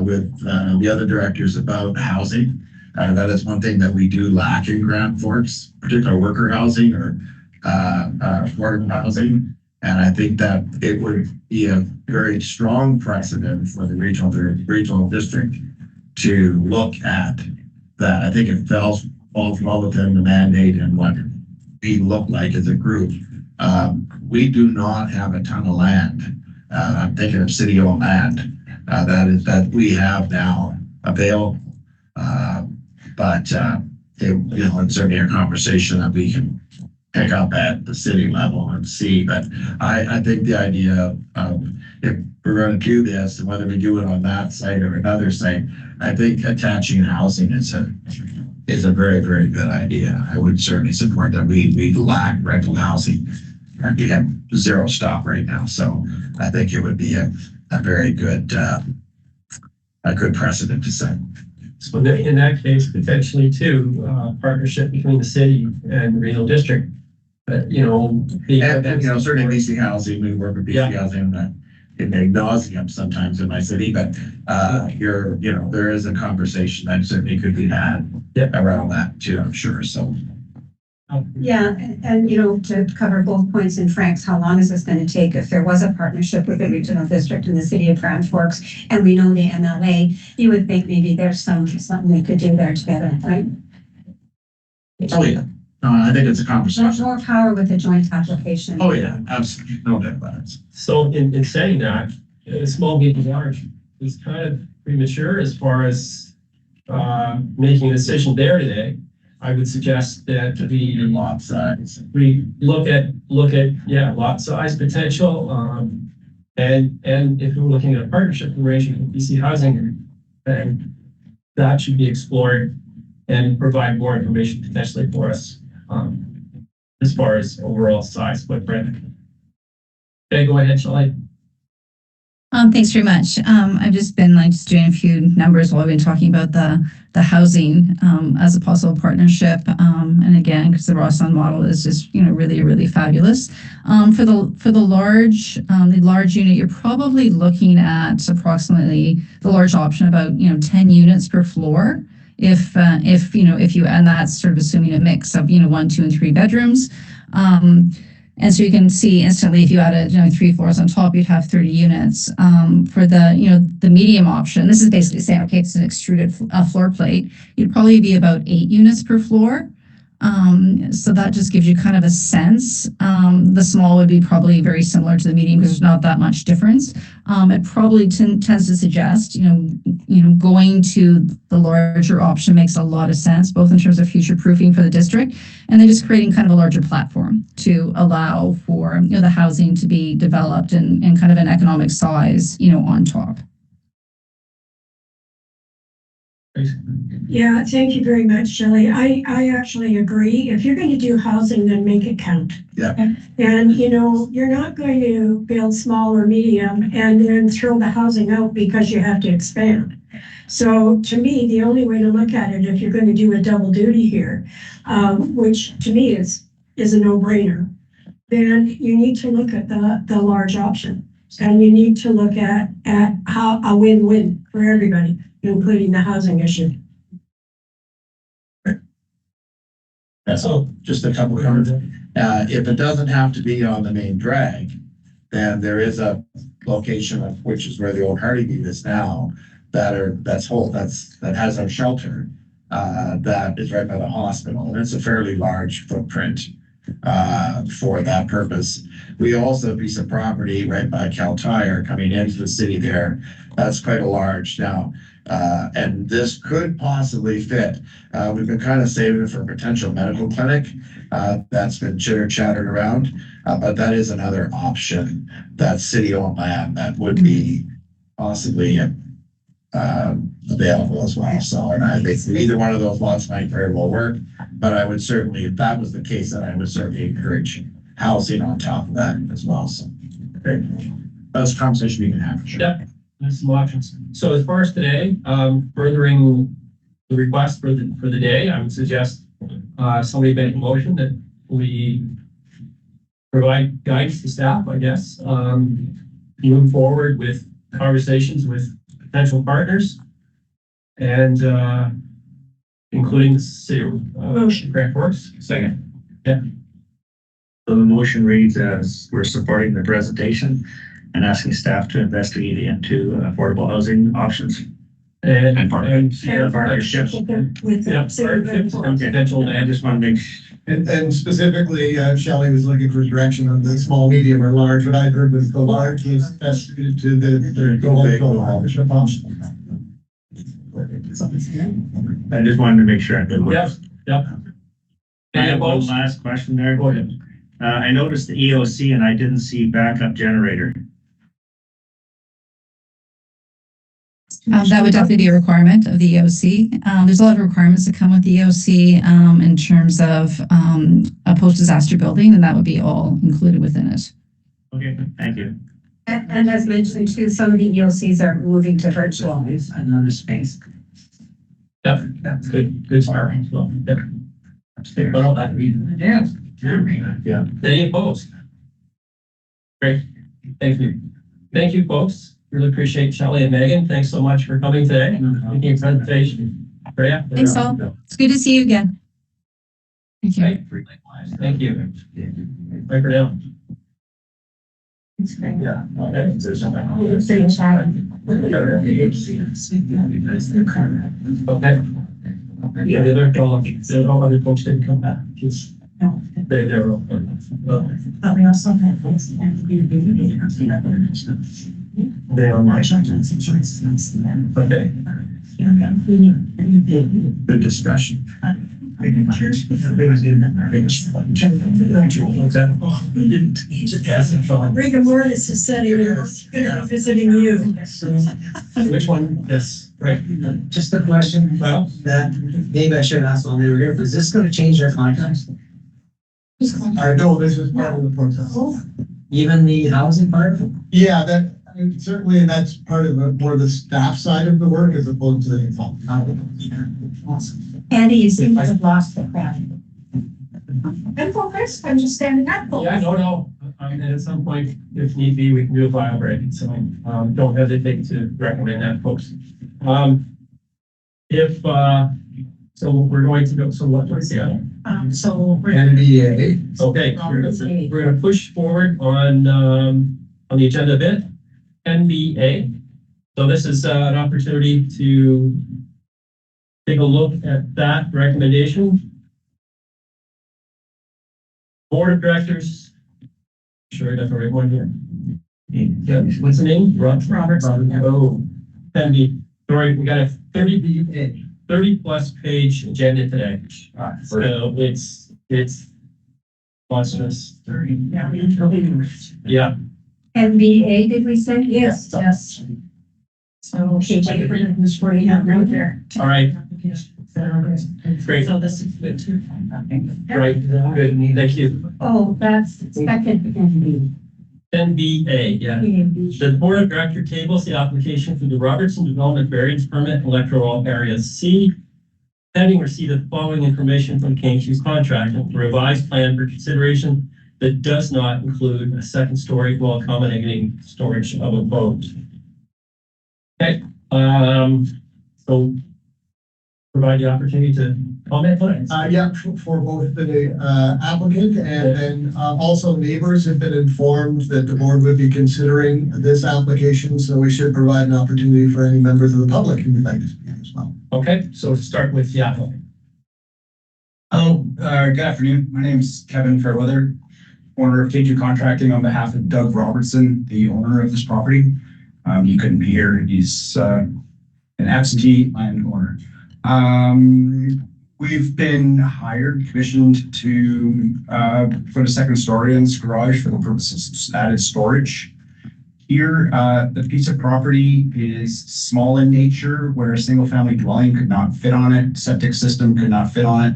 with the other directors about housing. That is one thing that we do lack in Grand Forks, particularly worker housing or affordable housing. And I think that it would be a very strong precedent for the regional district to look at that. I think it falls well within the mandate and what we look like as a group. We do not have a ton of land. I'm thinking of city-owned land that we have now available. But it's certainly a conversation that we can pick up at the city level and see, but I think the idea of if we're gonna do this, and whether we do it on that site or another site, I think attaching housing is a very, very good idea. I would certainly support that. We lack rental housing, and we have zero stock right now, so I think it would be a very good, a good precedent to set. So in that case, potentially too, partnership between the city and the regional district. You know, Certainly BC Housing, we work with BC Housing in ad nauseam sometimes in my city, but there is a conversation that certainly could be had around that too, I'm sure, so. Yeah, and to cover both points in Frank's, how long is this going to take? If there was a partnership with the regional district and the city of Grand Forks, and we know the MLA, you would think maybe there's something we could do there together, right? Oh, yeah. No, I think it's a conversation. There's more power with a joint application. Oh, yeah, absolutely. No doubt about it. So in saying that, small, medium, large is kind of premature as far as making a decision there today. I would suggest that lot size. we look at lot size potential, and if we're looking at a partnership arrangement with BC Housing, then that should be explored and provide more information potentially for us, as far as overall size footprint. Okay, go ahead, Shelley. Thanks very much. I've just been just doing a few numbers while I've been talking about the housing as a possible partnership. And again, because the Rosslyn model is just really, really fabulous. For the large unit, you're probably looking at approximately the large option about 10 units per floor. If you, and that's sort of assuming a mix of 1, 2, and 3 bedrooms. And so you can see instantly if you added 3 floors on top, you'd have 30 units. For the medium option, this is basically saying, okay, it's an extruded floor plate. You'd probably be about 8 units per floor. So that just gives you kind of a sense. The small would be probably very similar to the medium because there's not that much difference. It probably tends to suggest, going to the larger option makes a lot of sense, both in terms of future proofing for the district, and then just creating kind of a larger platform to allow for, the housing to be developed and kind of an economic size, on top. Yeah, thank you very much, Shelley. I actually agree. If you're going to do housing, then make it count. Yeah. And, you're not going to build small or medium and then throw the housing out because you have to expand. So to me, the only way to look at it, if you're going to do a double duty here, which to me is a no-brainer, then you need to look at the large option. And you need to look at how a win-win for everybody, including the housing issue. Yeah, so just a couple of comments. If it doesn't have to be on the main drag, then there is a location which is where the old Hardyview is now that has our shelter that is right by the hospital, and it's a fairly large footprint for that purpose. We also have a piece of property right by Cal Tire coming into the city there. That's quite a large now. And this could possibly fit. We've been kind of saving it for a potential medical clinic. That's been chitter-chattered around. But that is another option, that city-owned land that would be possibly available as well. So, and I think either one of those lots might very well work. But I would certainly, if that was the case, then I would certainly encourage housing on top of that as well. So, okay. That's a conversation we can have. Sure. Yeah. There's some options. So as far as today, furthering the request for the day, I would suggest somebody make a motion that we provide guidance to staff, I guess, move forward with conversations with potential partners and including the city of Grand Forks. Second. Yeah. So the motion reads as we're supporting the presentation and asking staff to investigate into affordable housing options and partnerships. Partnerships and potential. I just want to make And specifically, Shelley was looking for direction on the small, medium, or large. What I heard was the large was best suited to the partnership option. I just wanted to make sure I did. Yep. I have one last question there. Go ahead. I noticed the EOC and I didn't see backup generator. That would definitely be a requirement of the EOC. There's a lot of requirements that come with the EOC in terms of a post-disaster building, and that would be all included within it. Okay, thank you. And as mentioned too, some of the EOCs are moving to virtual. Another space. Yep, that's good start. Well, yep. Upstairs. Well, that reason. Yeah. Yeah. Any opposed? Great. Thank you. Thank you, folks. Really appreciate Shelley and Megan. Thanks so much for coming today. Making your presentation. Freya? Thanks all. It's good to see you again. Thank you. Thank you. Right for now. Yeah. Okay. Yeah, the other folks didn't come back. Just they're open. But we also have. They are my. Okay. Good discussion. Rigor mortis is said he was gonna be visiting you. Which one? Yes, right. Just a question, Well, that maybe I should ask while they were here, is this gonna change their contracts? No, this is part of the process. Even the housing part? Yeah, that, certainly, and that's part of more of the staff side of the work as opposed to the consultant. Andy, you seem to have lost the crowd. I'm focused, I'm just standing up. yeah, no. And at some point, if need be, we can do a file break. So don't hesitate to recommend that, folks. So we're going to go. So what was the other? So we're. NBA. Okay, we're gonna push forward on the agenda bit. NBA. So this is an opportunity to take a look at that recommendation. Board of Directors. Sure, I got the right one here. Yeah, what's the name? Roberts. Oh, NBA. Sorry, we got a 30 plus page agenda today. So it's monstrous. Yeah. NBA, did we say? Yes. So, KJ, this where you have right there. All right. Great. So this is good too. Right. Good. Thank you. Oh, that's second NB. NBA, yeah. The Board of Director tables the application for the Robertson Development Variance Permit Electoral Area C, pending receipt of the following information from King-Hughes contractor, a revised plan for consideration that does not include a second story while accommodating storage of a boat. Okay, so provide the opportunity to comment on it. Yeah, for both the applicant and then also neighbors have been informed that the board would be considering this application, so we should provide an opportunity for any members of the public who would like to speak as well. Okay, so start with the applicant. Hello, good afternoon. My name is Kevin Fairweather, owner of K2 Contracting on behalf of Doug Robertson, the owner of this property. He couldn't be here. He's an absentee landowner. We've been commissioned to put a second story in this garage for the purposes of added storage. Here, the piece of property is small in nature, where a single family dwelling could not fit on it, septic system could not fit on it.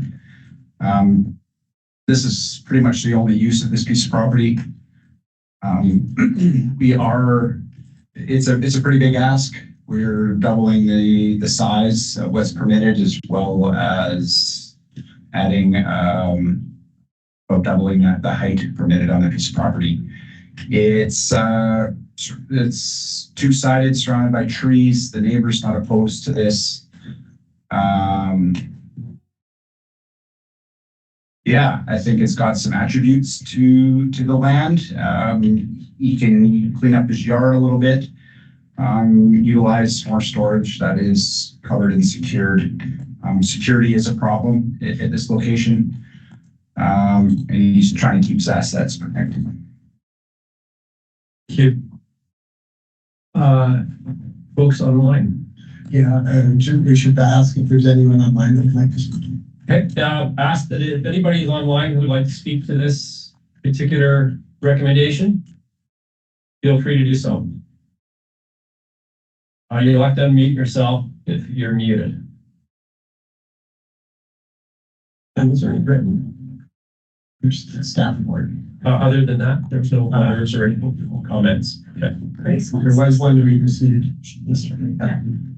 This is pretty much the only use of this piece of property. It's a pretty big ask. We're doubling the size of what's permitted, as well as adding doubling the height permitted on the piece of property. It's two-sided, surrounded by trees. The neighbor's not opposed to this. Yeah, I think it's got some attributes to the land. He can clean up his yard a little bit. Utilize more storage that is covered and secured. Security is a problem at this location. And he's trying to keep his assets protected. Thank you. Folks online. Yeah, we should ask if there's anyone online that would like to speak. Okay, ask that if anybody is online who would like to speak to this particular recommendation, feel free to do so. You'll have to unmute yourself if you're muted. And was there any written? There's the staff report. Other than that, there's no letters or any comments. Okay. There was one we received.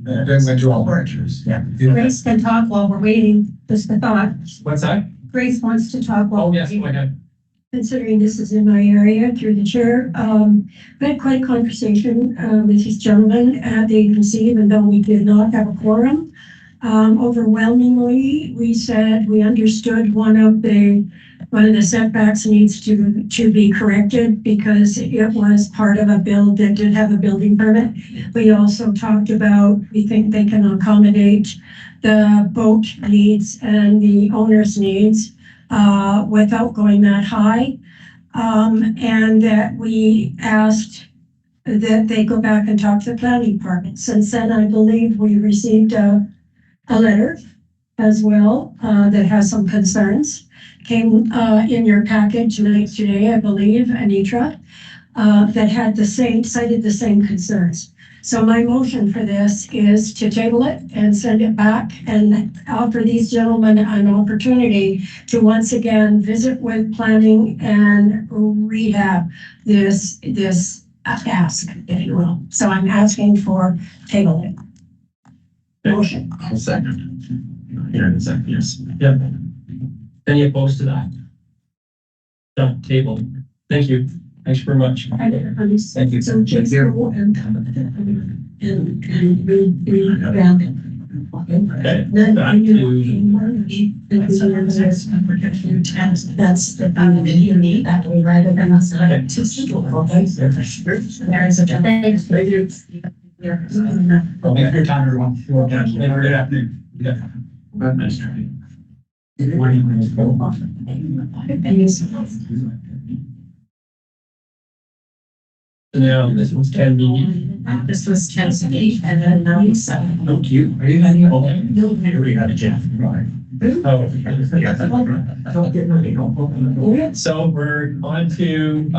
Then went to all branches. Yeah. Grace can talk while we're waiting, just a thought. What's that? Grace wants to talk while. Oh, yes, go ahead. Considering this is in my area through the chair, we had quite a conversation with these gentlemen at the agency, even though we did not have a quorum. Overwhelmingly, we said we understood one of the setbacks needs to be corrected because it was part of a build that did have a building permit. We also talked about, we think they can accommodate the boat needs and the owner's needs without going that high. And that we asked that they go back and talk to the planning department. Since then, I believe we received a letter as well that has some concerns. Came in your package late today, I believe, Anitra, that had cited the same concerns. So my motion for this is to table it and send it back and offer these gentlemen an opportunity to once again visit with planning and rehab this ask, if you will. So I'm asking for table it. Motion. I'll second. Here in a second, yes. Yep. Any opposed to that? Done, table. Thank you. Thanks very much. Thank you. So just go and Okay. Then Back you to that's the thing that you need that way rather than us. Okay. There is a. Thank you. Well, thank you for your time, everyone. Good afternoon. Yeah. Now, this was 10B. This was 10C and then now it's 7. Thank you. Are you having a Here we got a Jeff. Right. Oh. So we're on to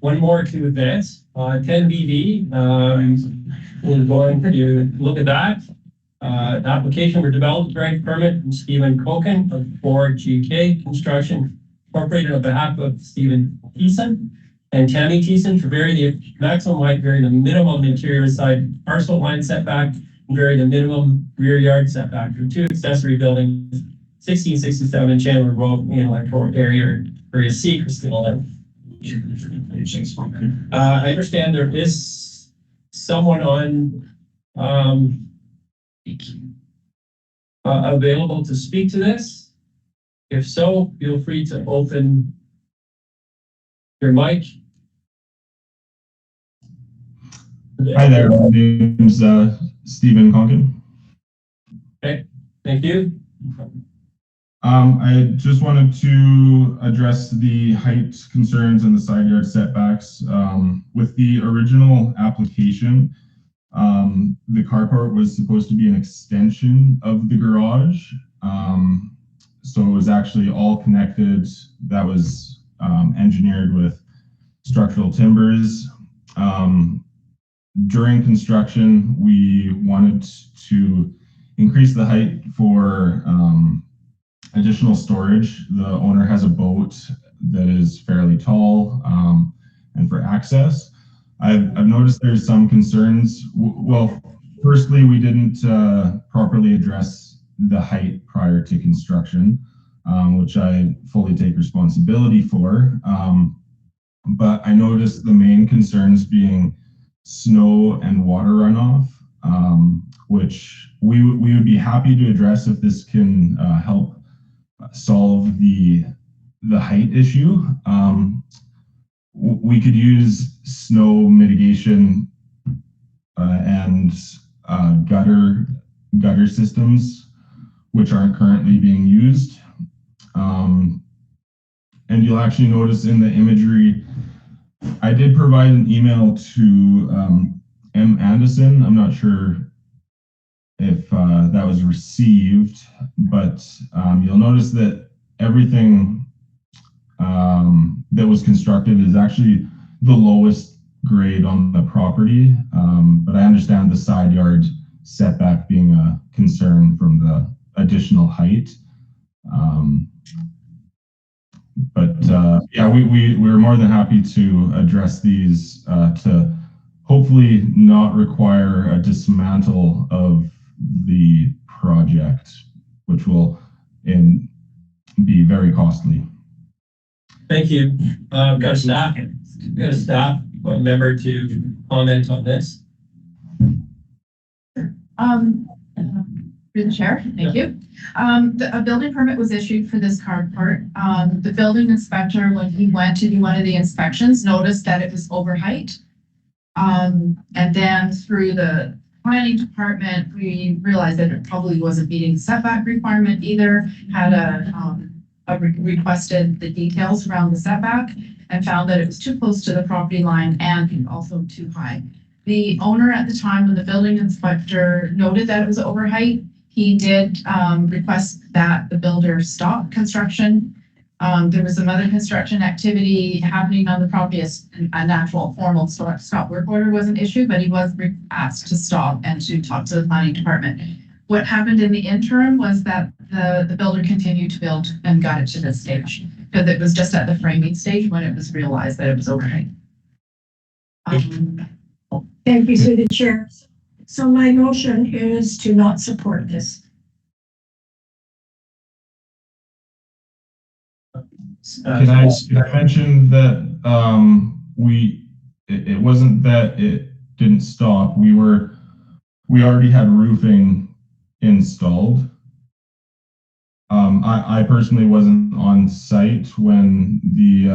one more to advance. 10BV. We're going to look at that. Application for development grant permit from Stephen Koken of 4GK Construction Incorporated on behalf of Stephen Thiessen and Tammy Thiessen to vary the maximum height, vary the minimum interior side parcel line setback, and vary the minimum rear yard setback for two accessory buildings, 1667 and Chandler Road in electoral area C, Christina Lake. I understand there is someone on available to speak to this. If so, feel free to open your mic. Hi there, my name's Stephen Conkin. Okay, thank you. I just wanted to address the height concerns and the side yard setbacks. With the original application, the carport was supposed to be an extension of the garage. So it was actually all connected. That was engineered with structural timbers. During construction, we wanted to increase the height for additional storage. The owner has a boat that is fairly tall, and for access. I've noticed there's some concerns. Well, firstly, we didn't properly address the height prior to construction, which I fully take responsibility for. But I noticed the main concerns being snow and water runoff, which we would be happy to address if this can help solve the height issue. We could use snow mitigation and gutter systems, which aren't currently being used. And you'll actually notice in the imagery, I did provide an email to M. Anderson. I'm not sure that was received, but you'll notice that everything that was constructed is actually the lowest grade on the property. But I understand the side yard setback being a concern from the additional height. Yeah, we're more than happy to address these to hopefully not require a dismantle of the project, which will be very costly. Thank you. Got a staff member to comment on this. Through the chair, thank you. A building permit was issued for this carport. The building inspector, when he went to do one of the inspections, noticed that it was over height. And then through the planning department, we realized that it probably wasn't meeting the setback requirement either. Had requested the details around the setback and found that it was too close to the property line and also too high. The owner at the time, when the building inspector noted that it was over height, he did request that the builder stop construction. There was some other construction activity happening on the property as an actual formal stop work order wasn't issued, but he was asked to stop and to talk to the planning department. What happened in the interim was that the builder continued to build and got it to this stage, because it was just at the framing stage when it was realized that it was over height. Thank you through the chair. So my motion is to not support this. Can I mention that it wasn't that it didn't stop. We already had roofing installed. I personally wasn't on site when the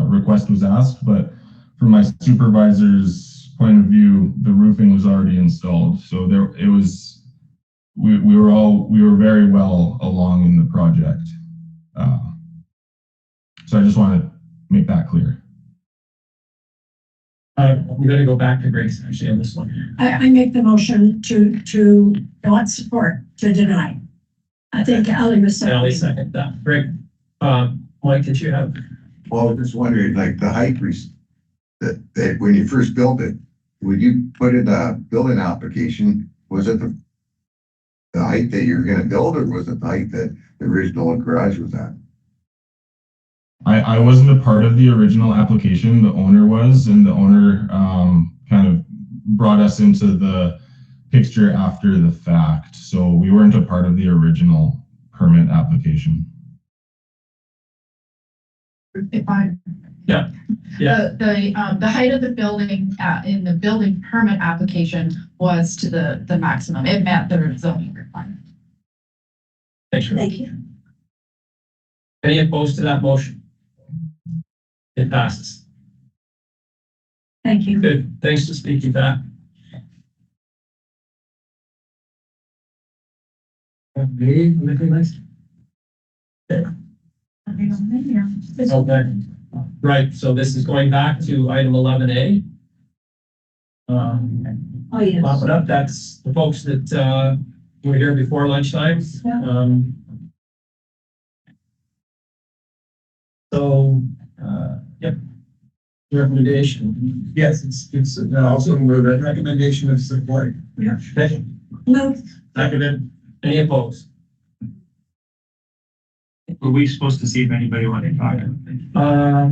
request was asked, but from my supervisor's point of view, the roofing was already installed. So we were very well along in the project. So I just want to make that clear. I'm going to go back to Grace actually on this one. I make the motion to not support, to deny. I think Ally was second. Ally second that. Great. Mike, did you have? Well, I was just wondering, like the height that when you first built it, would you put in a building application? Was it the height that you're going to build, or was it the height that the original garage was at? I wasn't a part of the original application. The owner was, and the owner kind of brought us into the picture after the fact. So we weren't a part of the original permit application. Yeah. The height of the building in the building permit application was to the maximum. It met the zoning requirement. Thank you. Any opposed to that motion? It passes. Thank you. Good. Thanks for speaking back. Anything else? Okay. Right, so this is going back to item 11A. Oh, yes. Pop it up. That's the folks that were here before lunchtime. Yep. Recommendation. Yes, it's also a recommendation of support. Yeah. Okay. No. Seconded. Any opposed? Were we supposed to see if anybody wanted to talk?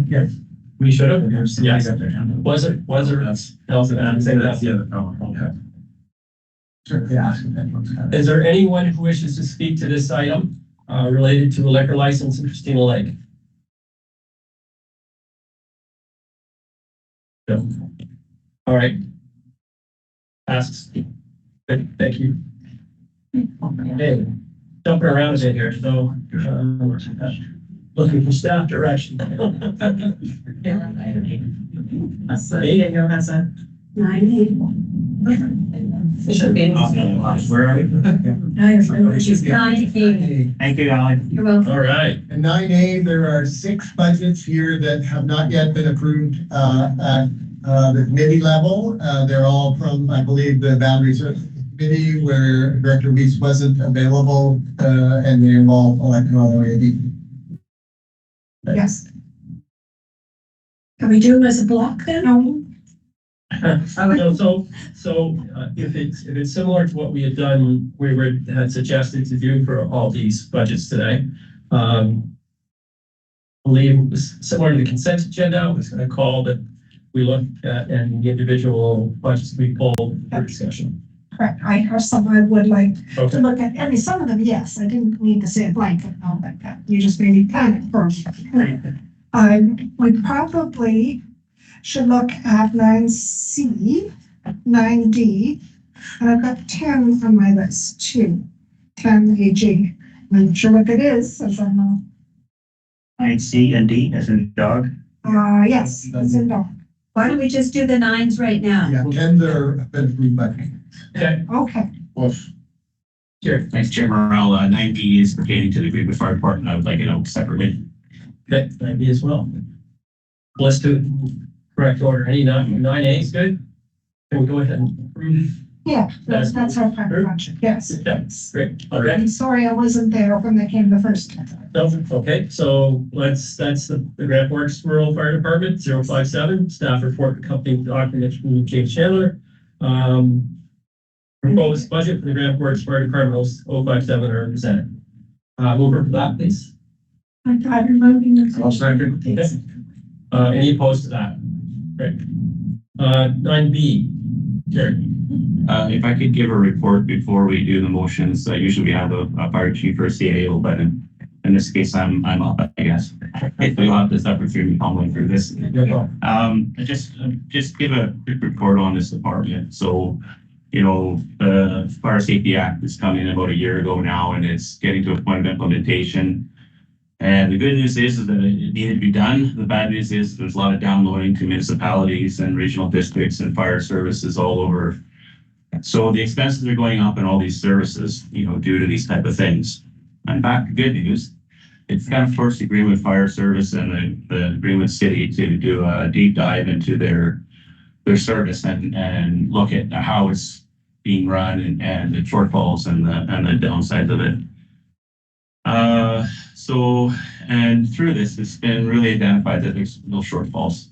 Yes. We should have. Yes. Was it else that's the other fellow? Is there anyone who wishes to speak to this item related to a liquor license in Christina Lake? No. All right. Asks. Good. Thank you. Hey, jumping around a bit here, so looking for staff direction. That's it. 9-8. It should be. Where are we? 9-8. Thank you, Ally. You're welcome. All right. In 9A, there are 6 budgets here that have not yet been approved at the committee level. They're all from, I believe, the boundaries committee where Director Weiss wasn't available, and they involved elected AD. Yes. Can we do them as a block then? No. If it's similar to what we had done, had suggested to do for all these budgets today, believe it was similar to the consent agenda. I was going to call that we look at and the individual budgets we pulled for discussion. Correct. I have some I would like Okay. to look at. I mean, some of them, yes. I didn't need to say a blanket and all like that. You just made me panic first. We probably should look at 9C, 9D, and I've got 10 on my list too. 10 AG. I'm not sure what it is, as I know. 9C and D as in dog. Yes, it's in dog. Why don't we just do the 9s right now? Yeah, and they're been approved by me. Okay. Okay. Sure. Thanks, Chair Morrell. 9B is pertaining to the Greenwood Fire Department. I would like it out separately. Okay, 9B as well. Let's do it in correct order. Any 9A is good? Can we go ahead and approve? Yeah, that's our preference. Yes. Yeah, great. Okay. I'm sorry I wasn't there when they came the first time. No, okay, so that's the Grand Forks Rural Fire Department, 057, staff report accompanying document from James Chandler. Proposed budget for the Grand Forks Fire Department 057 are presented. Move over for that, please. I'm removing the. I'll second. Okay. Any opposed to that? Great. 9B, Jerry. If I could give a report before we do the motions, usually we have a fire chief or CAO, but in this case, I'm up, I guess. If we have this opportunity, fumbling through this. Just give a quick report on this department. So, the Fire Safety Act is coming about a year ago now, and it's getting to a point of implementation. And the good news is that it needed to be done. The bad news is there's a lot of downloading to municipalities and regional districts and fire services all over. So the expenses are going up in all these services, due to these type of things. And back to good news, it's kind of forced the Greenwood Fire Service and the Greenwood City to do a deep dive into their service and look at how it's being run and the shortfalls and the downsides of it. And through this, it's been really identified that there's no shortfalls.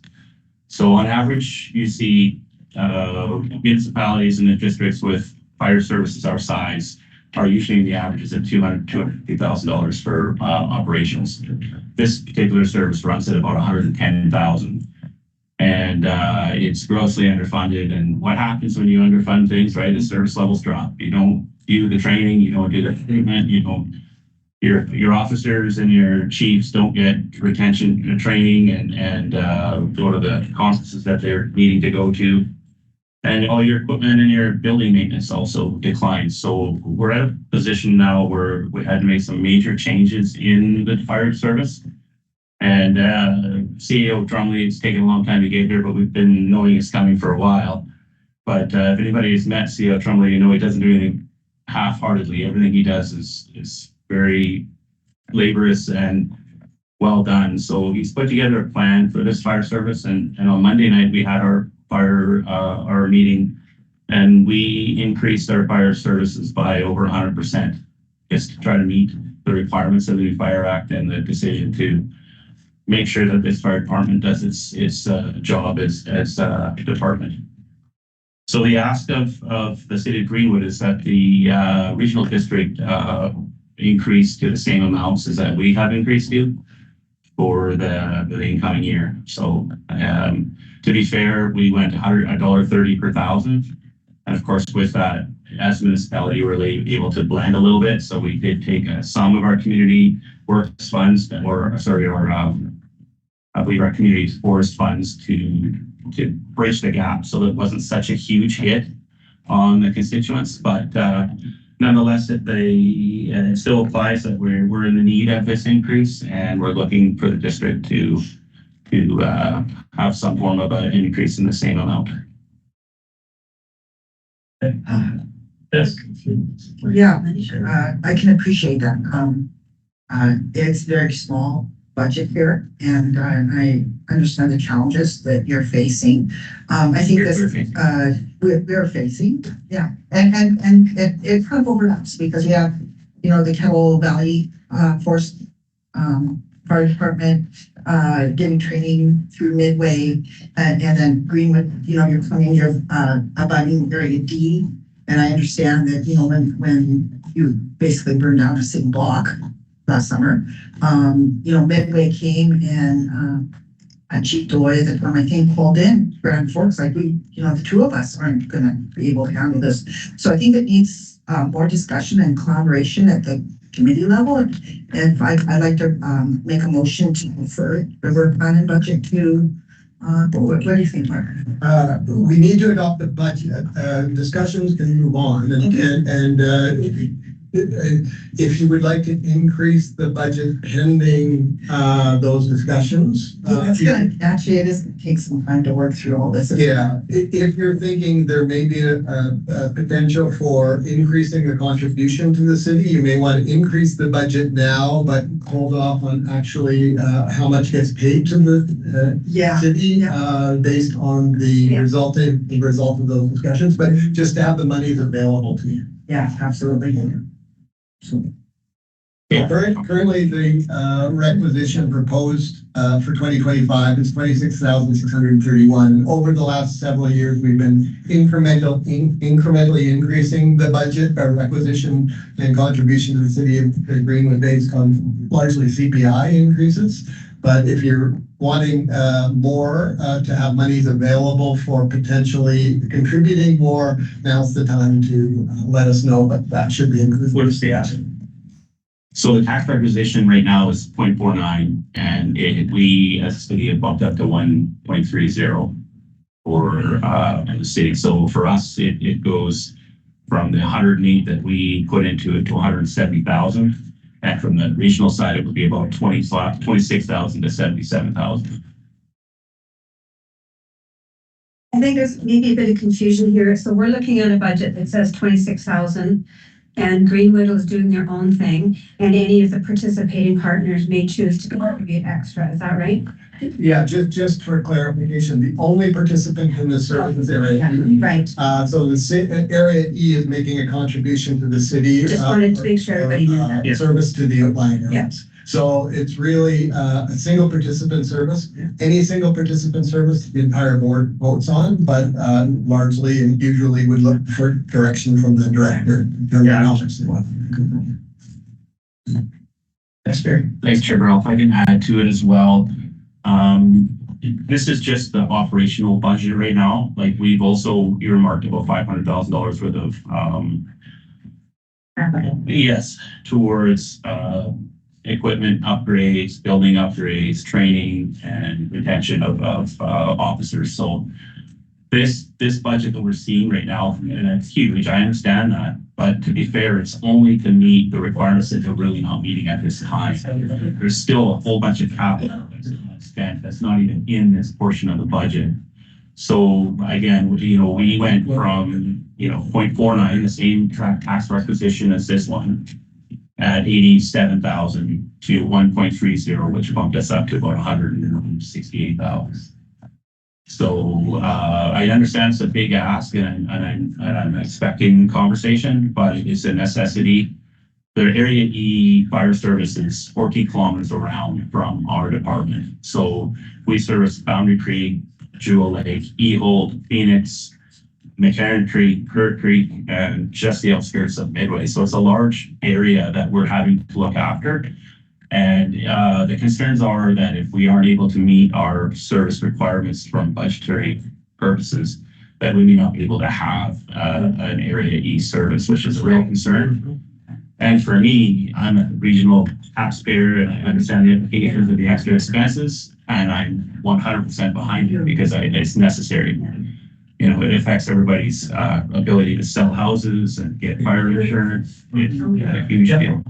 So on average, you see municipalities and the districts with fire services our size are usually the averages of $250,000 for operations. This particular service runs at about $110,000, and it's grossly underfunded. And what happens when you underfund things, right? The service levels drop. You don't do the training, you don't do the treatment, you don't. Your officers and your chiefs don't get retention training and go to the conferences that they're needing to go to. And all your equipment and your building maintenance also declines. So we're at a position now where we had to make some major changes in the fire service. And CEO Trumley, it's taken a long time to get here, but we've been knowing it's coming for a while. But if anybody has met CEO Trumley, he doesn't do anything half-heartedly. Everything he does is very laborious and well done. So he's put together a plan for this fire service. And on Monday night, we had our meeting, and we increased our fire services by over 100%, just to try to meet the requirements of the new Fire Act and the decision to make sure that this fire department does its job as a department. So the ask of the city of Greenwood is that the regional district increase to the same amounts as that we have increased to for the incoming year. So to be fair, we went $130 per thousand. And of course, with that, as a municipality, we're able to blend a little bit. So we did take some of our community works funds, I believe our community forest funds to bridge the gap. So it wasn't such a huge hit on the constituents, but nonetheless, it still applies that we're in the need of this increase, and we're looking for the district to have some form of an increase in the same amount. Yes. Yeah, I can appreciate that. It's very small, budget here, and I understand the challenges that you're facing. I think this, we're facing, yeah, and it kind of overlaps because we have, the Kettle Valley, Force, Fire Department, getting training through Midway, and then Greenwood, you're coming, you're, abiding Area D. And I understand that, when you basically burned down a single block last summer, Midway came and, Chief Doy, that I think called in Grand Forks, like the two of us aren't gonna be able to handle this. So I think it needs, more discussion and collaboration at the committee level. And I'd like to, make a motion to refer the work plan and budget to, what do you think, Mark? We need to adopt the budget. Discussions can move on, and if you would like to increase the budget pending those discussions. Actually, it is gonna take some time to work through all this. Yeah, if you're thinking there may be a potential for increasing the contribution to the city, you may want to increase the budget now, but hold off on actually how much gets paid to the city based on the result of those discussions, but just to have the monies available to you. Yeah, absolutely. Currently, the requisition proposed for 2025 is 26,631. Over the last several years, we've been incrementally increasing the budget, our requisition and contribution to the city of Greenwood based on largely CPI increases. But if you're wanting more to have monies available for potentially contributing more, now's the time to let us know, but that should be included. What's the ask? So the tax requisition right now is 0.49, and we as a city have bumped up to 1.30 for the city. So for us, it goes from the 108 that we put into it to 170,000. And from the regional side, it would be about 26,000 to 77,000. I think there's maybe a bit of confusion here. So we're looking at a budget that says 26,000 and Greenwood is doing their own thing. And any of the participating partners may choose to contribute extra. Is that right? Yeah, just for clarification, the only participant in the service is Area E. Right. So the Area E is making a contribution to the city. Just wanted to make sure everybody knew that. Service to the outlying areas. So it's really a single participant service. Any single participant service, the entire board votes on, but largely and usually would look for direction from the director. That's fair. Thanks, Chair Ralph. I can add to it as well. This is just the operational budget right now. Like we've also earmarked about $500,000 worth of yes, towards equipment upgrades, building upgrades, training, and retention of officers. So this budget that we're seeing right now, and it's huge, I understand that. But to be fair, it's only to meet the requirements that they're really not meeting at this time. There's still a whole bunch of capital spent that's not even in this portion of the budget. So again, we went from 0.49, the same tax requisition as this one, at 87,000 to 1.30, which bumped us up to about 168,000. So I understand it's a big ask, and I'm expecting conversation, but it's a necessity. The Area E fire service is 40 kilometers around from our department. So we service Boundary Creek, Jewel Lake, Ehold, Phoenix, McLaren Creek, Kurt Creek, and just the outskirts of Midway. So it's a large area that we're having to look after. And the concerns are that if we aren't able to meet our service requirements from budgetary purposes, that we may not be able to have an Area E service, which is a real concern. And for me, I'm a regional taxpayer and I understand the implications of the extra expenses, and I'm 100% behind it because it's necessary. It affects everybody's ability to sell houses and get fire insurance. It's a huge deal.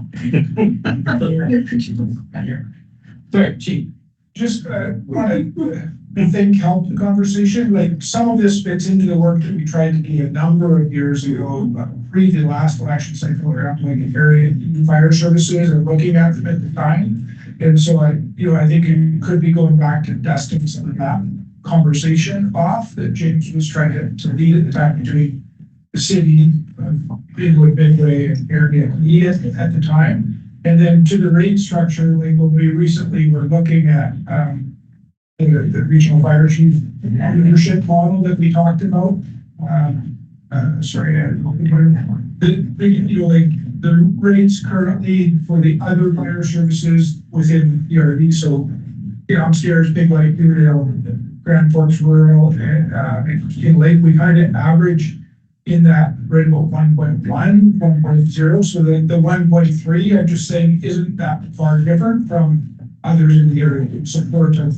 Sorry, Chief. Just want to think help the conversation. Like some of this fits into the work that we tried to do a number of years ago, pre the last election cycle, around like area fire services and looking at them at the time. And so I think it could be going back to dusting some of that conversation off that James was trying to lead at the time between the city, Bigwood, Midway, and RDKB at the time. And then to the rate structure, like when we recently were looking at the regional fire chief leadership model that we talked about. The rates currently for the other fire services within ERD. So upstairs, Big Lake, Grand Forks Rural, and King Lake, we kind of average in that right about 1.1, 1.0. So the 1.3, I'm just saying, isn't that far different from others in the area in support of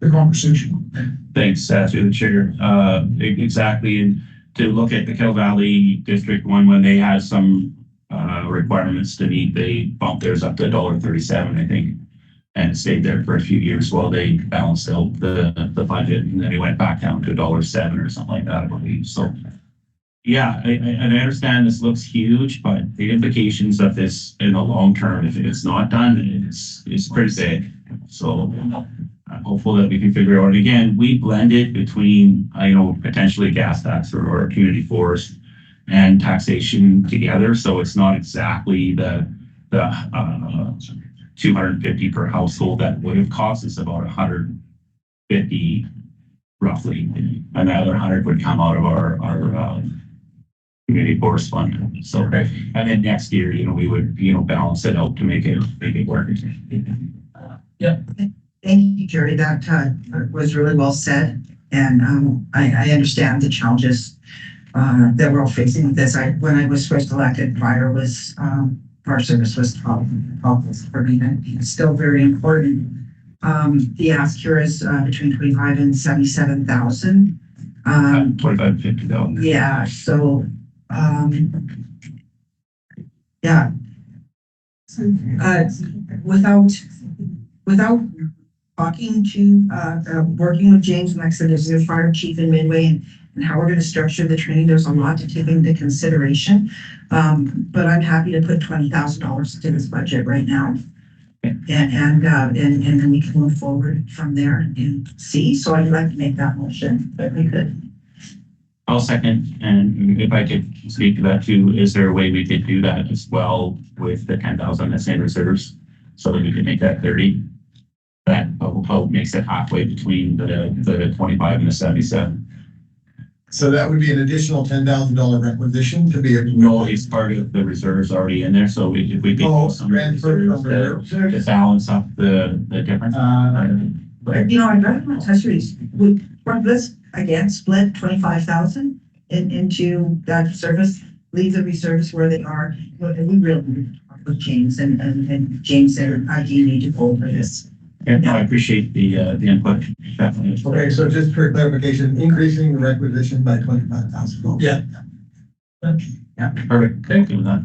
the conversation. Thanks, through the chair. Exactly. And to look at the Kettle Valley District 1, when they had some requirements to meet, they bumped theirs up to $1.37, I think, and it stayed there for a few years while they balanced out the budget, and then it went back down to $1.07 or something like that, I believe. So, yeah, I understand this looks huge, but the implications of this in the long term, if it's not done, it's pretty big. So I'm hopeful that we can figure out. And again, we blended between, potentially gas tax or community forest and taxation together. So it's not exactly the 250 per household that would have cost us about 150 roughly. And the other 100 would come out of our community forest fund. So, and then next year, we would, balance it out to make it work. Yeah. Thank you, Jerry. That was really well said. And I understand the challenges that we're all facing with this. When I was first elected, fire service was top for me, and it's still very important. The ask here is between 25 and 77,000. 25 and 50,000. Yeah. So, yeah. Without talking to, working with James Mexa, there's the fire chief in Midway, and how we're going to structure the training, there's a lot to take into consideration. But I'm happy to put $20,000 into this budget right now. And then we can move forward from there and see. So I'd like to make that motion, but we could. I'll second, and if I could speak to that too, is there a way we could do that as well with the 10,000 that's in reserves so that we can make that 30? That makes it halfway between the 25 and the 77. So that would be an additional $10,000 requisition to be. No, it's part of the reserves already in there, so if we could do some reserves to balance up the difference. I'd rather not touch these. Let's again split 25,000 into that service, leave the reserves where they are. We really with James and James and I do need to go over this. Yeah, no, I appreciate the input. Definitely. Okay, so just for clarification, increasing the requisition by $25,000. Yeah. Yeah, perfect. Thank you with that.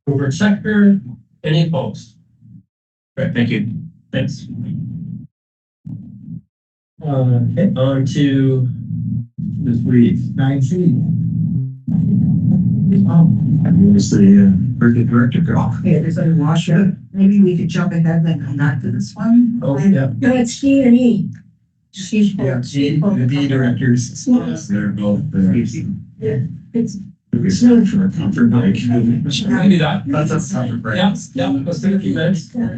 Over sector, any opposed? Right, thank you. Thanks. Okay, on to this week. 9C. Where's the birthday director go? Okay, there's a washer. Maybe we could jump ahead and come back to this one. Oh, yeah. No, it's D and E. She's The D directors. They're both there. Yeah, it's Reserve for a comfort break. We can do that. That's a comfort break. Yeah, let's take a few minutes. Yeah.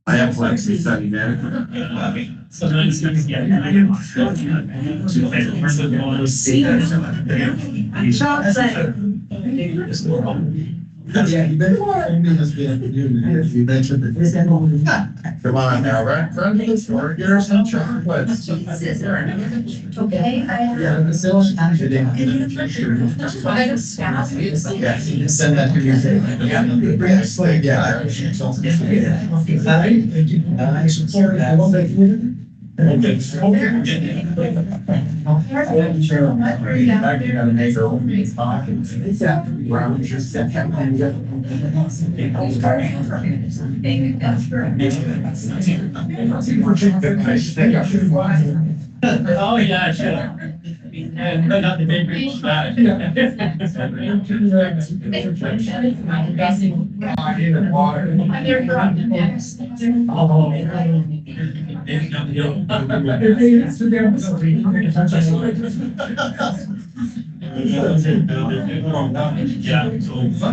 I have flexi study there. Sometimes you get. Yeah, you mentioned it. Come on now, right? Front of the store, get her some chocolates. Okay, Yeah, the sales manager didn't. Yeah, you can send that to me. Oh, yeah, sure. And not the big people back. Yeah, so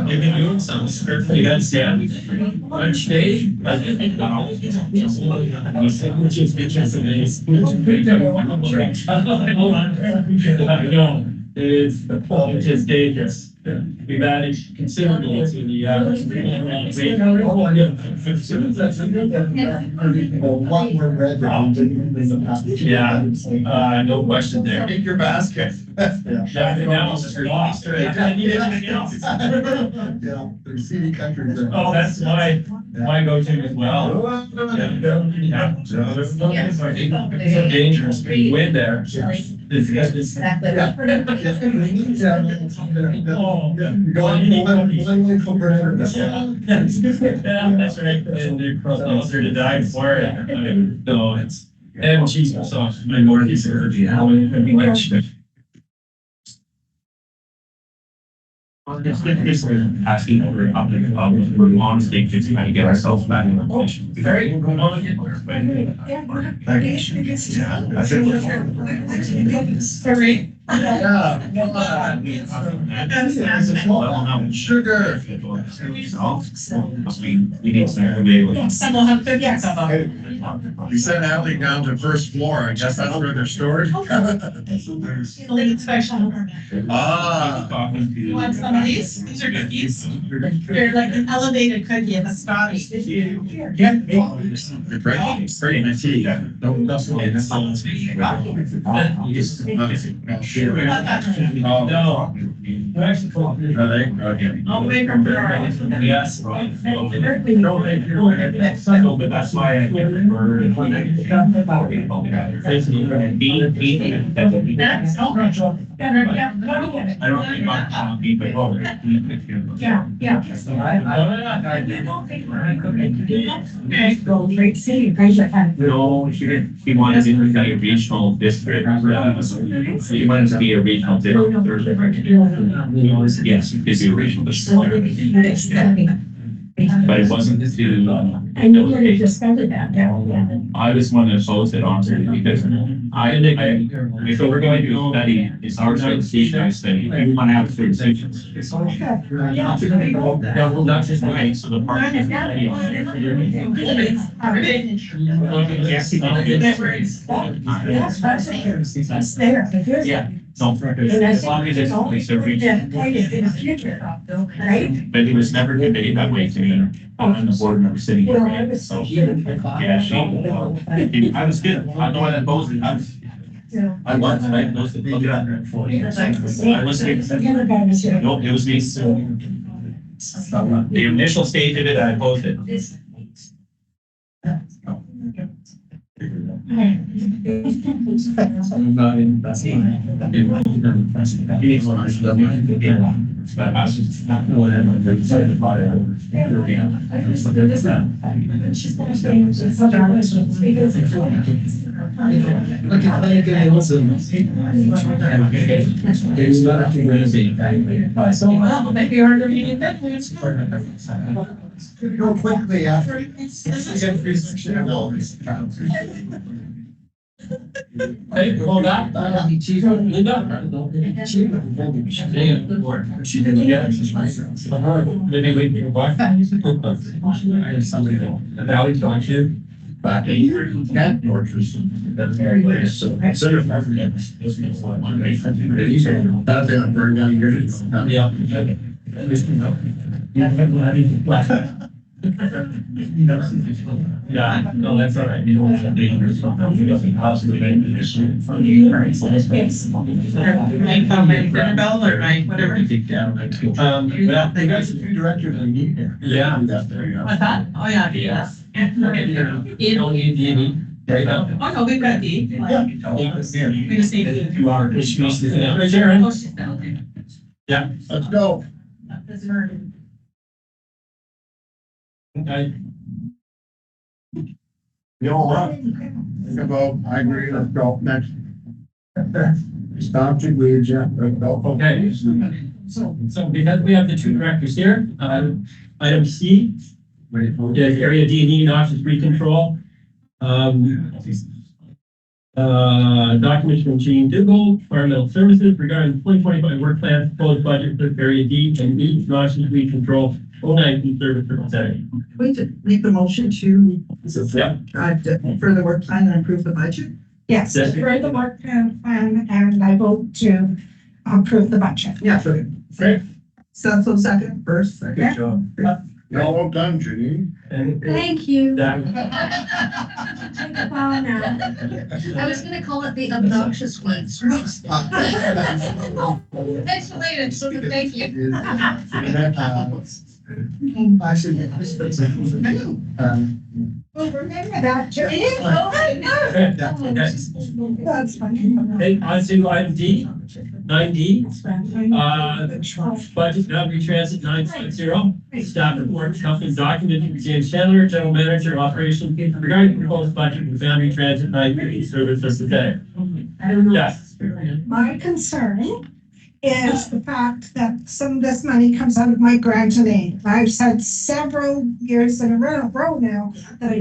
you can do some script, you gotta stand on stage. It's just dangerous. We've added considerably to the, yeah, no question there. Take your basket. Everything else is lost. I need anything else. Yeah, there's CD countries. Oh, that's my go-to as well. Yeah. It's so dangerous, being wind there. Exactly. Oh, yeah. Yeah, that's right. And they're closer to die for it. No, it's, and Jesus, so my Lord, he's asking over we're on stage to kind of get ourselves back in the position. Very good. Sugar. We sent Allie down to first floor. I guess that's where they're stored. Ah. You want some of these? These are cookies. They're like an elevated cookie and a Scottish. Yeah. Pretty nice. No. I'll make them. Yes. But that's why I I don't think I'm beat by over. Yeah, yeah. No, she didn't. She wanted to be a regional district. She wanted to be a regional district. Yes, it could be a regional district. But it wasn't to. And you would have discovered that. I just want to oppose it honestly because if we're going to do a study, it's our certification study, we want to have certifications. Yeah, well, that's just right. So the part. That's there. Yeah. No, as long as it's certification. In the future, right? But it was never conveyed that way to me. I'm the board member sitting Well, I here. was. So, yeah, I was good. I know I opposed it. I was, I opposed it. Look at that. I was here. Nope, it was me. The initial stage of it, I opposed it. I'm not in, that's fine. But I was just not knowing that I'm very excited about it. Look at that guy, listen. It's not a So, well, maybe you're under meeting that. Go quickly after. Hey, hold on. Linda. She didn't get it. Maybe we can go back. I have somebody that Valley talked to. Back in cat orchards. That's very good. So consider. That's been burned down years ago. Yeah. Yeah, no, that's all right. You don't have to be under something. You don't possibly make the issue. Bell or my whatever. Well, They got some new directors in here. yeah. What's that? Oh, yeah, yes. You don't need the right now. Oh, no, we've got D. We just need D. 2 hours. Sharon. Oh, she's down there. Yeah. Let's go. That's her. Okay. You know what? Think about, I agree, let's go next. Stop to read, Jeff. Okay. So because we have the two directors here, item C, is area D&E noxious weed control. Documents from Gene Dougal, Environmental Services regarding the 2025 work plan, proposed budget for area D and E noxious weed control, 019 service representative. We did make the motion to, Yeah. for the work plan and approve the budget. Yes, Yes. for the work plan, and I vote to approve the budget. Yeah. Great. So second, first, second. Yeah. job. Y'all well done, Janine. And Thank you. that, I was gonna call it the obnoxious ones. It's related, so thank you. I should. Well, remember that, Janine. okay. That's funny. Okay, on to item D, 9D, budget boundary transit 950. Staff report, company document from James Chandler, general manager, operations regarding proposed budget for boundary transit 950 service as today. Yes. My concern is the fact that some of this money comes out of my grant and aid. I've said several years in a row now that I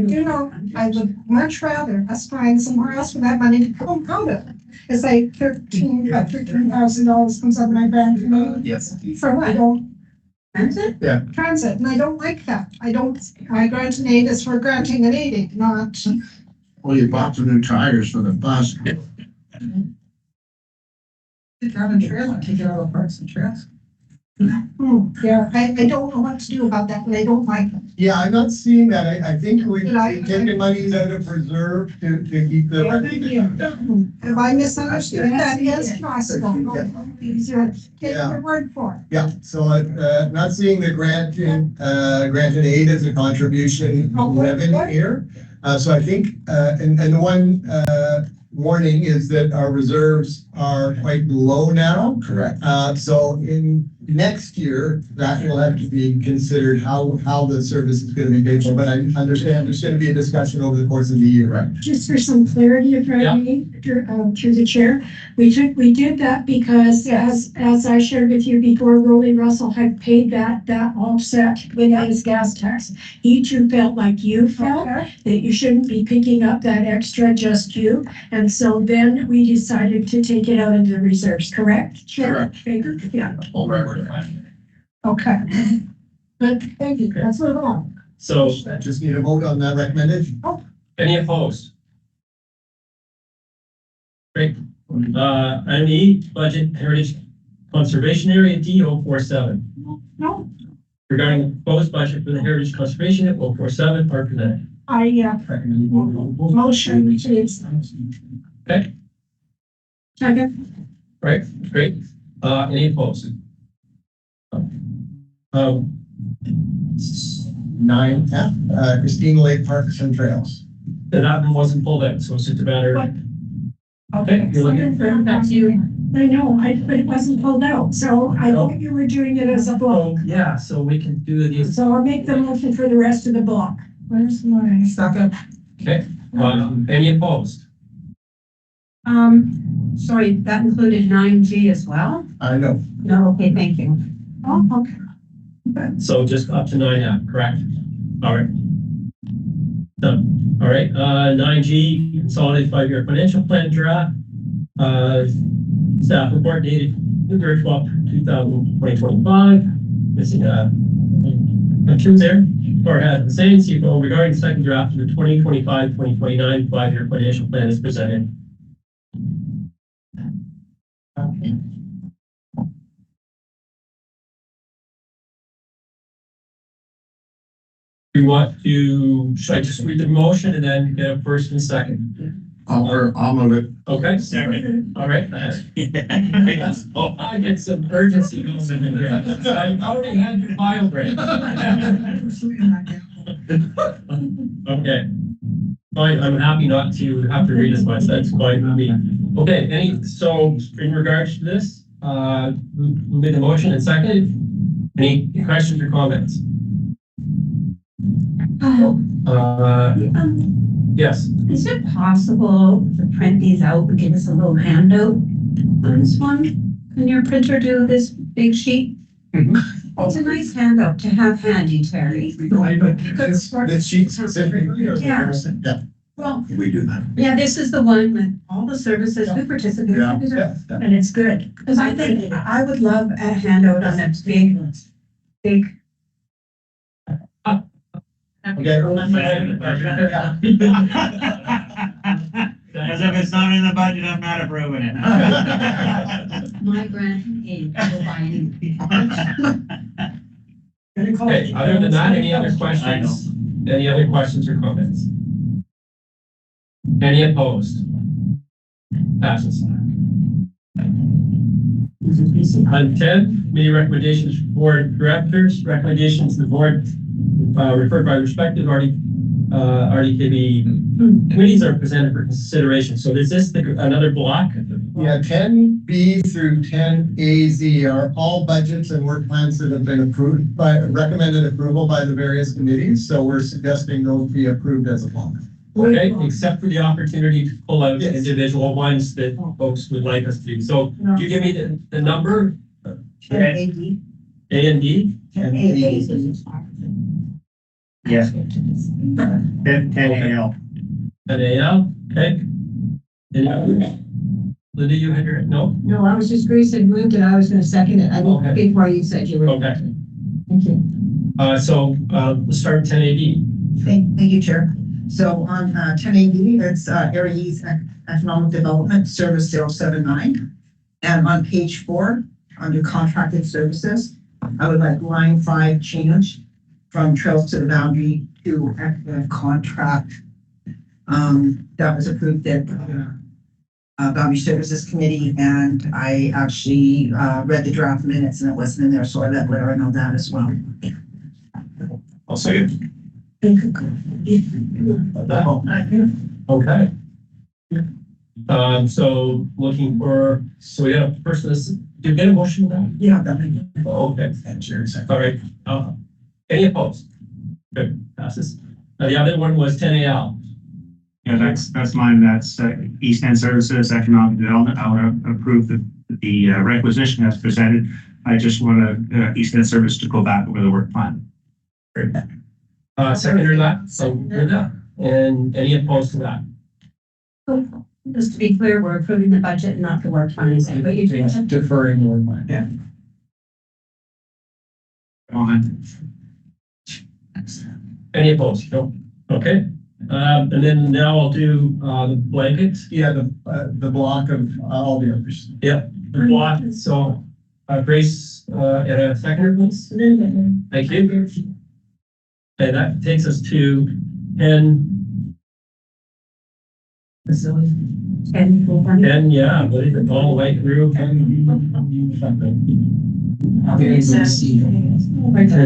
would much rather us find somewhere else for that money to come out of. It's like $13,000 comes out of my grant and aid. Yes. For what? Transit? Yeah. Transit, and I don't like that. My grant and aid is for granting and aiding, not. Well, you bought some new tires for the bus. Take it out of trail, take it out of parks and trails. Yeah, I don't know what to do about that, and I don't like it. Yeah, I'm not seeing that. I think we've taken money out of reserve to keep the. If I misunderstood, that is possible. Take your word for it. Yeah, so not seeing the grant and aid as a contribution revenue here. So I think, and the one warning is that our reserves are quite low now. Correct. So in next year, that will have to be considered how the service is going to be paid for. But I understand there's going to be a discussion over the course of the year. Right. Just for some clarity, if I may, through the chair, we did that because as I shared with you before, Rolly Russell had paid that offset with his gas tax. He too felt like you felt that you shouldn't be picking up that extra, just you. And so then we decided to take it out of the reserves, correct? Correct. Baker? Yeah. Okay. Good, thank you. That's what I want. So, Just need a vote on that recommendation. any opposed? Great. Item E, budget heritage conservation area D 047. No, Regarding the proposed budget for the heritage conservation at 047, Park Connect. I, motion is. Okay, Second. right, great. Any opposed? 9F, Christine Lake Parks and Trails. That one wasn't pulled out, so it's just a matter. Okay, you're looking for That's you. I know, but it wasn't pulled out, so I thought you were doing it as a block. Oh, yeah, so we can do these. So I'll make the motion for the rest of the block. Where's my? Second. Okay, any opposed? Sorry, that included 9G as well? I know. No, okay, thank you. Oh, okay. So just up to 9F, correct? All right. Done. All right, 9G, consolidated 5-year financial plan draft. Staff report dated February 12th, 2025. Missing a two there. Or has the same CFO regarding the second draft of the 2025-2029 5-year financial plan is presented. Do you want to, should I just read the motion and then get a first and second? I'll move it. Okay, second. All right. Oh, I get some urgency going in here. I already had your file break. Okay. Fine, I'm happy not to have to read as much. That's fine with me. Okay, so in regards to this, who made the motion and seconded? Any questions or comments? Yes. Is it possible to print these out and give us a little handout This one, can your printer do this big sheet? It's a nice handout to have handy, Terry. This sheet specifically? Yeah. Yeah, Well, We do that. yeah, this is the one with all the services we participate Yeah. in. Yeah. And it's good, because I think I would love a handout on that big. As if it's not in the budget, I'm not approving it. My grant aid. Okay, other than that, any other questions? Any other questions or comments? Any opposed? Passes. On 10, committee recommendations for board directors, recommendations to the board referred by respective RDKB committees are presented for consideration. So is this another block? Yeah, 10B through 10AZ are all budgets and work plans that have been approved by, recommended approval by the various committees. So we're suggesting those be approved as a block. Okay, except for the opportunity to pull out Yes. individual ones that folks would like us to do. So do you give me the number? 10AD. A and D? 10AD. Yes. 10 AL. And AL, okay. Any others? Linda, you had your, no? No, I was just Grace had moved it. I was gonna second it. I Okay. didn't before you said you were. Okay, Thank you. let's start with 10AD. Thank you, Chair. So on 10AD, it's Area East Economic Development Service 079. And on page 4, under contracted services, I would like line 5 change from trails to the boundary to contract. That was approved at Boundary Services Committee, and I actually read the draft minutes and it wasn't in there, so I let Lara know that as well. I'll say it. Okay. So looking for, so we got a person, did you get a motion now? Yeah, that makes Okay. All right. Any opposed? Good, passes. Now the other one was 10AL. Yeah, that's mine. That's East End Services Economic Development. I want to approve the requisition as presented. I just want East End Service to go back over the work plan. Great. Seconder that, so Linda, and any opposed to that? Just to be clear, we're approving the budget and not the work plan, but you do. Deferring the work plan. Yeah. On. Any opposed? No. Okay. And then now I'll do the blankets. Yeah, the block of all the others. Yep, the block. So Grace, and a seconder, please. Thank you. And that takes us to 10. Facility. 10, yeah, what is it, all the way through? 10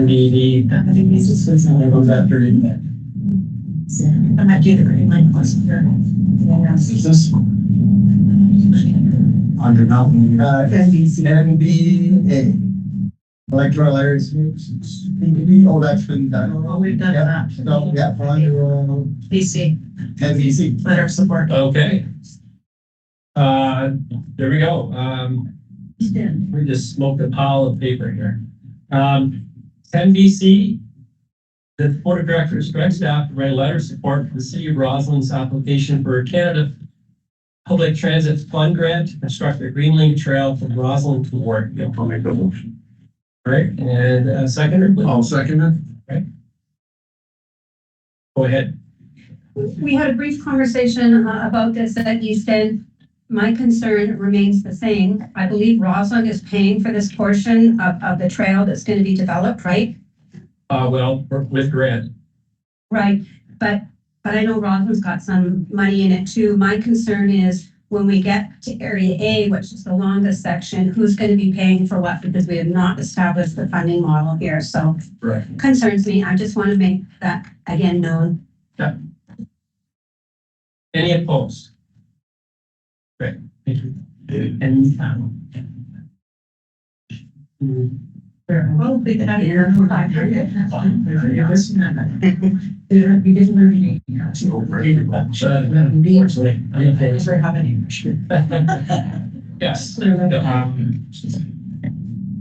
DD. I might do the green line plus here. Is this? Under Mountain. NBA. Electoral areas. Oh, that's been done. Oh, we've done that. So, yeah, fine. BC, 10BC. letter of support. Okay. There we go. We just smoked a pile of paper here. 10BC, the Board of Directors direct staff to write a letter of support for the City of Roslyn's application for a Canada Public Transit Fund Grant to construct the Green Link Trail from Roslyn to Ward. I'll make the motion. Right, and seconder, please. I'll second it. Right. Go ahead. We had a brief conversation about this at East End. My concern remains the same. I believe Roslyn is paying for this portion of the trail that's going to be developed, right? Well, with grant. Right, but I know Roslyn's got some money in it too. My concern is when we get to Area A, which is the longest section, who's going to be paying for what? Because we have not established the funding model here, so Right. concerns me. I just want to make that again known. Yeah. Any opposed? Great, thank you. And, Well, we could have your 500. Unfortunately, I'm opposed. Never have any. Yes.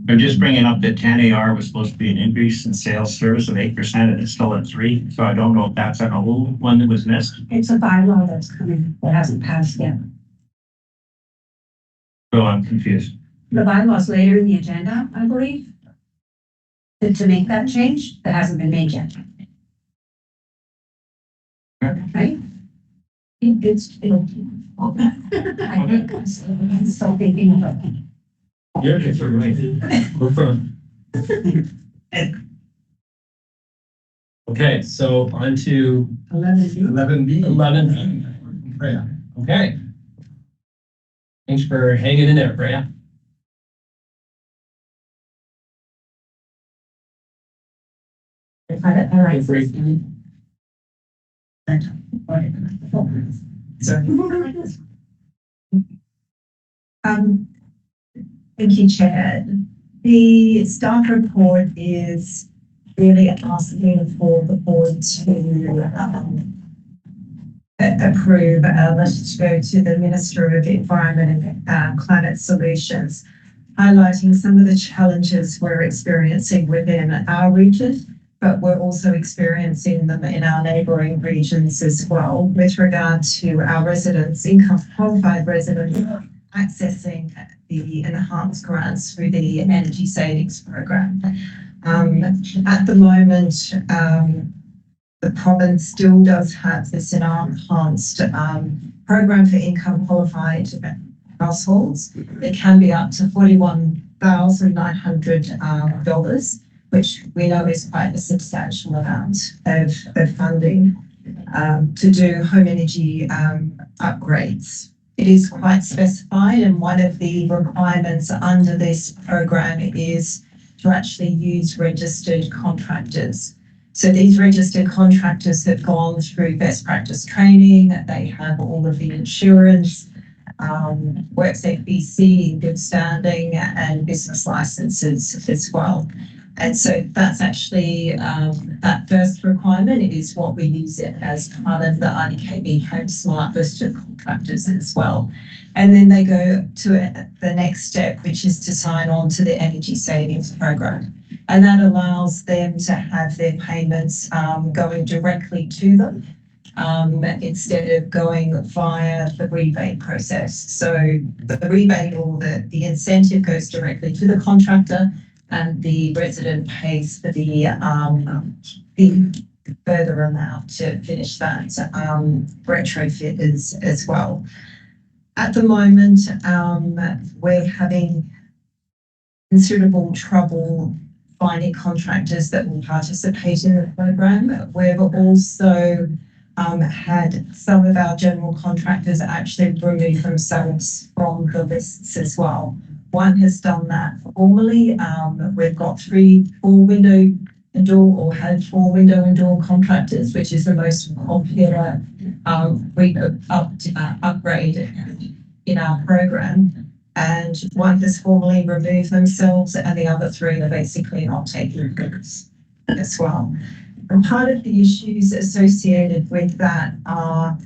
I'm just bringing up that 10AR was supposed to be an increase in sales service of 8% and it's still at 3%. So I don't know if that's an old one that was missed. It's a bylaw that's coming, that hasn't passed yet. So I'm confused. The bylaw's later in the agenda, I believe. To make that change, that hasn't been made yet. Right? It'll. I think I'm still thinking about it. Yeah, it's all right. We're fine. Okay, so on to 11B. 11B. Freya. Okay. Thanks for hanging in there, Freya. All right. Thank you, Chair. The staff report is really asking for the board to approve a letter to go to the Minister of Environment and Climate Solutions, highlighting some of the challenges we're experiencing within our region, but we're also experiencing them in our neighbouring regions as well, with regard to our residents, income qualified residents, accessing the enhanced grants through the energy savings program. At the moment, the province still does have this enhanced program for income qualified households. It can be up to $41,900, which we know is quite a substantial amount of funding to do home energy upgrades. It is quite specified, and one of the requirements under this program is to actually use registered contractors. So these registered contractors have gone through best practice training, they have all of the insurance, WorkSafe BC in good standing, and business licenses as well. And so that's actually, that first requirement is what we use it as part of the RDKB Home Smart Registered Contractors as well. And then they go to the next step, which is to sign on to the Energy Savings Program. And that allows them to have their payments going directly to them instead of going via the rebate process. So the rebate or the incentive goes directly to the contractor, and the resident pays for the further amount to finish that retrofit as well. At the moment, we're having considerable trouble finding contractors that will participate in the program. We've also had some of our general contractors actually remove themselves from the lists as well. One has done that formally. We've got 4 window and door, or had 4 window and door contractors, which is the most popular upgrade in our program. And one has formally removed themselves, and the other 3 are basically not taking goods as well. And part of the issues associated with that are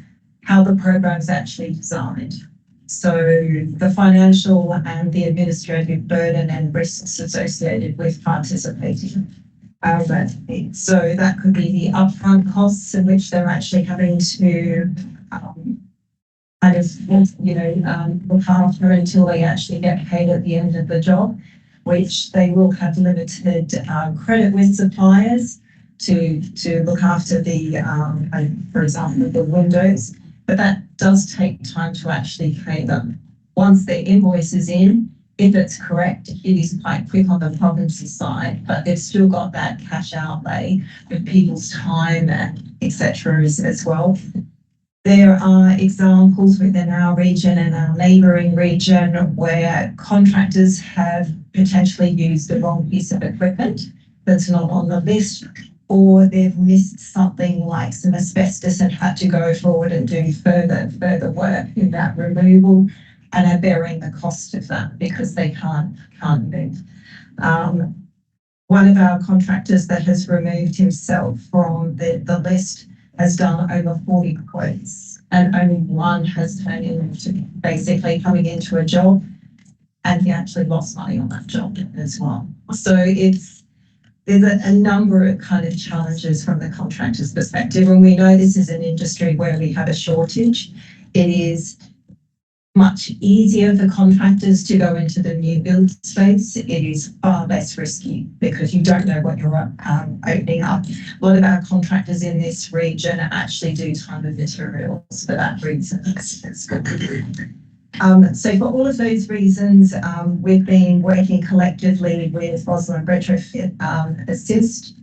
how the program's actually designed. So the financial and the administrative burden and risks associated with participating. So that could be the upfront costs in which they're actually having to kind of, look after until they actually get paid at the end of the job, which they will have limited credit with suppliers to look after the, for example, the windows. But that does take time to actually pay them. Once their invoice is in, if it's correct, it is quite quick on the province's side, but they've still got that cash outlay with people's time, etc. as well. There are examples within our region and our neighbouring region where contractors have potentially used the wrong piece of equipment that's not on the list, or they've missed something like some asbestos and had to go forward and do further work in that removal, and are bearing the cost of that because they can't move. One of our contractors that has removed himself from the list has done over 40 quotes, and only one has turned into basically coming into a job and he actually lost money on that job as well. So there's a number of kind of challenges from the contractor's perspective, and we know this is an industry where we have a shortage. It is much easier for contractors to go into the new build space. It is far less risky because you don't know what you're opening up. A lot of our contractors in this region actually do time and materials for that reason. So for all of those reasons, we've been working collectively with Roslyn Retrofit Assist,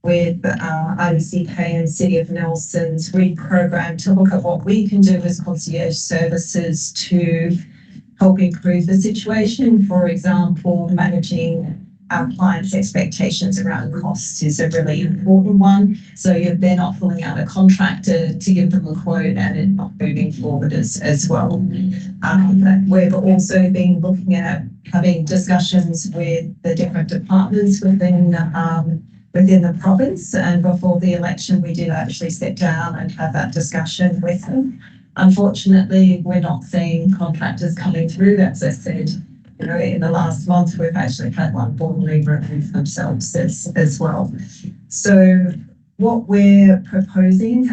with RDKB and City of Nelson's reprogram to look at what we can do as concierge services to help improve the situation. For example, managing our clients' expectations around costs is a really important one. So if they're not pulling out a contractor to give them a quote and it not moving forward as well. We've also been looking at having discussions with the different departments within the province, and before the election we did actually sit down and have that discussion with them. Unfortunately, we're not seeing contractors coming through. As I said, in the last month we've actually had one formally remove themselves as well. So what we're proposing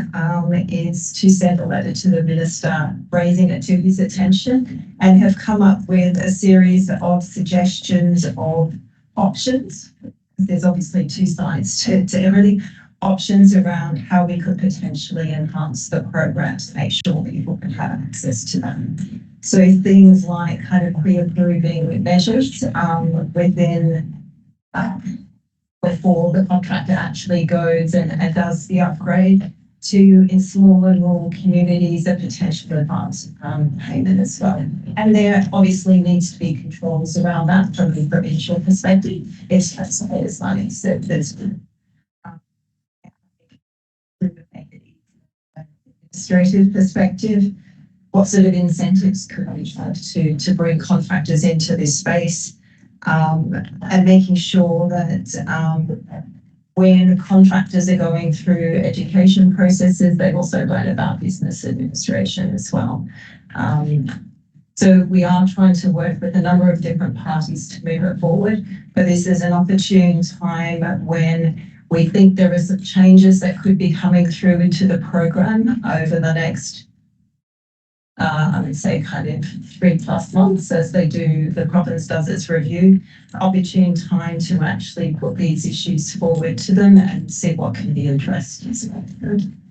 is to send a letter to the minister raising it to his attention, and have come up with a series of suggestions of options. There's obviously two sides to everything. Options around how we could potentially enhance the program to make sure people can have access to them. So things like kind of pre-approving measures within before the contractor actually goes and does the upgrade, to in small and rural communities a potential advance payment as well. And there obviously needs to be controls around that from the provincial perspective. It's money, so there's administrative perspective. What sort of incentives could we have to bring contractors into this space, and making sure that when contractors are going through education processes, they've also learned about business administration as well. So we are trying to work with a number of different parties to move it forward, but this is an opportune time when we think there are some changes that could be coming through into the program over the next I would say kind of 3+ months as the province does its review. Opportune time to actually put these issues forward to them and see what can be addressed.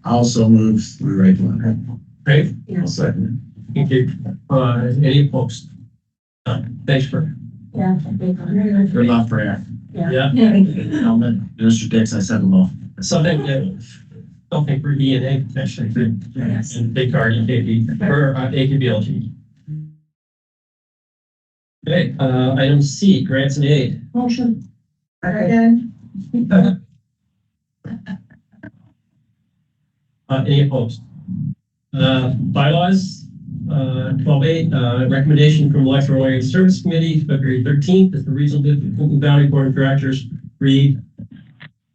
Also moves the right one. Great. I'll second Thank you. Any opposed? Thanks for. Yeah. Good luck, prayer. Yeah. Mr. Dix, I said hello. Something that don't think for DNA potentially and big RDKB or AKBLG. Okay, item C, grants and aid. Motion. Again. Any opposed? Bylaws, 12.8, recommendation from Electoral Area Service Committee, February 13th, is the Regional Boundary Board of Directors read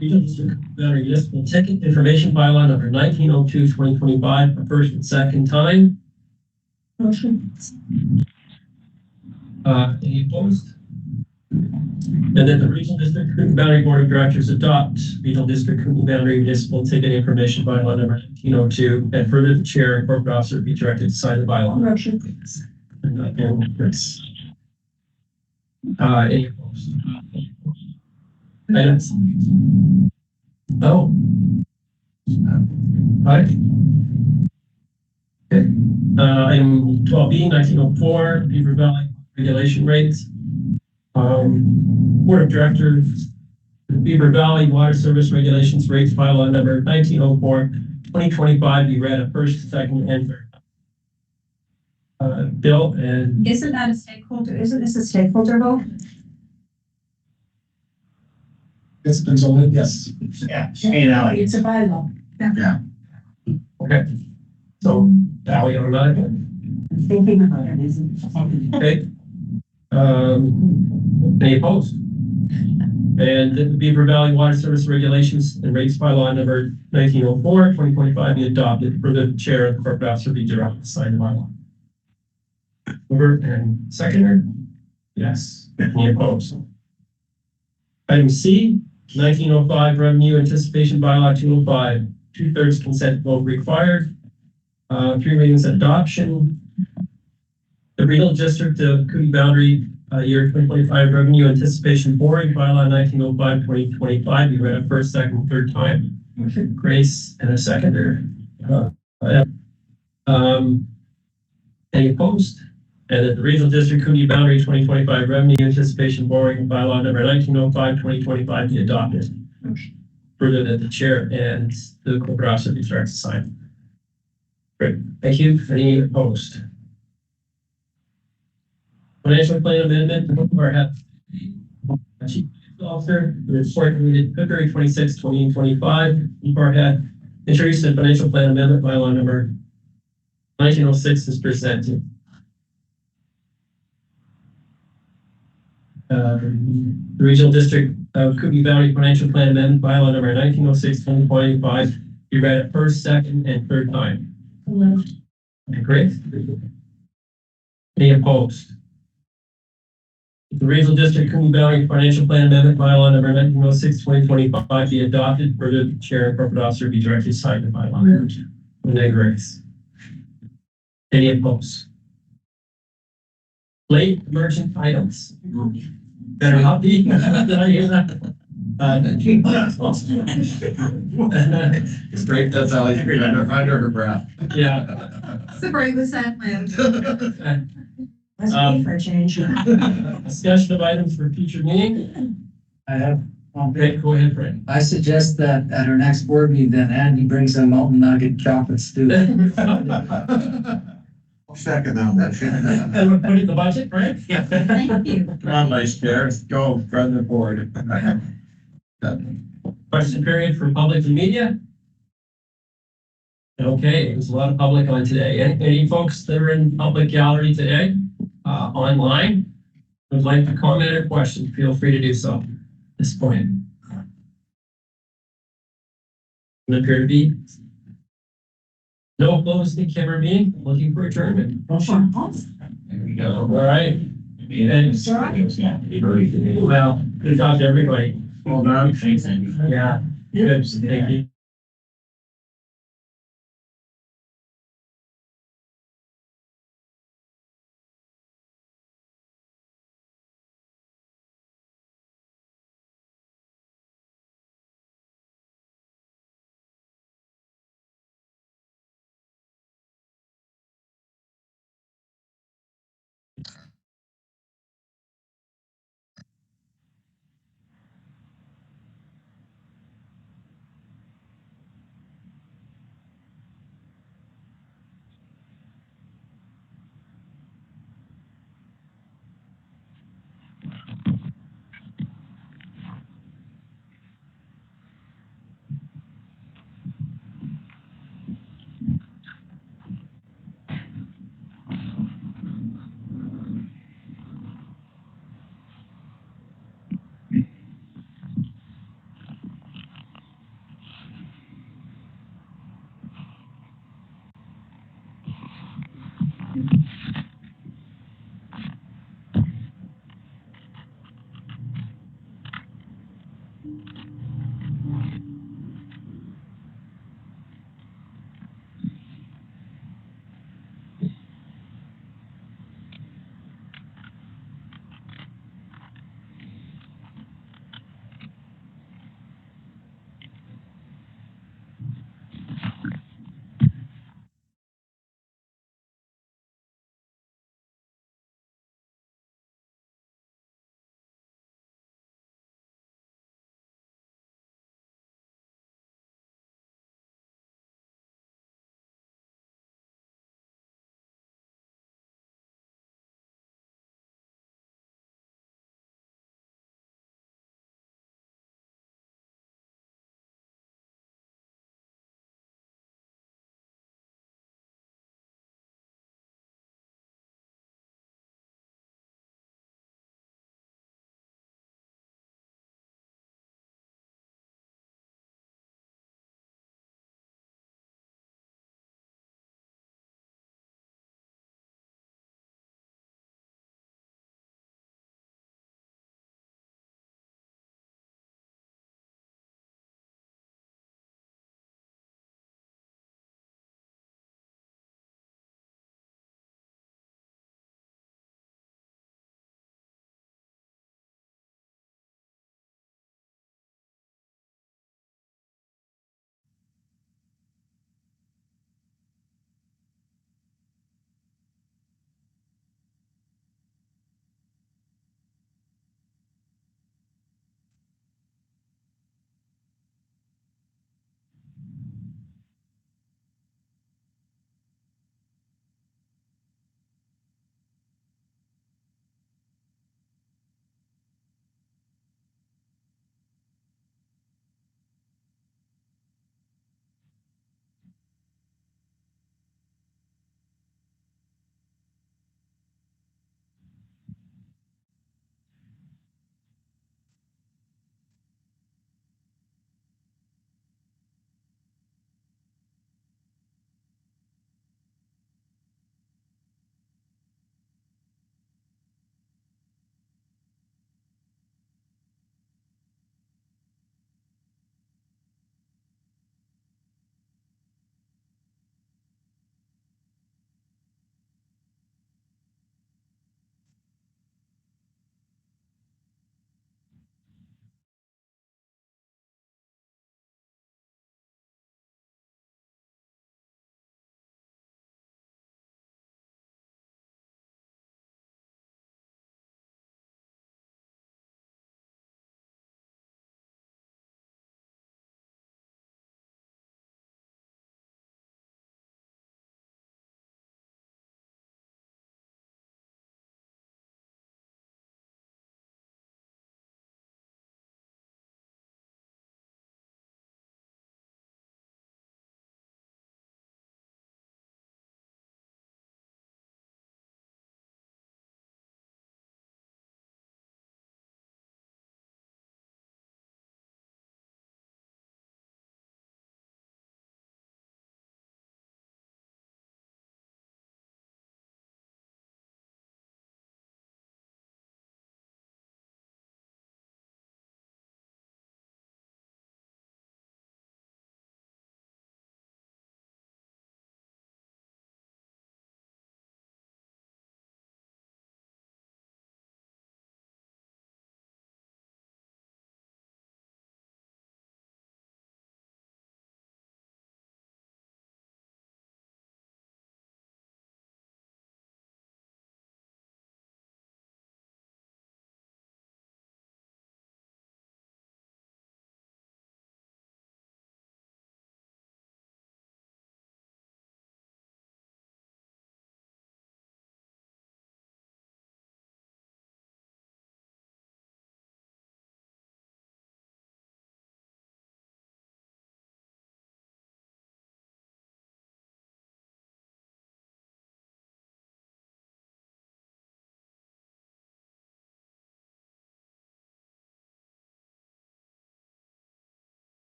Regional District Boundary Municipal Ticket Information Bylaw number 1902/2025 for first and second time. Motion. Any opposed? And then the Regional District Boundary Board of Directors adopt Regional District Boundary Municipal Ticket Information Bylaw number 1902, and further the chair and corporate officer be directed to sign the bylaw. Motion. And Chris. Any opposed? Items. Oh. Right. Okay. Item 12B, 1904, Beaver Valley regulation rates. Board of Directors, Beaver Valley Water Service Regulations Rates Bylaw number 1904/2025 be read at first, second, and third. Bill and. Isn't that a stakeholder? Isn't this a stakeholder vote? It's been sold, yes. Yeah. It's a bylaw. Yeah. Okay. So, Ally automatically. I'm thinking about it, isn't it? Okay. Any opposed? And the Beaver Valley Water Service Regulations and Rates Bylaw number 1904/2025 be adopted. For the chair and corporate officer be directed to sign the bylaw. Mover and seconder. Yes. Any opposed? Item C, 1905 revenue anticipation bylaw 205, 2/3 consent vote required. Three readings adoption. The Regional District of Cooney Boundary, year 2025 revenue anticipation boring bylaw 1905-2025 be read a first, second, third time. Grace and a seconder. Any opposed? And that the Regional District Cooney Boundary 2025 revenue anticipation boring bylaw number 1905-2025 be adopted. Further that the chair and the corporate officer be directed to sign. Great, thank you. Any opposed? Financial plan amendment, or have Chief Officer, the report dated February 26, 2025. Had introduced the financial plan amendment bylaw number 1906 is presented. The Regional District of Cooney Valley Financial Plan Amendment bylaw number 1906-2025 be read at first, second, and third time. Great. Any opposed? The Regional District Cooney Valley Financial Plan Amendment bylaw number 1906-2025 be adopted. Further, the chair and corporate officer be directed to sign the bylaw. Grace. Any opposed? Late merchant items. Better not be. Did I hear that? Straight, that's how I figured under her breath. Yeah. Separate the sentence. Let's wait for a change. Discussion of items for future meeting. I have, Okay, go ahead, Frank. I suggest that at our next board meeting, that Andy brings a Mountain Nugget chocolate stew. Second that motion. And we'll put it in the budget, right? Yeah. Thank you. Come on, Vice Chair, go, run the board. Question period for public and media. Okay, there's a lot of public on today. Any folks that are in public gallery today, online, would like to comment or question, feel free to do so at this point. Doesn't appear to be. No closed camera meeting, looking for adjournment. Motion. There we go. All right. Well, good job to everybody. Well done. Thanks, Andy. Yeah. Good. Thank you.